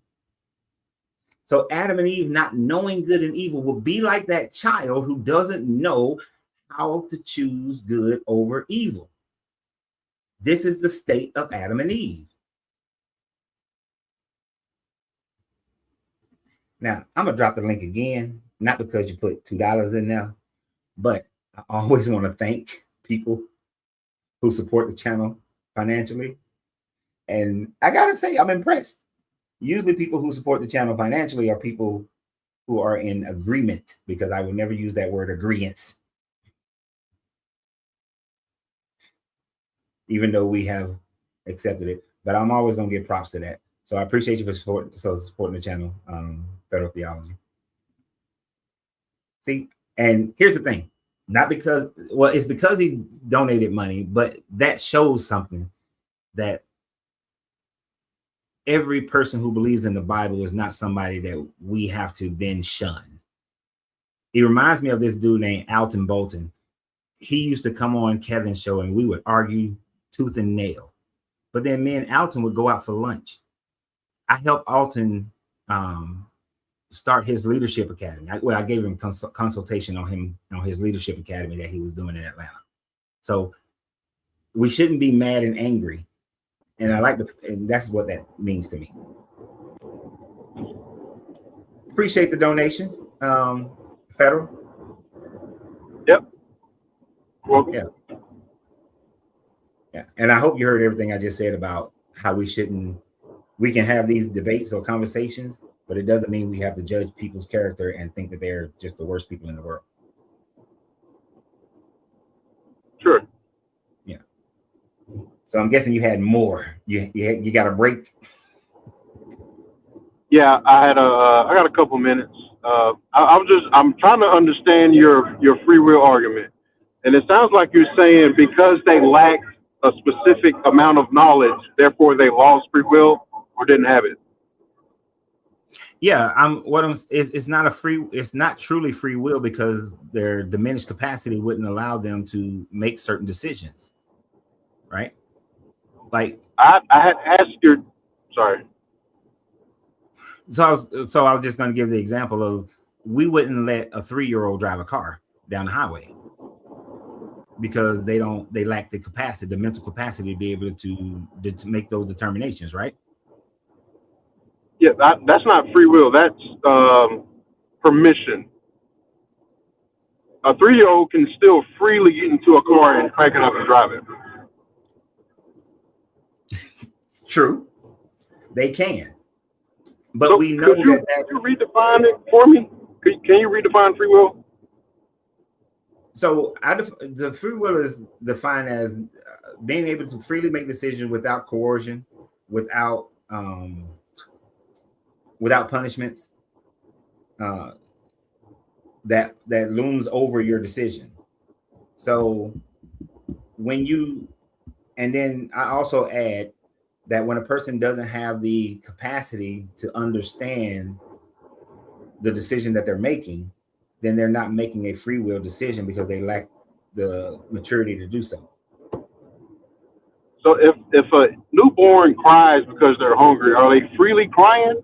So Adam and Eve not knowing good and evil will be like that child who doesn't know how to choose good over evil. This is the state of Adam and Eve. Now, I'm going to drop the link again, not because you put $2 in there, but I always want to thank people who support the channel financially. And I got to say, I'm impressed. Usually people who support the channel financially are people who are in agreement, because I would never use that word agreeance, even though we have accepted it. But I'm always going to give props to that. So I appreciate you for supporting the channel, Federal Theology. See, and here's the thing. Not because, well, it's because he donated money, but that shows something, that every person who believes in the Bible is not somebody that we have to then shun. It reminds me of this dude named Alton Bolton. He used to come on Kevin's show and we would argue tooth and nail. But then me and Alton would go out for lunch. I helped Alton start his leadership academy. I gave him consultation on his leadership academy that he was doing in Atlanta. So we shouldn't be mad and angry. And and that's what that means to me. Appreciate the donation, Federal. Yep. Well, Yeah. And I hope you heard everything I just said about how we can have these debates or conversations, but it doesn't mean we have to judge people's character and think that they're just the worst people in the world. sure. Yeah. So I'm guessing you had more. You got a break. Yeah, I got a couple minutes. I'm trying to understand your free will argument, and it sounds like you're saying because they lack a specific amount of knowledge, therefore they lost free will or didn't have it. Yeah, it's not truly free will, because their diminished capacity wouldn't allow them to make certain decisions, right? Like I had asked your, sorry. So I was just going to give the example of, we wouldn't let a 3-year-old drive a car down the highway because they lack the capacity, the mental capacity to be able to make those determinations, right? Yeah, that's not free will. That's permission. A 3-year-old can still freely get into a car and crank it up and drive it. True, they can, but So we know could you redefine it for me? Can you redefine free will? So the free will is defined as being able to freely make decisions without coercion, without without punishments uh, that looms over your decision. So when you, and then I also add that when a person doesn't have the capacity to understand the decision that they're making, then they're not making a free will decision because they lack the maturity to do so. So if a newborn cries because they're hungry, are they freely crying?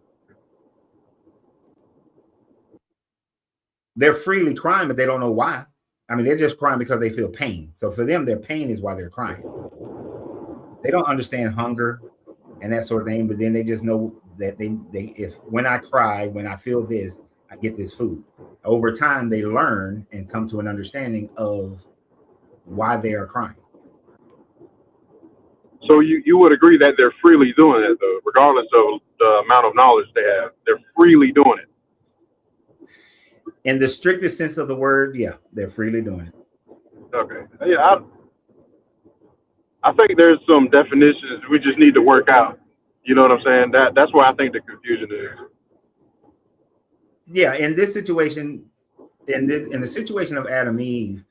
They're freely crying, but they don't know why. I mean, they're just crying because they feel pain. So for them, their pain is why they're crying. They don't understand hunger and that sort of thing, but then they just know that they if when I cry, when I feel this, I get this food. Over time, they learn and come to an understanding of why they are crying. So you would agree that they're freely doing it, though, regardless of the amount of knowledge they have. They're freely doing it. In the strictest sense of the word, yeah, they're freely doing it. Okay. Yeah, I think there's some definitions we just need to work out. You know what I'm saying? That's where I think the confusion is. Yeah, in this situation, in the situation of Adam and Eve,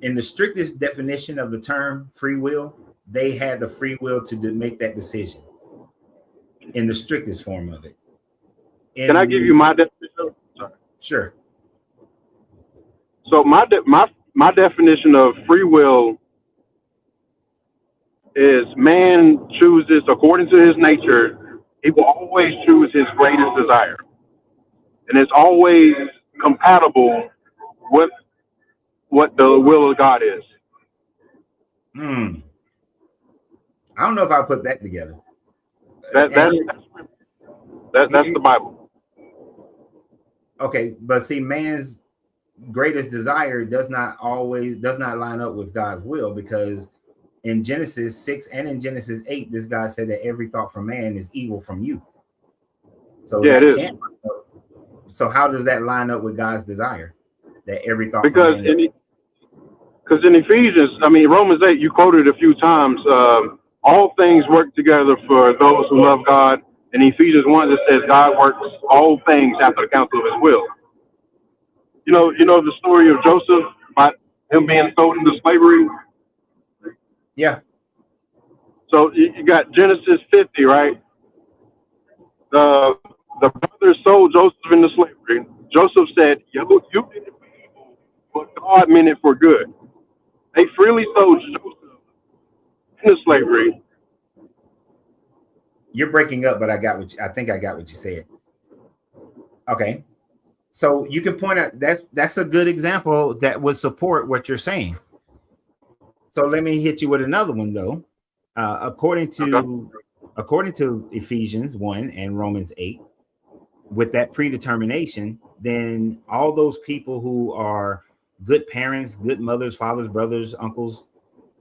in the strictest definition of the term free will, they had the free will to make that decision in the strictest form of it. Can I give you my definition? Sorry. Sure. So my definition of free will is man chooses according to his nature. He will always choose his greatest desire, and it's always compatible with what the will of God is. I don't know if I'll put that together. That's the Bible. Okay, but see, man's greatest desire does not line up with God's will, because in Genesis 6 and in Genesis 8, this guy said that every thought from man is evil from you. So yeah, it is. So how does that line up with God's desire? That every thought because from man because in Ephesians, I mean Romans 8, you quoted a few times, all things work together for those who love God. In Ephesians 1, it says God works all things after the counsel of his will. You know the story of Joseph, about him being sold into slavery? Yeah. So you got Genesis 50, right? The brothers sold Joseph into slavery. Joseph said, you did it for evil, but God meant it for good. They freely sold Joseph into slavery. You're breaking up, but I think I got what you said. Okay. So you can point out that's a good example that would support what you're saying. So let me hit you with another one though. According to Ephesians 1 and Romans 8, with that predetermination, then all those people who are good parents, good mothers, fathers, brothers, uncles,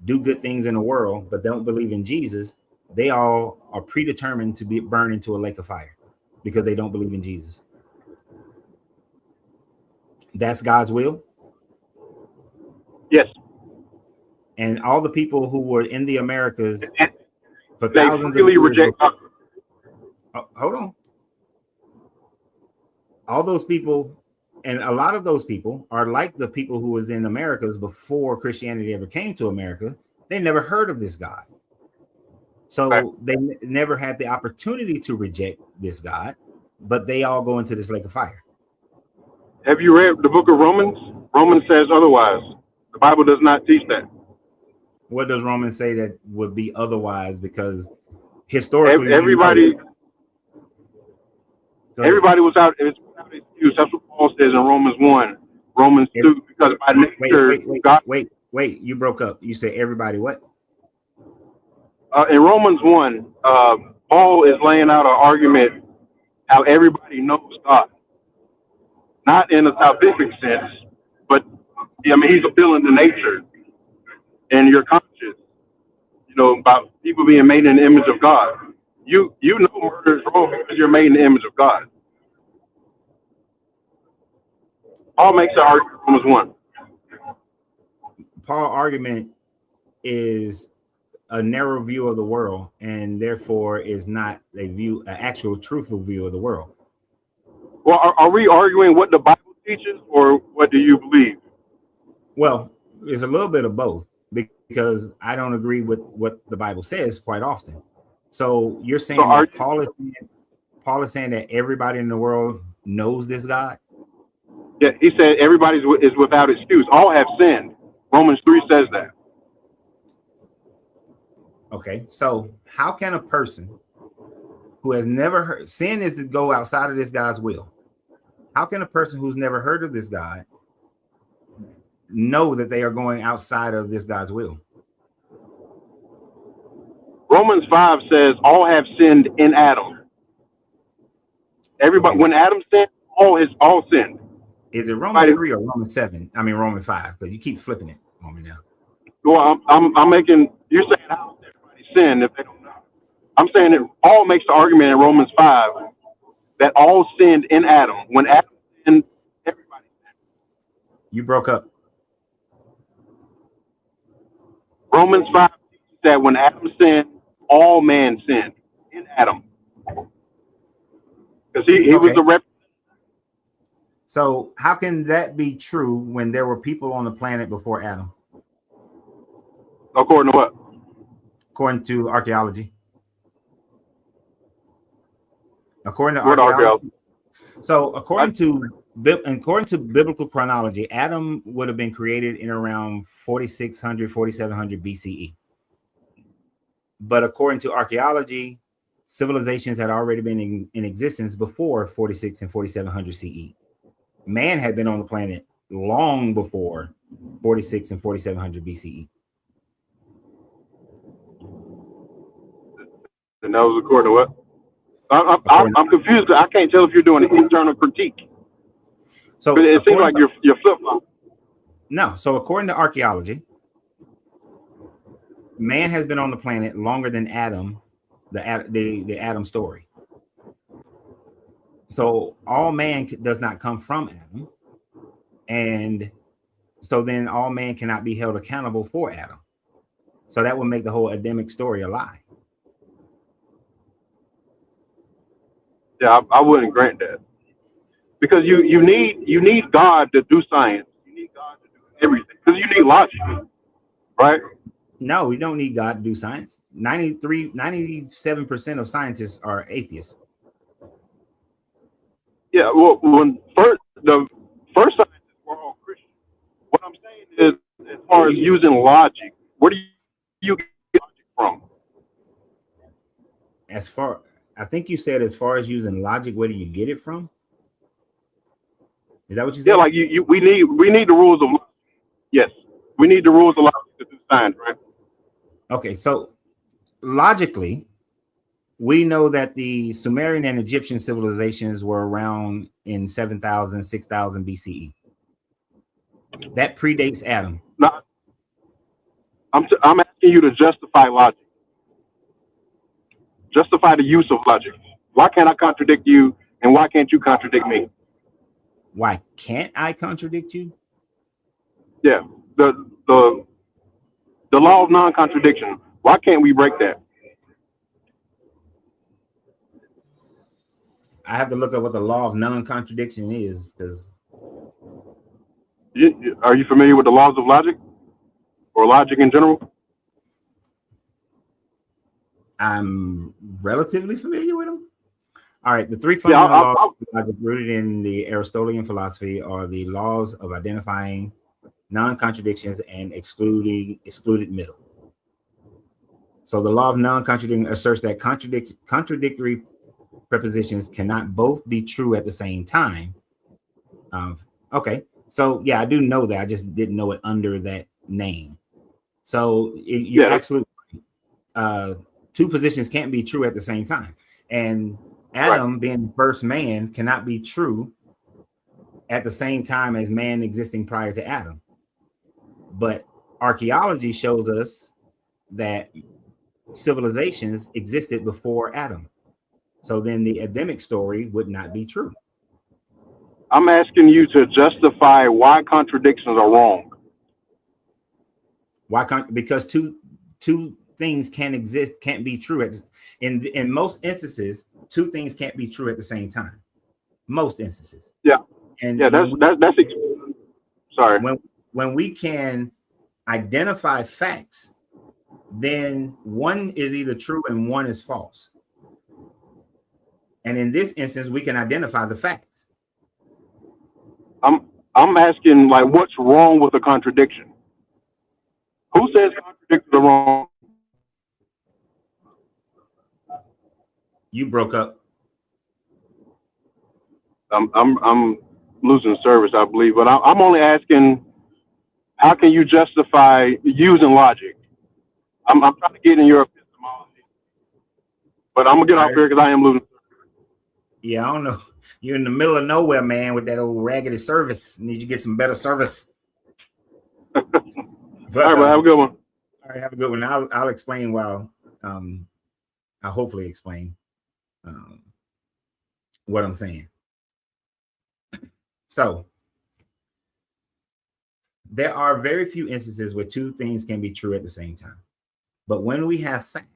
do good things in the world, but don't believe in Jesus, they all are predetermined to be burned into a lake of fire because they don't believe in Jesus. That's God's will. Yes. And all the people who were in the Americas for they thousands really of years reject God. Hold on. All those people, and a lot of those people are like the people who was in Americas before Christianity ever came to America. They never heard of this God. So right. They never had the opportunity to reject this God, but they all go into this lake of fire. Have you read the book of Romans? Romans says otherwise. The Bible does not teach that. What does Romans say that would be otherwise? Because historically, everybody was out. It's without excuse. That's what Paul says in Romans 1, Romans 2. Because by nature, God. Wait. You broke up. You said everybody what? In Romans 1, Paul is laying out an argument how everybody knows God. Not in a salvific sense, but I mean he's appealing to nature and your conscience. About people being made in the image of God. You know murder is wrong because you're made in the image of God. Paul makes an argument in Romans 1. Paul's argument is a narrow view of the world, and therefore is not an actual truthful view of the world. Well, are we arguing what the Bible teaches, or what do you believe? Well, it's a little bit of both, because I don't agree with what the Bible says quite often. So you're saying So that Paul is saying that everybody in the world knows this God? Yeah, he said everybody is without excuse. All have sinned. Romans 3 says that. Okay, so how can a person who has never heard, sin is to go outside of this God's will. How can a person who's never heard of this God know that they are going outside of this God's will? Romans 5 says all have sinned in Adam. Everybody, Okay. when Adam sinned, all sinned. Is it Romans 3 or Romans 7? I mean Romans 5, because you keep flipping it on me now. Well, I'm making, you're saying how does everybody sin if they don't know? I'm saying that Paul makes the argument in Romans 5 that all sinned in Adam. When Adam sinned, everybody sinned. You broke up. Romans 5 teaches that when Adam sinned, all man sinned in Adam. Because he was Okay. the rep. So how can that be true when there were people on the planet before Adam, According to what? according to archaeology? According to What archaeology. So according to biblical chronology, Adam would have been created in around 4600, 4700 BCE. But according to archaeology, civilizations had already been in existence before 46 and 4700 CE. Man had been on the planet long before 46 and 4700 BCE. And that was according to what? I'm confused. I can't tell if you're doing an internal critique. So But it seems like you're flip-flop. No, so according to archaeology, man has been on the planet longer than Adam, the Adam story. So all man does not come from Adam, and so then all man cannot be held accountable for Adam. So that would make the whole Adamic story a lie. Yeah, I wouldn't grant that. Because you need God to do science. You need God to do everything. Because you need logic, right? No, we don't need God to do science. 97% of scientists are atheists. Yeah, well, the first scientists were all Christian. What I'm saying is, as far as using logic, where do you get logic from? I think you said as far as using logic, where do you get it from? Is that what you said? Yeah, like we need the rules of logic. Yes, we need the rules of logic to do science, right? Okay, so logically, we know that the Sumerian and Egyptian civilizations were around in 7,000, 6,000 BCE. That predates Adam. No, I'm asking you to justify logic. Justify the use of logic. Why can't I contradict you, and why can't you contradict me? Why can't I contradict you? Yeah, the law of non-contradiction. Why can't we break that? I have to look up what the law of non-contradiction is, because Are you familiar with the laws of logic, or logic in general? I'm relatively familiar with them. All right, the three fundamental laws of logic rooted in the Aristotelian philosophy are the laws of identifying non-contradictions and excluded middle. So the law of non-contradiction asserts that contradictory prepositions cannot both be true at the same time. Okay, so yeah, I do know that. I just didn't know it under that name. So you're absolutely right. Two positions can't be true at the same time. And Adam, being the first man, cannot be true at the same time as man existing prior to Adam. But archaeology shows us that civilizations existed before Adam. So then the Adamic story would not be true. I'm asking you to justify why contradictions are wrong. Why can't? Because two things can't exist, can't be true. In most instances, two things can't be true at the same time. Most instances. Yeah. And Yeah, sorry. when we can identify facts, then one is either true and one is false. And in this instance, we can identify the facts. I'm asking, like, what's wrong with a contradiction? Who says contradictions are wrong? You broke up. I'm losing service, I believe, but I'm only asking, how can you justify using logic? I'm trying to get in your epistemology, but I'm gonna get off here because I am losing. Yeah, I don't know. You're in the middle of nowhere, man, with that old raggedy service. Need you to get some better service. But, All right, bro, have a good one. All right, have a good one. I'll explain while I'll hopefully explain what I'm saying. So there are very few instances where two things can be true at the same time. But when we have facts,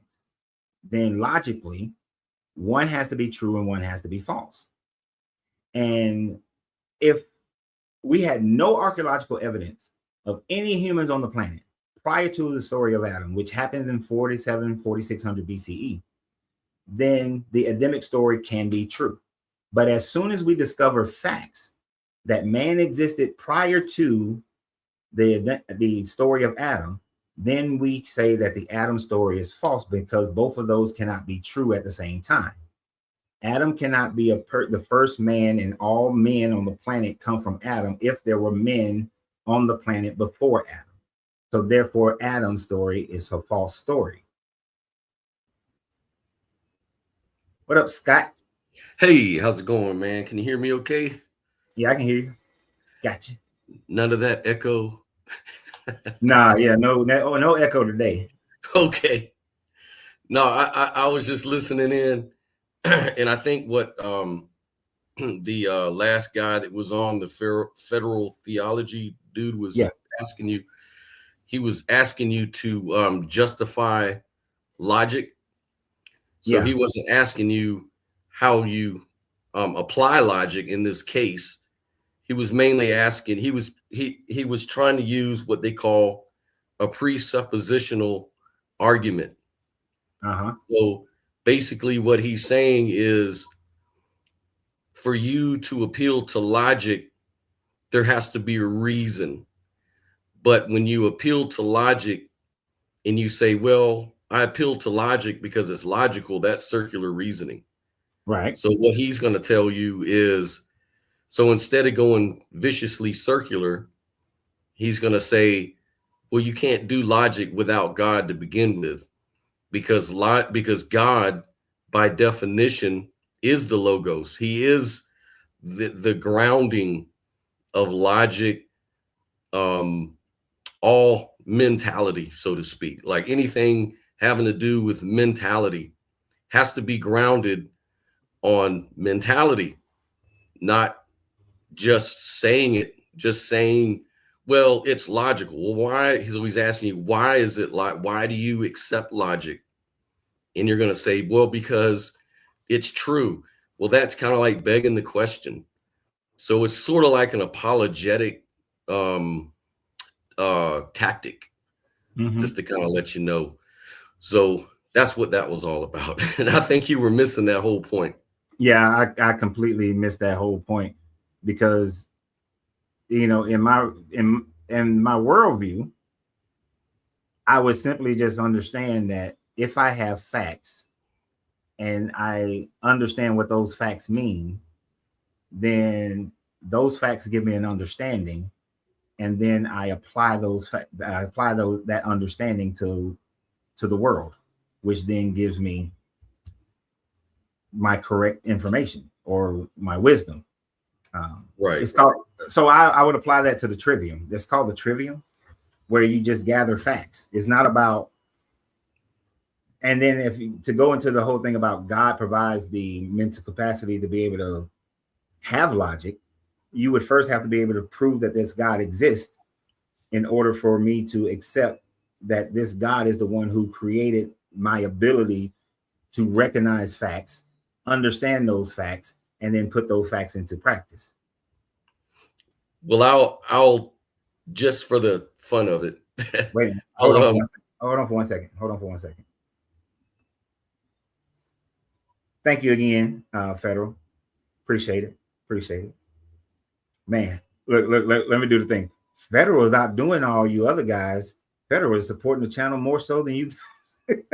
then logically, one has to be true and one has to be false. And if we had no archaeological evidence of any humans on the planet prior to the story of Adam, which happens in 4600 BCE, then the Adamic story can be true. But as soon as we discover facts that man existed prior to the story of Adam, then we say that the Adam story is false, because both of those cannot be true at the same time. Adam cannot be the first man, and all men on the planet come from Adam if there were men on the planet before Adam. So therefore, Adam's story is a false story. What up, Scott? Hey, how's it going, man? Can you hear me okay? Yeah, I can hear you. Gotcha. None of that echo? Nah, yeah, no echo today. Okay. No, I was just listening in, and I think what the last guy that was on, the federal theology dude, was asking you, he was asking you to justify logic. So he wasn't asking you how you apply logic in this case. He was mainly asking, he was trying to use what they call a presuppositional argument. So basically what he's saying is, for you to appeal to logic, there has to be a reason. But when you appeal to logic and you say, well, I appeal to logic because it's logical, that's circular reasoning. Right. So what he's going to tell you is, so instead of going viciously circular, he's going to say, well, you can't do logic without God to begin with, because God, by definition, is the logos. He is the grounding of logic, all mentality, so to speak. Like anything having to do with mentality has to be grounded on mentality, not just saying it, just saying, well, it's logical. Well, why? So he's asking you, why is it why do you accept logic? And you're going to say, well, because it's true. Well, that's kind of like begging the question. So it's sort of like an apologetic tactic, just to kind of let you know. So that's what that was all about. And I think you were missing that whole point. Yeah, I completely missed that whole point, because, you know, in my worldview, I would simply just understand that if I have facts and I understand what those facts mean, then those facts give me an understanding, and then I apply that understanding to the world, which then gives me my correct information or my wisdom. Right. It's called, so I would apply that to the trivium. That's called the trivium, where you just gather facts. It's not about, and then to go into the whole thing about God provides the mental capacity to be able to have logic, you would first have to be able to prove that this God exists in order for me to accept that this God is the one who created my ability to recognize facts, understand those facts, and then put those facts into practice. Well, I'll just for the fun of it. Wait a minute. I'll, Hold on for one second. Hold on for one second. Thank you again, Federal. Appreciate it. Appreciate it. Man, look, let me do the thing. Federal is not doing all you other guys. Federal is supporting the channel more so than you. Ain't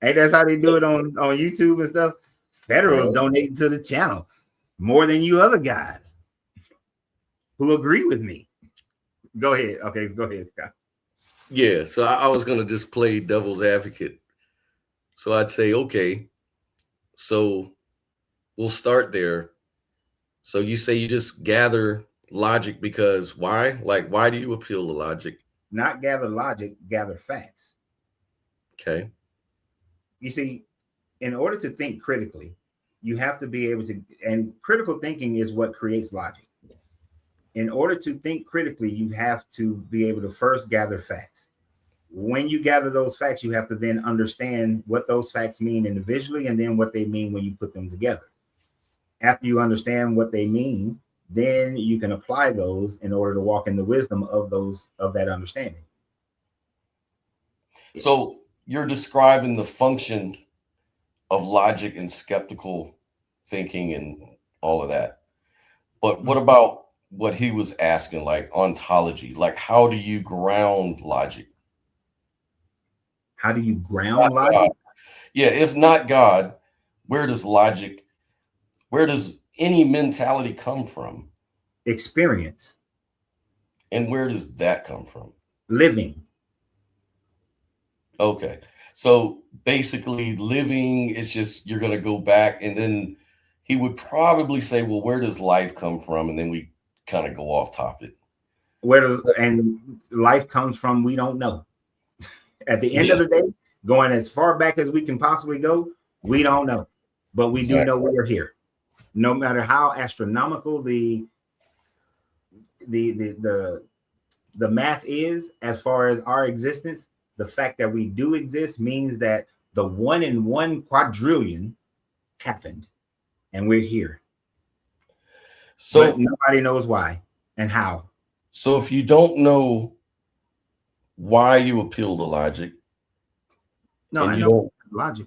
that's how they do it on YouTube and stuff? Federal is donating to the channel more than you other guys who agree with me. Go ahead. Okay, go ahead, Scott. Yeah, so I was going to just play devil's advocate. So I'd say, okay, so we'll start there. So you say you just gather logic because why? Like, why do you appeal to logic? Not gather logic, gather facts. Okay. You see, in order to think critically, you have to be able to, and critical thinking is what creates logic. In order to think critically, you have to be able to first gather facts. When you gather those facts, you have to then understand what those facts mean individually and then what they mean when you put them together. After you understand what they mean, then you can apply those in order to walk in the wisdom of that understanding. So you're describing the function of logic and skeptical thinking and all of that. But what about what he was asking, like ontology? Like, how do you ground logic? How do you ground logic? God. Yeah, if not God, where does any mentality come from? Experience. And where does that come from? Living. Okay. So basically living is just, you're going to go back, and then he would probably say, well, where does life come from? And then we kind of go off topic. And life comes from, we don't know. At the end of the day, going as far back as we can possibly go, we don't know. But we do know we're here. No matter how astronomical the math is as far as our existence, the fact that we do exist means that the 1 in 1 quadrillion happened and we're here. So but nobody knows why and how. So if you don't know why you appeal to logic, no, I know logic.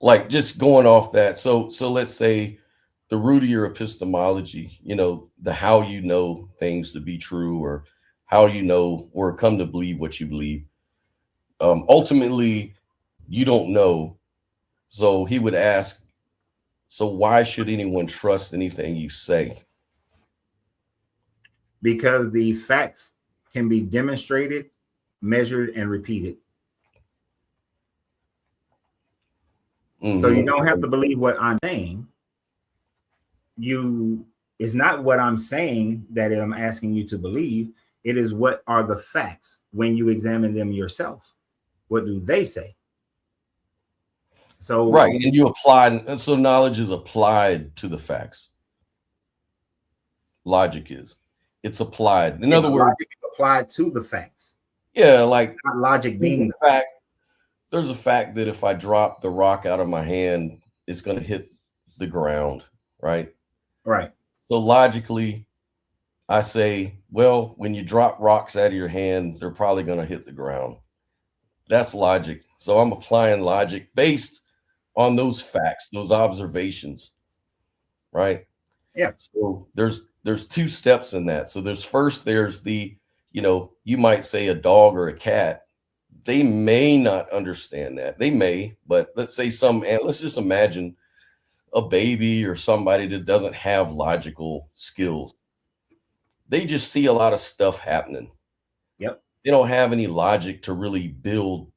Like just going off that. So let's say the root of your epistemology, the how you know things to be true, or how you know or come to believe what you believe. Ultimately, you don't know. So he would ask, so why should anyone trust anything you say? Because the facts can be demonstrated, measured, and repeated. Mm-hmm. So you don't have to believe what I'm saying. It's not what I'm saying that I'm asking you to believe. It is what are the facts when you examine them yourself. What do they say? So right, and you apply, and so knowledge is applied to the facts. Logic is. It's applied. In other words, logic is applied to the facts. Yeah, like not logic being the fact. There's a fact that if I drop the rock out of my hand, it's going to hit the ground, right? Right. So logically, I say, well, when you drop rocks out of your hand, they're probably going to hit the ground. That's logic. So I'm applying logic based on those facts, those observations, right? Yeah. So there's 2 steps in that. So there's the, you might say a dog or a cat. They may not understand that. They may, but let's say let's just imagine a baby or somebody that doesn't have logical skills. They just see a lot of stuff happening. Yep. They don't have any logic to really build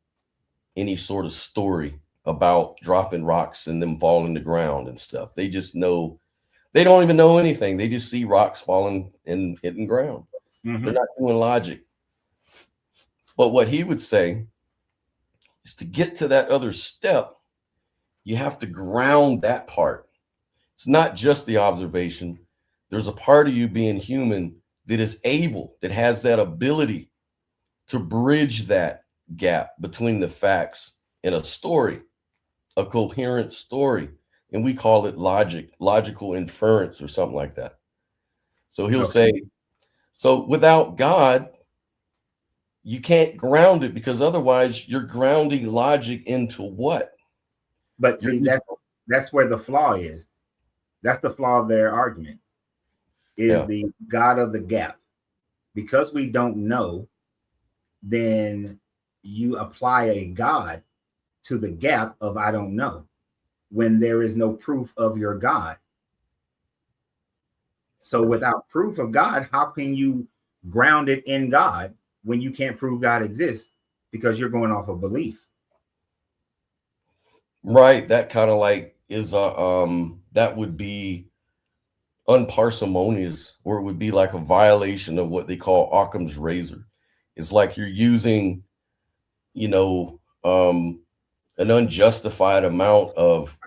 any sort of story about dropping rocks and them falling to the ground and stuff. They just know, they don't even know anything. They just see rocks falling and hitting ground. Mm-hmm. They're not doing logic. But what he would say is to get to that other step, you have to ground that part. It's not just the observation. There's a part of you being human that is able, that has that ability to bridge that gap between the facts in a story, a coherent story. And we call it logical inference or something like that. So he'll Okay. say, so without God, you can't ground it, because otherwise you're grounding logic into what? But You're see, just- that's where the flaw is. That's the flaw of their argument, is Yeah. the God of the gap. Because we don't know, then you apply a God to the gap of I don't know, when there is no proof of your God. So without proof of God, how can you ground it in God when you can't prove God exists, because you're going off of belief? Right. That kind of like is that would be unparsimonious, or it would be like a violation of what they call Occam's razor. It's like you're using, you know, an unjustified amount of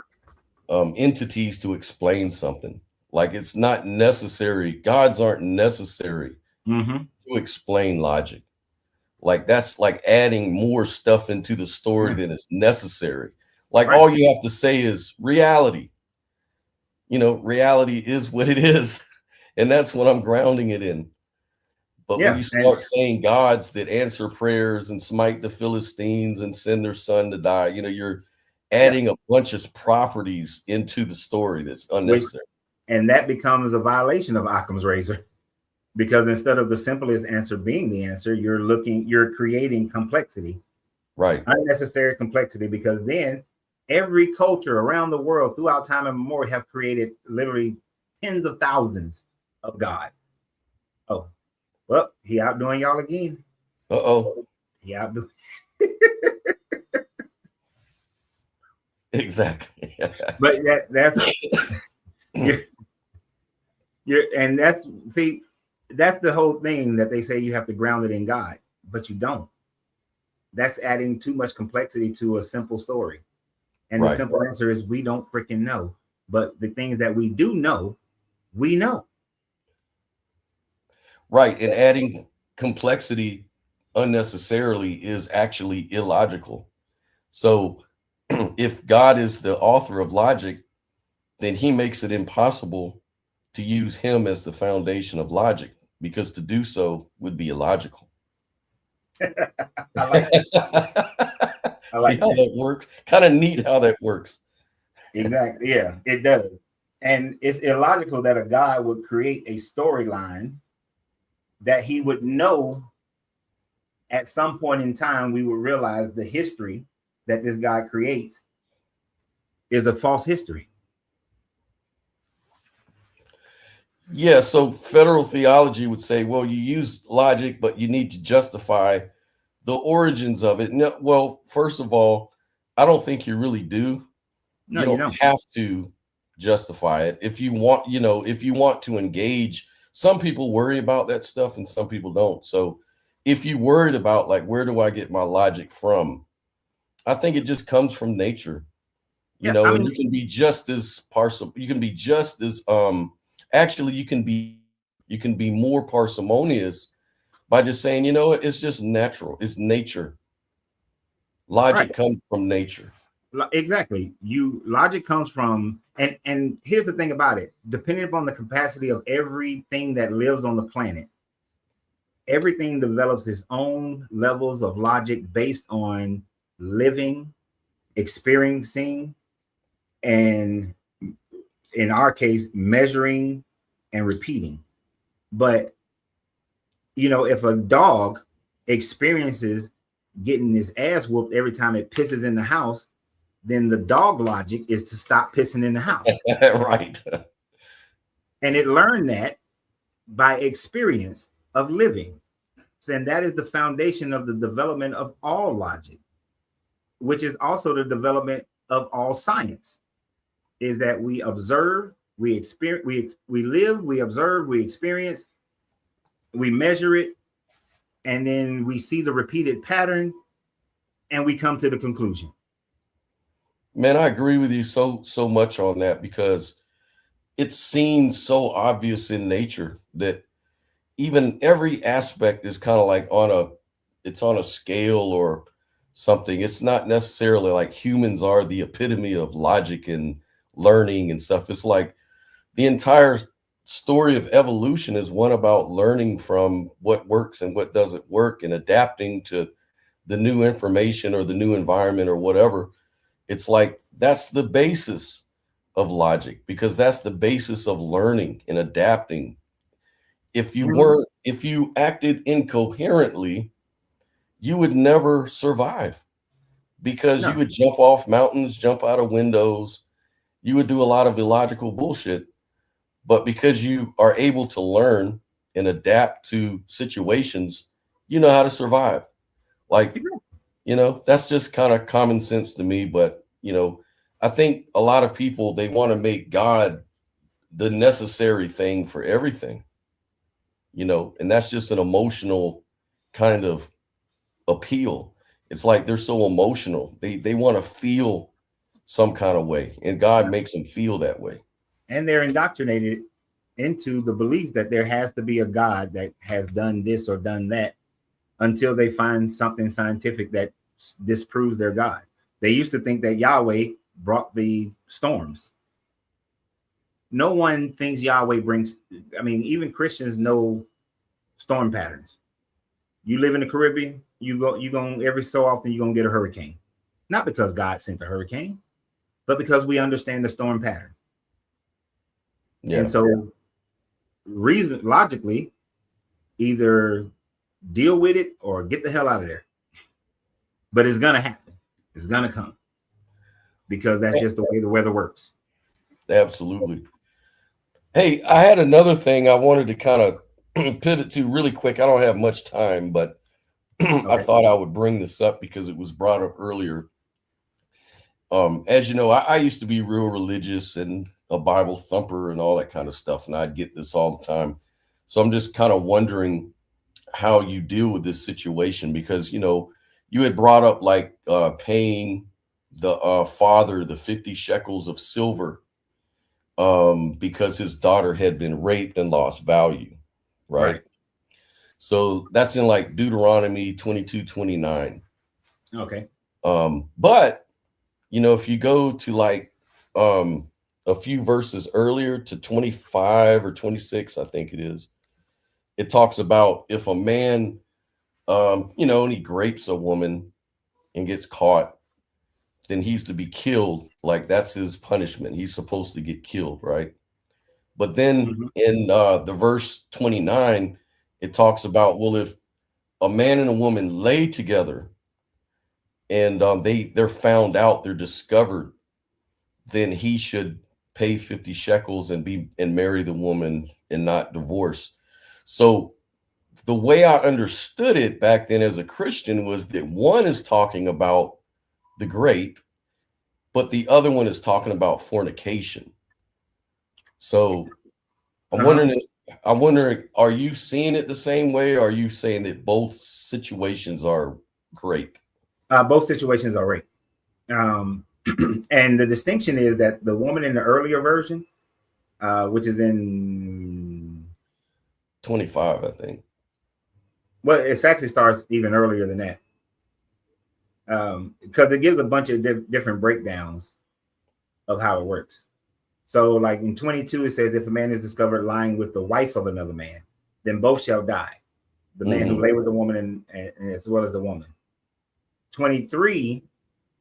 entities to explain something. Like it's not necessary. Gods aren't necessary Mm-hmm. to explain logic. Like that's like adding more stuff into the story than is necessary. Like Right. all you have to say is reality. You know, reality is what it is. And that's what I'm grounding it in. But when Yeah, you start saying gods that answer prayers and smite the Philistines and send their son to die, you know, you're adding a bunch of properties into the story that's unnecessary. And that becomes a violation of Occam's razor, because instead of the simplest answer being the answer, you're creating complexity, Right. unnecessary complexity, because then every culture around the world throughout time immemorial have created literally tens of thousands of gods. Oh, well, he outdoing y'all again. Uh-oh. He outdoing. Exactly. But that's you're and that's the whole thing, that they say you have to ground it in God, but you don't. That's adding too much complexity to a simple story. And the simple answer is we don't freaking know. But the things that we do know, we know. Right. And adding complexity unnecessarily is actually illogical. So if God is the author of logic, then he makes it impossible to use him as the foundation of logic, because to do so would be illogical. I like that. See how that works? Kind of neat how that works. Exactly. Yeah, it does. And it's illogical that a God would create a storyline that he would know at some point in time we would realize the history that this God creates is a false history. Yeah, so federal theology would say, well, you use logic, but you need to justify the origins of it. No, well, first of all, I don't think you really do. No, you don't have to justify it. If you want, you know, if you want to engage, some people worry about that stuff and some people don't. So if you worried about like, where do I get my logic from? I think it just comes from nature, you know, and you can be just as you can be just as, actually you can be more parsimonious by just saying, you know what, it's just natural. It's nature. Logic comes from nature. Exactly. Logic comes from, and here's the thing about it, depending upon the capacity of everything that lives on the planet, everything develops its own levels of logic based on living, experiencing, and in our case, measuring and repeating. But you know, if a dog experiences getting his ass whooped every time it pisses in the house, then the dog logic is to stop pissing in the house. Right. And it learned that by experience of living. And that is the foundation of the development of all logic, which is also the development of all science, is that we observe, we experience, we live, we observe, we experience, we measure it, and then we see the repeated pattern and we come to the conclusion. Man, I agree with you so much on that, because it's seen so obvious in nature that even every aspect is kind of like it's on a scale or something. It's not necessarily like humans are the epitome of logic and learning and stuff. It's like the entire story of evolution is one about learning from what works and what doesn't work and adapting to the new information or the new environment or whatever. It's like that's the basis of logic, because that's the basis of learning and adapting. If you acted incoherently, you would never survive, because you No. would jump off mountains, jump out of windows, you would do a lot of illogical bullshit. But because you are able to learn and adapt to situations, you know how to survive. Like, that's just kind of common sense to me. But, I think a lot of people, they want to make God the necessary thing for everything, and that's just an emotional kind of appeal. It's like they're so emotional. They want to feel some kind of way, and God makes them feel that way. And they're indoctrinated into the belief that there has to be a God that has done this or done that until they find something scientific that disproves their God. They used to think that Yahweh brought the storms. No one thinks Yahweh brings, even Christians know storm patterns. You live in the Caribbean, you go every so often you're gonna get a hurricane. Not because God sent the hurricane, but because we understand the storm pattern. Yeah. And so logically, either deal with it or get the hell out of there. But it's gonna happen. It's gonna come, because that's just the way the weather works. Absolutely. Hey, I had another thing I wanted to kind of pivot to really quick. I don't have much time, but I thought I would bring this up because it was brought up earlier. As you know, I used to be real religious and a Bible thumper and all that kind of stuff, and I'd get this all the time. So I'm just kind of wondering how you deal with this situation, because you had brought up like paying the father the 50 shekels of silver because his daughter had been raped and lost value, right? So that's in like Deuteronomy 22:29. Okay. But if you go to like a few verses earlier to 25 or 26, I think it is, it talks about if a man and he rapes a woman and gets caught, then he's to be killed. Like that's his punishment. He's supposed to get killed, right? But then in the verse 29, it talks about, well, if a man and a woman lay together and they're found out, they're discovered, then he should pay 50 shekels and marry the woman and not divorce. So the way I understood it back then as a Christian was that one is talking about the grape, but the other one is talking about fornication. So I'm wondering, are you seeing it the same way? Or are you saying that both situations are grape? Both situations are rape. And the distinction is that the woman in the earlier version, which is in 25, I think. Well, it actually starts even earlier than that, because it gives a bunch of different breakdowns of how it works. So like in 22, it says, if a man is discovered lying with the wife of another man, then both shall die. The man who lay with the woman and as well as the woman. 23,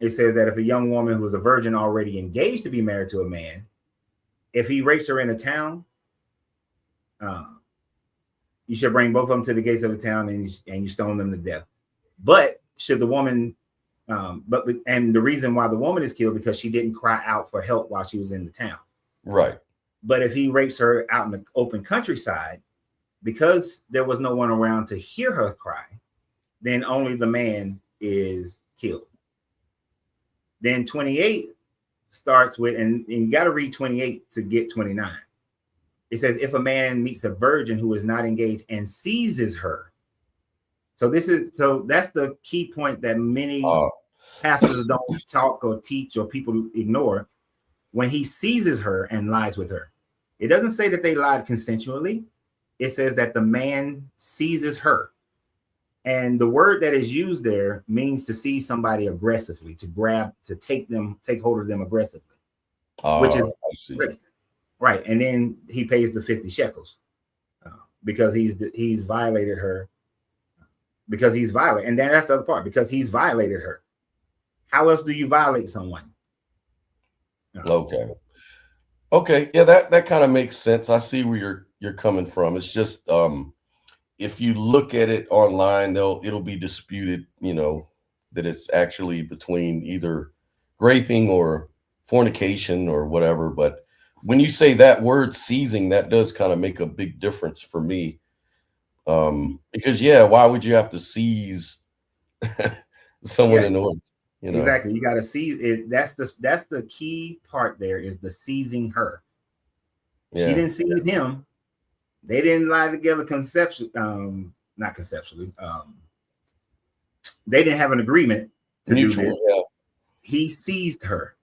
it says that if a young woman who is a virgin already engaged to be married to a man, if he rapes her in a town, you should bring both of them to the gates of the town and you stone them to death. But should the woman, and the reason why the woman is killed because she didn't cry out for help while she was in the town. Right. But if he rapes her out in the open countryside, because there was no one around to hear her cry, then only the man is killed. Then 28 starts with, and you got to read 28 to get 29. It says, if a man meets a virgin who is not engaged and seizes her. So that's the key point that many pastors don't talk or teach or people ignore. When he seizes her and lies with her, it doesn't say that they lied consensually. it says that the man seizes her. And the word that is used there means to seize somebody aggressively, to grab, to take hold of them aggressively, which is I see. right. And then he pays the 50 shekels because he's violated her, because he's violent. And then that's the other part, because he's violated her. How else do you violate someone? Okay. Yeah, that kind of makes sense. I see where you're coming from. It's just if you look at it online, it'll be disputed, that it's actually between either raping or fornication or whatever. But when you say that word seizing, that does kind of make a big difference for me. Because why would you have to seize someone in order? Exactly. You got to seize it. That's the key part there, is the seizing her. Yeah. She didn't seize him. They didn't lie together not conceptually. They didn't have an agreement to mutual, do that. He seized her.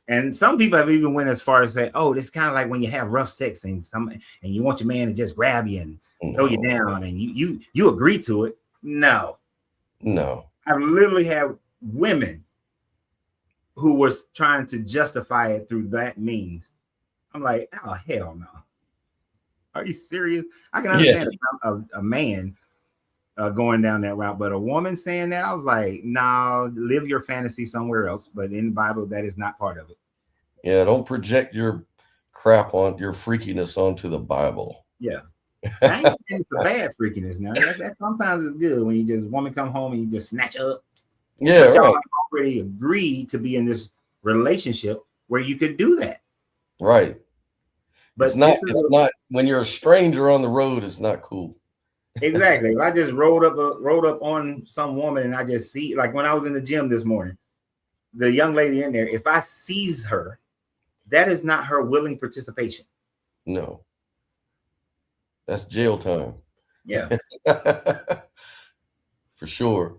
And some people have even went as far as say, oh, this kind of like when you have rough sex and you want your man to just grab you and throw you down and you agree to it. No. I've literally had women who was trying to justify it through that means. I'm like, oh, hell no. Are you serious? I can understand a man going down that route, but a woman saying that, I was like, no, live your fantasy somewhere else. But in the Bible, that is not part of it. Yeah, don't project your crap on your freakiness onto the Bible. Yeah. I ain't saying it's a bad freakiness now. That sometimes it's good when you just woman come home and you just snatch her up. Yeah, but y'all already agreed to be in this relationship where you could do that. Right. But it's not when you're a stranger on the road, it's not cool. Exactly. If I just rolled up on some woman and I just see, like when I was in the gym this morning, the young lady in there, if I seize her, that is not her willing participation. No. That's jail time. Yeah. For sure.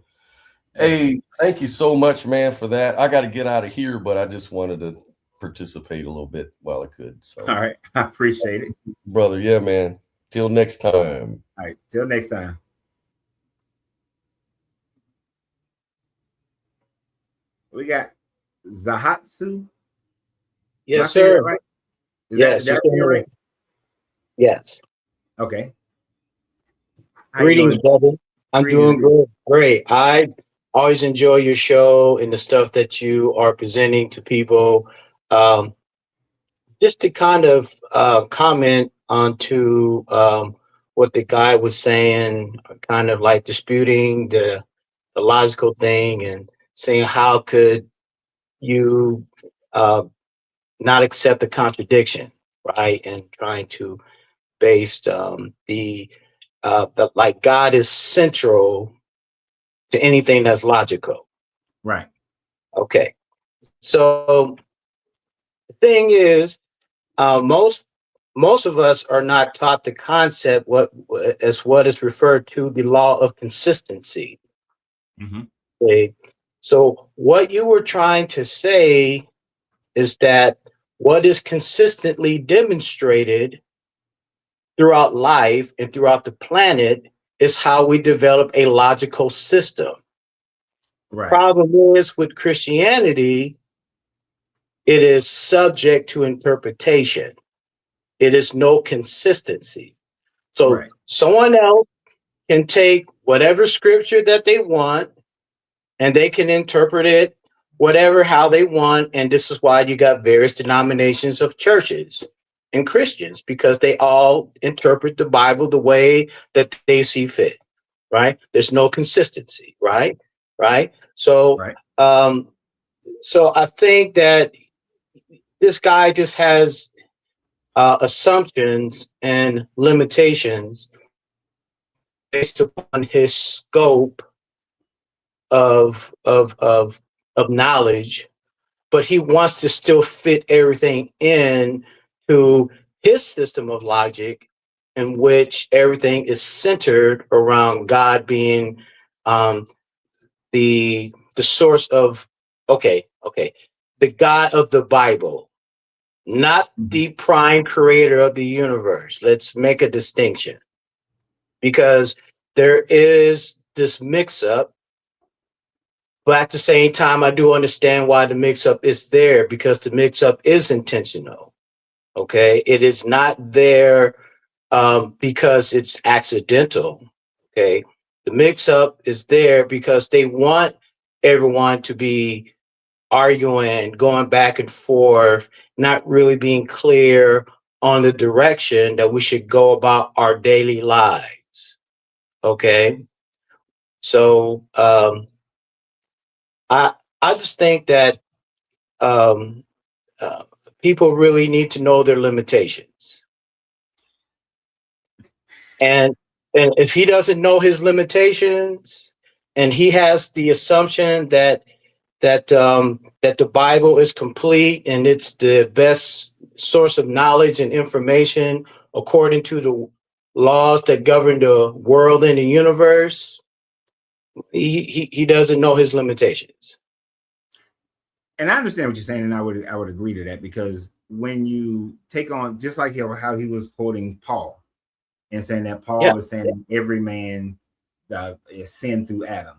Hey, thank you so much, man, for that. I got to get out of here, but I just wanted to participate a little bit while I could. So, all right. I appreciate it. Brother. Yeah, man. Till next time. All right. Till next time. We got Zahatsu. Yes, sir. Right? Yes. That right? Yes. Okay. Greetings, brother. I'm doing great. I always enjoy your show and the stuff that you are presenting to people. Just to kind of comment onto what the guy was saying, kind of like disputing the logical thing and saying how could you not accept the contradiction, right? And trying to base the like God is central to anything that's logical. Right. Okay. So the thing is, most of us are not taught the concept what is referred to the law of consistency. Mm-hmm. Okay. So what you were trying to say is that what is consistently demonstrated throughout life and throughout the planet is how we develop a logical system. Right. Problem is with Christianity, it is subject to interpretation. It is no consistency. So someone else can take whatever scripture that they want and they can interpret it how they want. And this is why you got various denominations of churches and Christians, because they all interpret the Bible the way that they see fit, right? There's no consistency, right? So, so I think that this guy just has assumptions and limitations based upon his scope of knowledge, but he wants to still fit everything in to his system of logic, in which everything is centered around God being the source of the God of the Bible, not the prime creator of the universe. Let's make a distinction, because there is this mix up. But at the same time, I do understand why the mix up is there, because the mix up is intentional. Okay. It is not there because it's accidental. Okay. The mix up is there because they want everyone to be arguing, going back and forth, not really being clear on the direction that we should go about our daily lives. Okay. So I just think that people really need to know their limitations. And if he doesn't know his limitations, and he has the assumption that the Bible is complete and it's the best source of knowledge and information according to the laws that govern the world and the universe, he doesn't know his limitations. And I understand what you're saying, and I would agree to that, because when you take on, just like how he was quoting Paul and saying that Paul is saying every man is sin through Adam.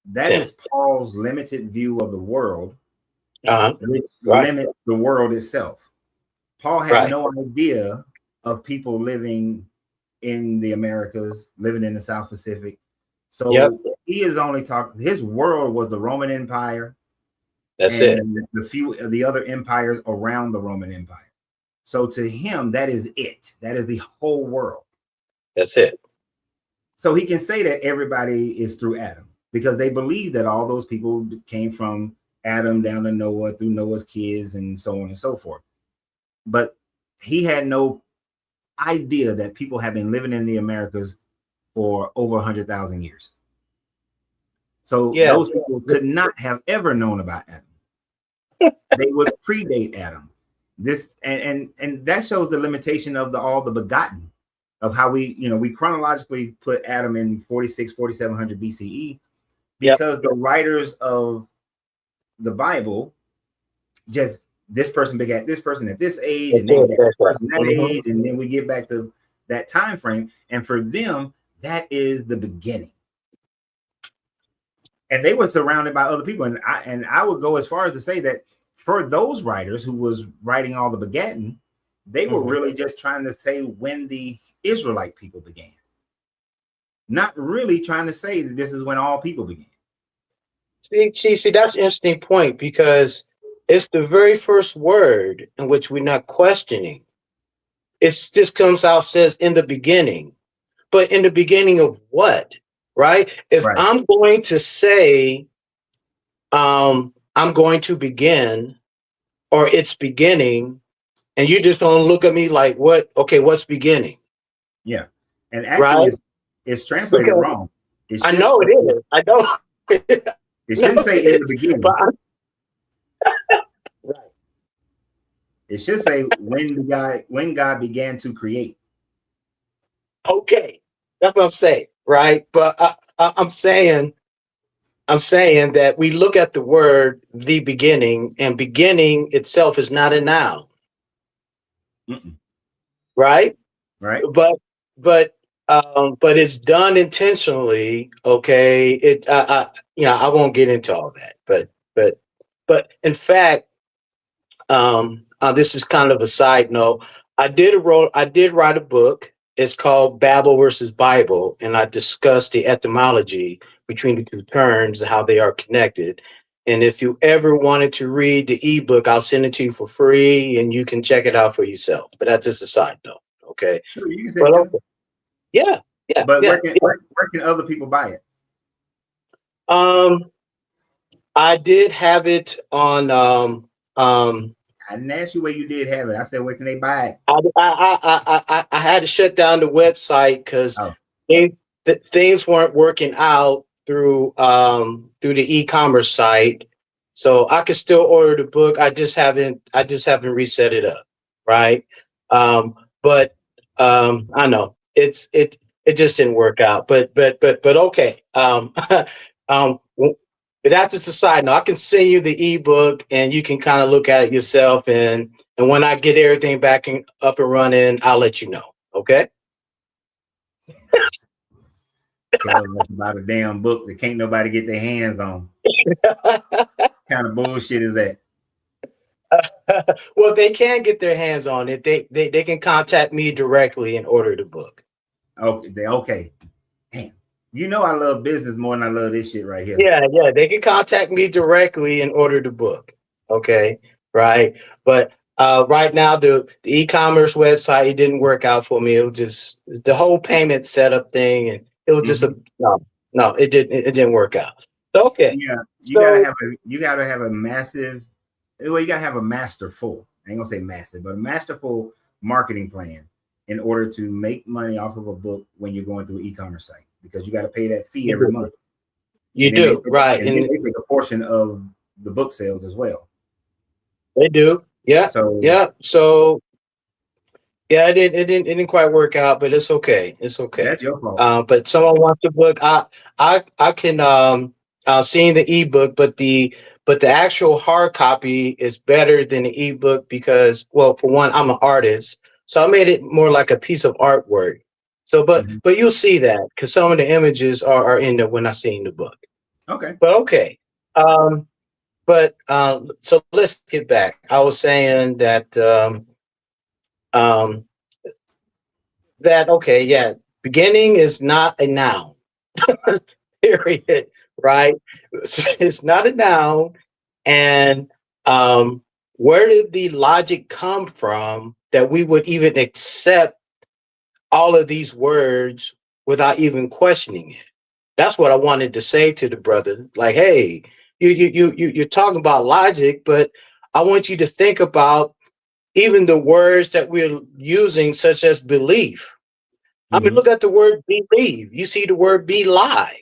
That is Paul's limited view of the world, which limits the world itself. Talk had no idea of people living in the Americas, living in the South Pacific. So he is only talking, his world was the Roman Empire. That's it. The few of the other empires around the Roman Empire. So to him, that is it. That is the whole world. That's it. So he can say that everybody is through Adam, because they believe that all those people came from Adam down to Noah, through Noah's kids, and so on and so forth. But he had no idea that people have been living in the Americas for over 100,000 years. So those people could not have ever known about Adam. They would predate Adam. This and that shows the limitation of all the begotten, of how we chronologically put Adam in 4700 BCE, because the writers of the Bible just, this person begat this person at this age, and then this person that age, and then we get back to that time frame, and for them that is the beginning. And they were surrounded by other people, and I would go as far as to say that for those writers who was writing all the begatting, they were really just trying to say when the Israelite people began, not really trying to say that this is when all people began. See, that's an interesting point, because it's the very first word in which we're not questioning. It's just comes out, says in the beginning, but in the beginning of what? Right? If I'm going to say, I'm going to begin, or it's beginning, and you're just going to look at me like, what? Okay, what's beginning? Yeah. And actually, it's translated wrong. I know it is. I know. It shouldn't say in the beginning. It should say when God began to create. Okay, that's what I'm saying, right? But I'm saying that we look at the word "the beginning," and beginning itself is not a noun, right? Right. But it's done intentionally. Okay, I won't get into all that, but in fact, this is kind of a side note. I did write a book. It's called Babel versus Bible, and I discussed the etymology between the two terms and how they are connected. And if you ever wanted to read the ebook, I'll send it to you for free, and you can check it out for yourself. But that's just a side note, okay? Sure, you can say that. Yeah. But where can other people buy it? I did have it on. I didn't ask you where you did have it. I said, where can they buy it? I had to shut down the website because things weren't working out through the e-commerce site. So I could still order the book. I just haven't reset it up, right? But I know it just didn't work out. But okay. But that's just a side note. I can send you the ebook, and you can kind of look at it yourself and And when I get everything back up and running, I'll let you know. Okay. Telling us about a damn book that can't nobody get their hands on. Kind of bullshit is that? Well, they can get their hands on it. They can contact me directly and order the book. Okay. Damn. You know I love business more than I love this shit right here. Yeah. They can contact me directly and order the book. Okay. Right. But right now the e-commerce website, it didn't work out for me. It was just the whole payment setup thing, and it was just no, it didn't work out. So, okay. Yeah, you gotta have a massive. Well, you gotta have a masterful. I ain't gonna say massive, but a masterful marketing plan in order to make money off of a book when you're going through an e-commerce site, because you got to pay that fee every month. You do, right? And they take a portion of the book sales as well. They do. Yeah. So yeah, it didn't quite work out, but it's okay. It's okay. That's your fault. But someone wants the book. I can see the ebook, but the actual hard copy is better than the ebook because, well, for one, I'm an artist, so I made it more like a piece of artwork. So, but you'll see that because some of the images are in there when I seen the book. Okay. But okay. So let's get back. I was saying that okay, yeah, beginning is not a noun. Period. Right? It's not a noun. And where did the logic come from that we would even accept all of these words without even questioning it? That's what I wanted to say to the brother. Like, hey, you're talking about logic, but I want you to think about even the words that we're using, such as belief. I mean, look at the word believe. You see the word belie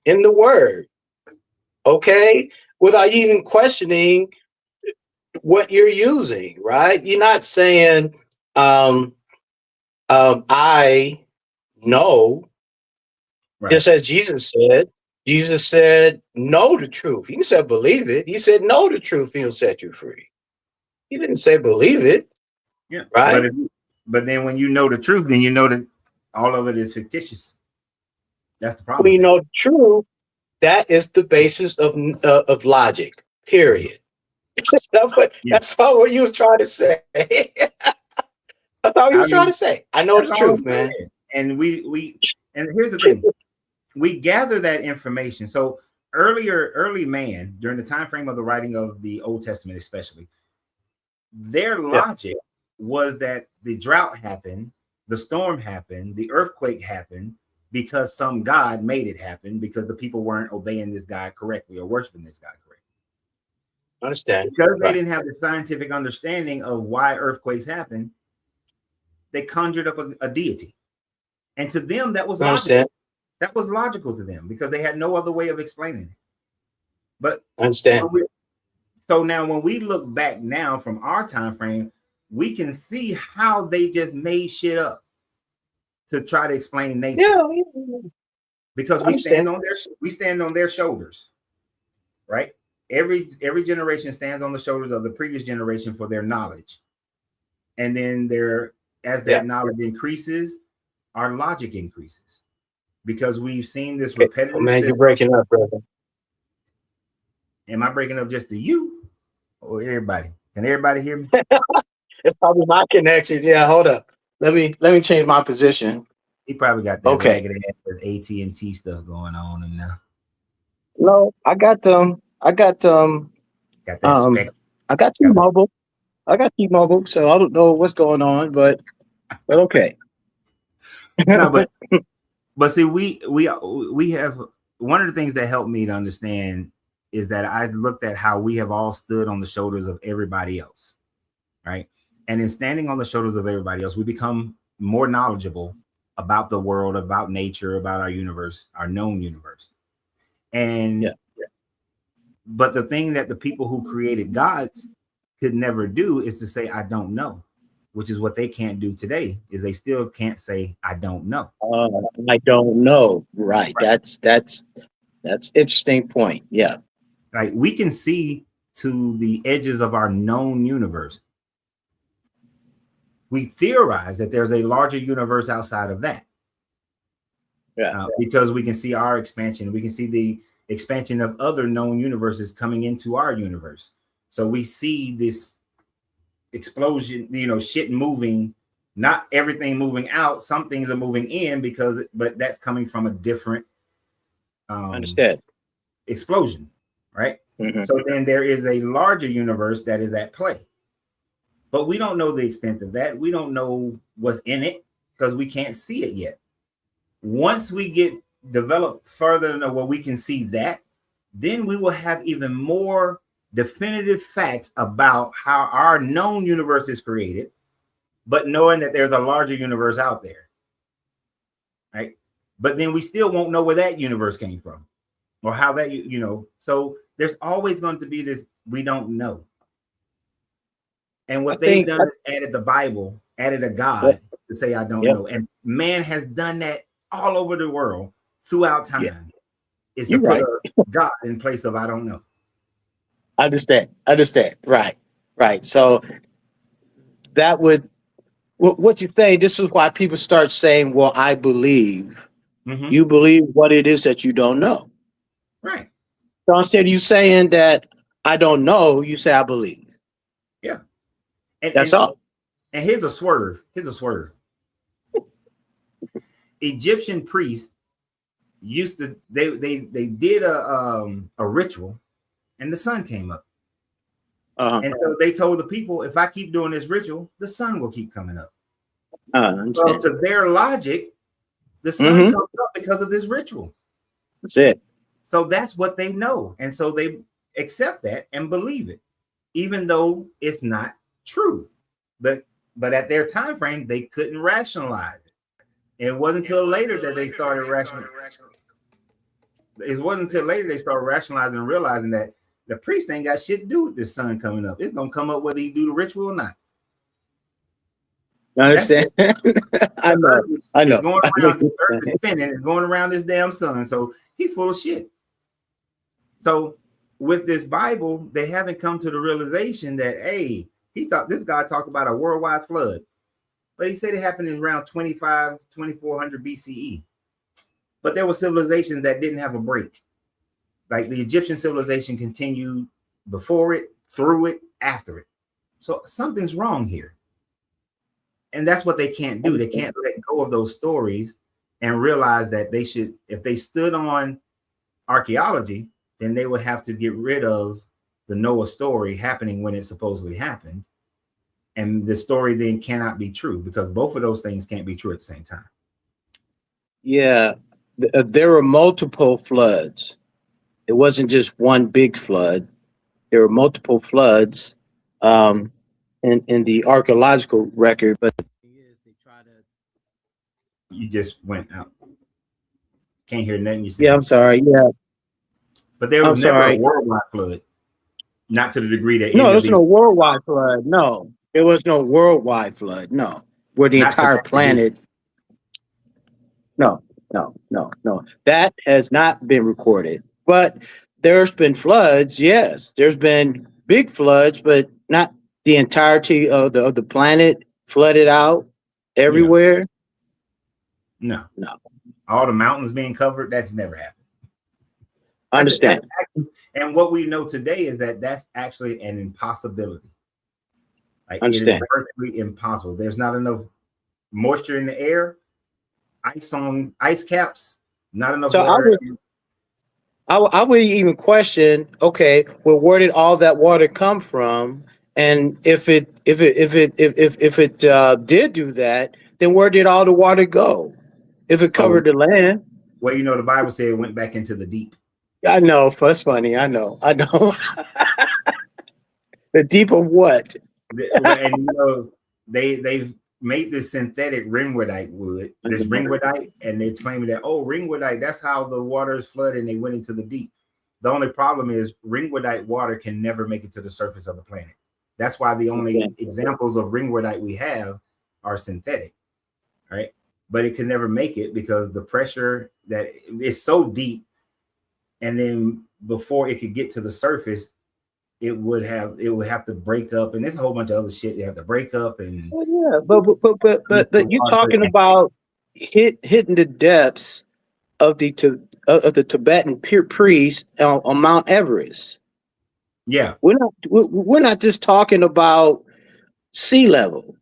in the word, okay? Without even questioning what you're using, right? You're not saying, I know, right. Just as Jesus said. Jesus said, know the truth. He didn't say believe it. He said, know the truth, he'll set you free. He didn't say believe it. Yeah. Right. But then when you know the truth, then you know that all of it is fictitious. That's the problem. When you know the truth, that is the basis of logic, period. That's not what you was trying to say. That's all you was trying to say. I know the truth, man. And and here's the thing. We gather that information. So early man, during the time frame of the writing of the Old Testament, especially, their logic was that the drought happened, the storm happened, the earthquake happened because some God made it happen because the people weren't obeying this God correctly or worshiping this God correctly. Understand? Because they didn't have the scientific understanding of why earthquakes happen, they conjured up a deity. And to them, that was logical. That was logical to them because they had no other way of explaining it. But understand. So now when we look back now from our time frame, we can see how they just made shit up to try to explain nature. Yeah. Because we stand on their shoulders, right? Every generation stands on the shoulders of the previous generation for their knowledge. And then as that knowledge increases, our logic increases. Because we've seen this repetitive. Oh, man, you're breaking up, brother. Am I breaking up just to you or everybody? Can everybody hear me? It's probably my connection. Yeah, hold up. Let me change my position. He probably got that ragged ass AT&T stuff going on and now. No, I got T-Mobile. I got T-Mobile, so I don't know what's going on, but okay. No, but see, we have one of the things that helped me to understand is that I looked at how we have all stood on the shoulders of everybody else, right? And in standing on the shoulders of everybody else, we become more knowledgeable about the world, about nature, about our universe, our known universe. And but the thing that the people who created gods could never do is to say, I don't know, which is what they can't do today, is they still can't say, I don't know. I don't know. Right. That's interesting point. Yeah. Like we can see to the edges of our known universe. we theorize that there's a larger universe outside of that. Because we can see our expansion, we can see the expansion of other known universes coming into our universe. So we see this explosion, shit moving, not everything moving out. Some things are moving in but that's coming from a different Understand. explosion, right? Mhm. So then there is a larger universe that is at play. But we don't know the extent of that. We don't know what's in it because we can't see it yet. Once we get developed further enough where we can see that, then we will have even more definitive facts about how our known universe is created, but knowing that there's a larger universe out there, right? But then we still won't know where that universe came from or how that, so there's always going to be this, we don't know. And what they've done is added the Bible, added a God to say, I don't know. And man has done that all over the world throughout time. Is to put a God in place of, I don't know. Understand. Right. So that would, what you say, this is why people start saying, well, I believe. Mm-hmm. You believe what it is that you don't know. Right. So instead of you saying that I don't know, you say I believe. Yeah. That's all. And here's a swerve. Egyptian priests used to, they did a ritual and the sun came up. And so they told the people, if I keep doing this ritual, the sun will keep coming up. So to their logic, the sun comes up because of this ritual. That's it. So that's what they know. And so they accept that and believe it, even though it's not true. But at their time frame, they couldn't rationalize it. It wasn't until later that they started rationalizing. It wasn't until later they started rationalizing and realizing that the priest ain't got shit to do with this sun coming up. It's gonna come up whether you do the ritual or not. I understand. I know. It's going around, the earth is spinning, it's going around this damn sun. So he full of shit. So with this Bible, they haven't come to the realization that, hey, this guy talked about a worldwide flood, but he said it happened in around 2400 BCE. But there were civilizations that didn't have a break. Like the Egyptian civilization continued before it, through it, after it. So something's wrong here. And that's what they can't do. They can't let go of those stories and realize that they should, if they stood on archaeology, then they would have to get rid of the Noah story happening when it supposedly happened. And the story then cannot be true because both of those things can't be true at the same time. Yeah, there were multiple floods. It wasn't just one big flood. There were multiple floods in the archaeological record, but you just went out. Can't hear nothing you said. Yeah, I'm sorry. Yeah. But there was never a worldwide flood. Not to the degree that no, there's no worldwide flood. No, there was no worldwide flood. No, where the entire planet. No. That has not been recorded. But there's been floods. Yes, there's been big floods, but not the entirety of the planet flooded out everywhere. No. All the mountains being covered, that's never happened. Understand. And what we know today is that that's actually an impossibility. Like, understand. It is perfectly impossible. There's not enough moisture in the air, ice caps, not enough water. I would even question, okay, well, where did all that water come from? And if it did do that, then where did all the water go? If it covered the land. Well, the Bible said it went back into the deep. I know, that's funny. I know. The deep of what? And they've made this synthetic ringwoodite wood, this ringwoodite, and it's claiming that, ringwoodite, that's how the waters flooded and they went into the deep. The only problem is ringwoodite water can never make it to the surface of the planet. That's why the only examples of ringwoodite we have are synthetic, right? But it can never make it because the pressure that is so deep, and then before it could get to the surface, it would have to break up, and there's a whole bunch of other shit they have to break up and Well, yeah, but you're talking about hitting the depths of the Tibetan priest on Mount Everest. yeah, We're not just talking about sea level.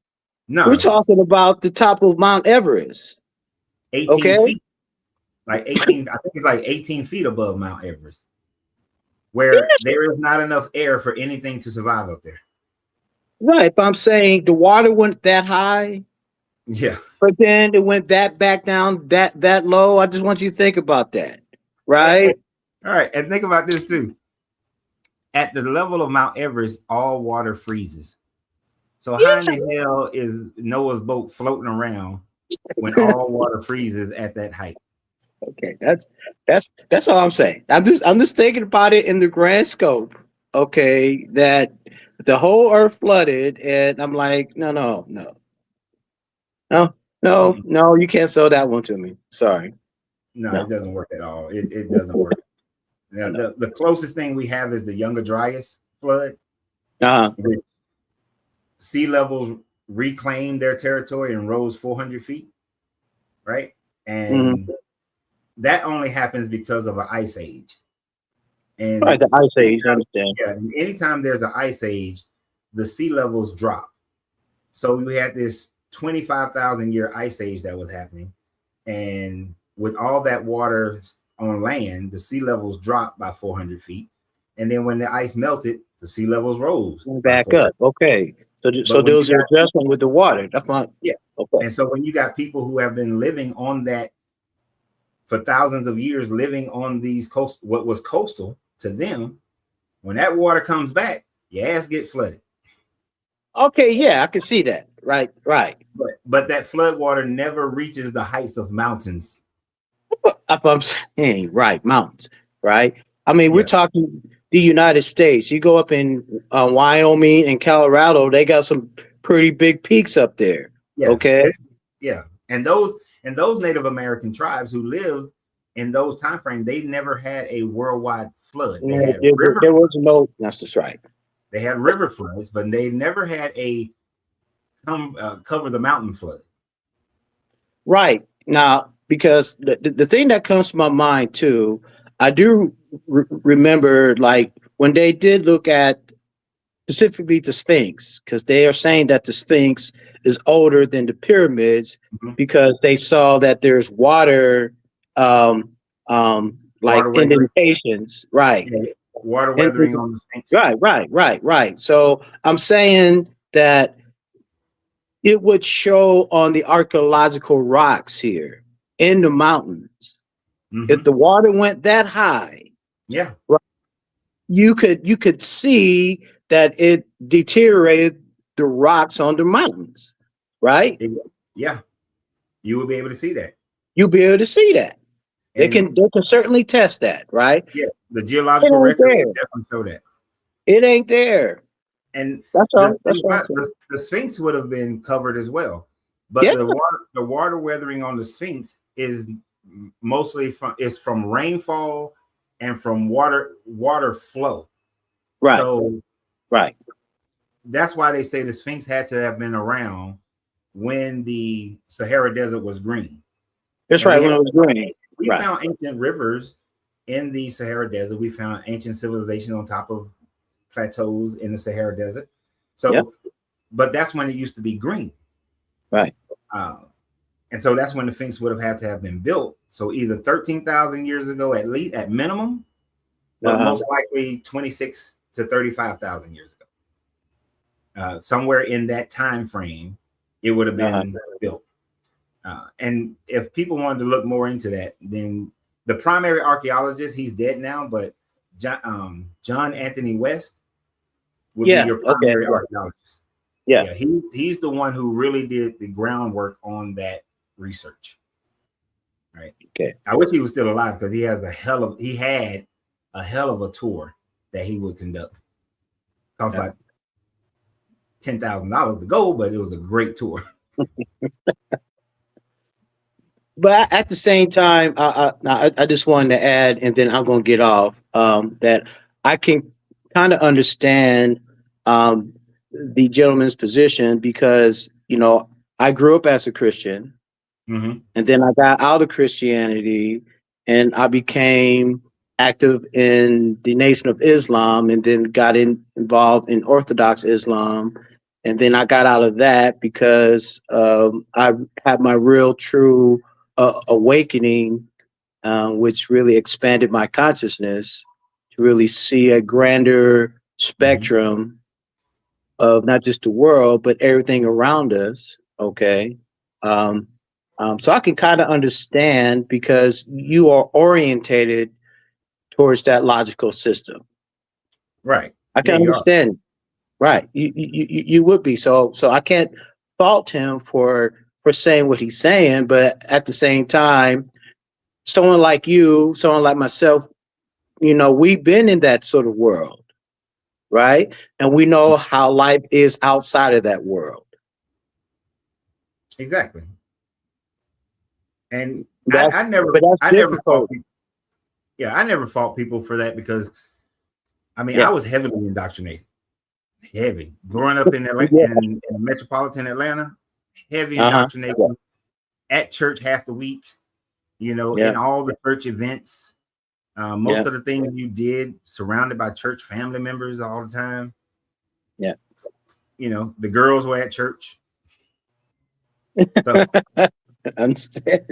no, We're talking about the top of Mount Everest. 18 Okay. feet, like 18. I think it's like 18 feet above Mount Everest, where there is not enough air for anything to survive up there. Right, but I'm saying the water went that high, Yeah. but then it went back down that low. I just want you to think about that, right? All right, and think about this too. At the level of Mount Everest, all water freezes. So how in the hell is Noah's boat floating around when all water freezes at that height? Okay, that's all I'm saying. I'm just thinking about it in the grand scope. Okay, that the whole earth flooded, and I'm like, no, you can't sell that one to me. Sorry. No, No. it doesn't work at all. It doesn't work. Now, the closest thing we have is the Younger Dryas flood. Which sea levels reclaimed their territory and rose 400 feet, right? And that only happens because of an ice age. And Right, the ice age, I understand. yeah, anytime there's an ice age, the sea levels drop. So we had this 25,000 year ice age that was happening, and with all that water on land, the sea levels dropped by 400 feet, and then when the ice melted, the sea levels rose Back up. Okay, so there was an adjustment with the water. That's fine. Yeah. Okay. And so when you got people who have been living on that for thousands of years, living on these what was coastal to them, when that water comes back, your ass get flooded. Okay, yeah, I can see that. Right. But that flood water never reaches the heights of mountains. I'm saying, right, mountains, right? I mean, we're talking the United States. You go up in Wyoming and Colorado, they got some pretty big peaks up there. Yeah. Okay. Yeah. And those Native American tribes who lived in those time frames, they never had a worldwide flood. There was no, that's just right. They had river floods, but they never had a cover the mountain flood. Right. Now, because the thing that comes to my mind too, I do remember like when they did look at specifically the Sphinx, because they are saying that the Sphinx is older than the pyramids because they saw that there's water, like Water indentations, right? Yeah. Water weathering on the Sphinx. Right. So I'm saying that it would show on the archaeological rocks here in the mountains. If the water went that high, you could see that it deteriorated the rocks on the mountains, right? Yeah, you will be able to see that. You'll be able to see that. They can certainly test that, right? Yeah, the geological record will definitely show that. It ain't there. And that's all. The Sphinx would have been covered as well, but the water weathering on the Sphinx is mostly from rainfall and from water flow. Right. So right. That's why they say the Sphinx had to have been around when the Sahara Desert was green. That's right. When it was green. We found ancient rivers in the Sahara Desert. We found ancient civilization on top of plateaus in the Sahara Desert. So, but that's when it used to be green. Right. And so that's when the Sphinx would have had to have been built. So either 13,000 years ago, at least at minimum, but most likely 26 to 35,000 years ago. Somewhere in that time frame, it would have been built. And if people wanted to look more into that, then the primary archaeologist, he's dead now, but John Anthony West would be your primary archaeologist. Yeah, he's the one who really did the groundwork on that research. Right. Okay. I wish he was still alive because he had a hell of a tour that he would conduct. Cost about $10,000 to go, but it was a great tour. But at the same time, I just wanted to add, and then I'm going to get off, that I can kind of understand the gentleman's position because, you know, I grew up as a Christian Mm-hmm. and then I got out of Christianity and I became active in the Nation of Islam and then got involved in Orthodox Islam. And then I got out of that because I had my real true awakening, which really expanded my consciousness to really see a grander spectrum of not just the world, but everything around us. Okay. So I can kind of understand because you are orientated towards that logical system. Right. I can you are. understand. Right. You would be. So I can't fault him for saying what he's saying, but at the same time, someone like you, someone like myself, you know, we've been in that sort of world, right? And we know how life is outside of that world. Exactly. And That's- I never but that's I never difficult. fault people. Yeah, I never fault people for that because I mean Yeah. I was heavily indoctrinated. Heavy. Growing up in Atlanta, Yeah. in metropolitan Atlanta, heavy Uh-huh. indoctrination at church half the week, you know, Yeah. in all the church events. Most Yeah. of the things you did surrounded by church family members all the time. Yeah. You know, the girls were at church. So, I understand.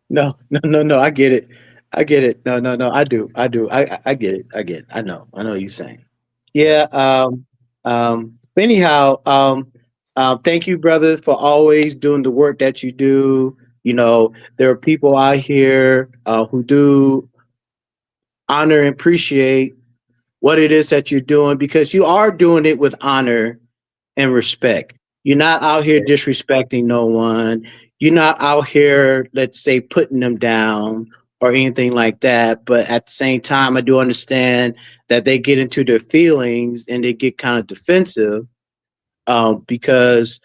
No. I get it. I get it. No. I do. I get it. I get it. I know what you're saying. Yeah. But anyhow, thank you, brother, for always doing the work that you do. You know, there are people out here who do honor and appreciate what it is that you're doing because you are doing it with honor and respect. You're not out here disrespecting no one. You're not out here, let's say, putting them down or anything like that. But at the same time, I do understand that they get into their feelings and they get kind of defensive because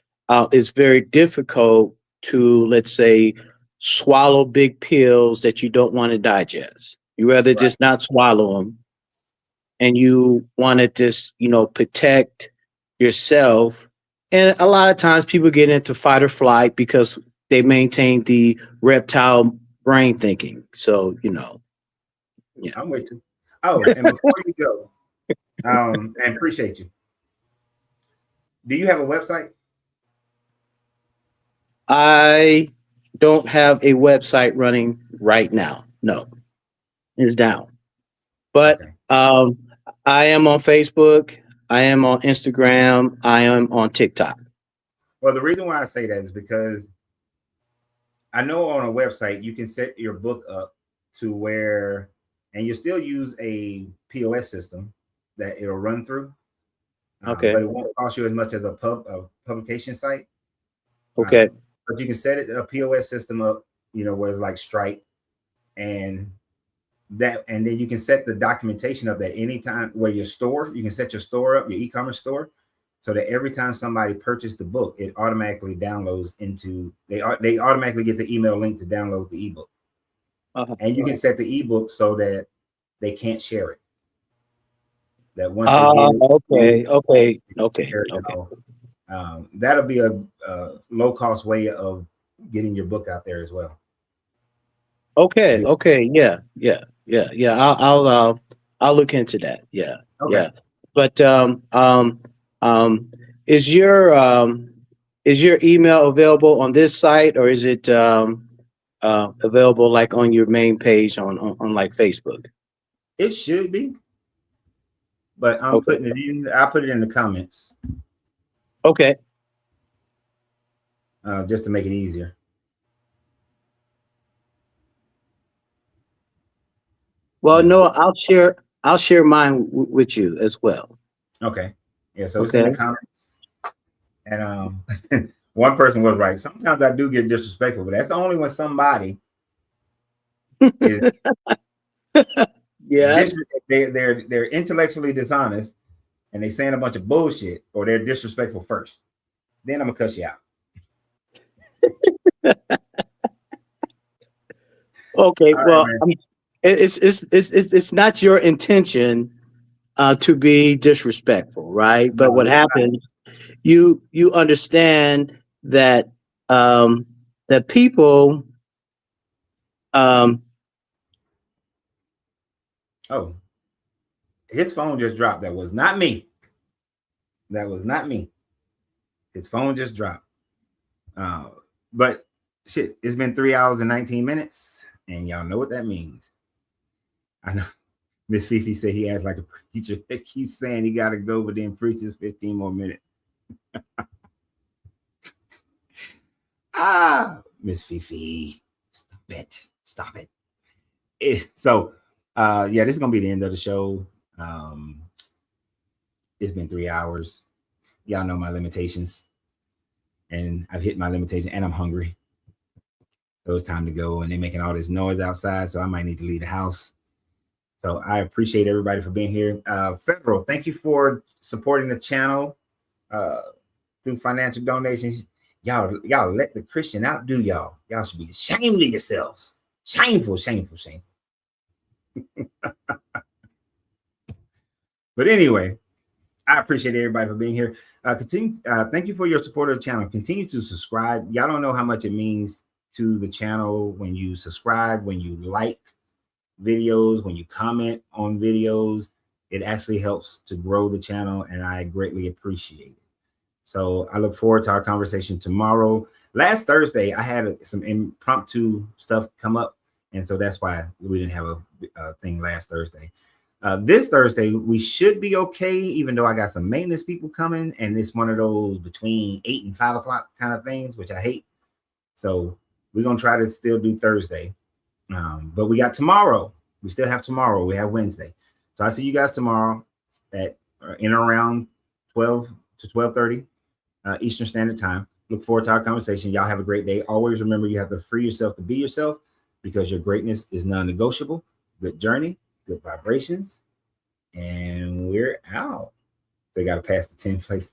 it's very difficult to, let's say, swallow big pills that you don't want to digest. You rather just not swallow them, and you want to just, you know, protect yourself. And a lot of times people get into fight or flight because they maintain the reptile brain thinking. So, you know. Yeah. I'm with you. Oh, and before you go, and appreciate you. Do you have a website? I don't have a website running right now. No, it's down. But Okay. I am on Facebook. I am on Instagram. I am on TikTok. Well, the reason why I say that is because I know on a website you can set your book up to where, and you still use a POS system that it'll run through. Okay. But it won't cost you as much as a publication site. Okay. But you can set it a POS system up, you know, where it's like Stripe, and then you can set the documentation up that anytime where your store, you can set your store up, your e-commerce store, so that every time somebody purchased the book, it automatically downloads into they automatically get the email link to download the ebook. Uh-huh. And you can set the ebook so that they can't share it. That once they get it, Okay. That'll be a low cost way of getting your book out there as well. Okay. Yeah. I'll look into that. Yeah. Okay. Yeah. But is your email available on this site, or is it available like on your main page on like Facebook? It should be, but I'm putting it in. I'll put it in the comments. Okay. Just to make it easier. Well, no, I'll share mine with you as well. Okay. Yeah. So it's in the comments. And one person was right. Sometimes I do get disrespectful, but that's only when somebody is they're intellectually dishonest and they saying a bunch of bullshit, or they're disrespectful first. Then I'm gonna cuss you out. Okay. All Well, right, I mean, it's not your intention to be disrespectful, right? But No, what it's not. happens, you understand that that people Oh, his phone just dropped. That was not me. That was not me. His phone just dropped. But shit, it's been 3 hours and 19 minutes, and y'all know what that means. I know Miss Fifi said he acts like a preacher that keeps saying he got to go, but then preaches 15 more minutes. Miss Fifi, stop it. Stop it. So, yeah, this is going to be the end of the show. It's been 3 hours. Y'all know my limitations, and I've hit my limitation, and I'm hungry. So it's time to go, and they're making all this noise outside, so I might need to leave the house. So I appreciate everybody for being here. Federal, thank you for supporting the channel through financial donations. Y'all let the Christian outdo y'all. Y'all should be ashamed of yourselves. Shameful, shameful, shameful. But anyway, I appreciate everybody for being here. Thank you for your support of the channel. Continue to subscribe. Y'all don't know how much it means to the channel when you subscribe, when you like videos, when you comment on videos. It actually helps to grow the channel, and I greatly appreciate it. So I look forward to our conversation tomorrow. Last Thursday, I had some impromptu stuff come up, and so that's why we didn't have a thing last Thursday. This Thursday, we should be okay, even though I got some maintenance people coming, and it's one of those between 8 and 5 o'clock kind of things, which I hate. So we're going to try to still do Thursday. But we got tomorrow. We still have tomorrow. We have Wednesday. So I see you guys tomorrow at in around 12 to 12:30 Eastern Standard Time. Look forward to our conversation. Y'all have a great day. Always remember, you have to free yourself to be yourself, because your greatness is non-negotiable. Good journey, good vibrations, and we're out. So you got to pass the 10 place.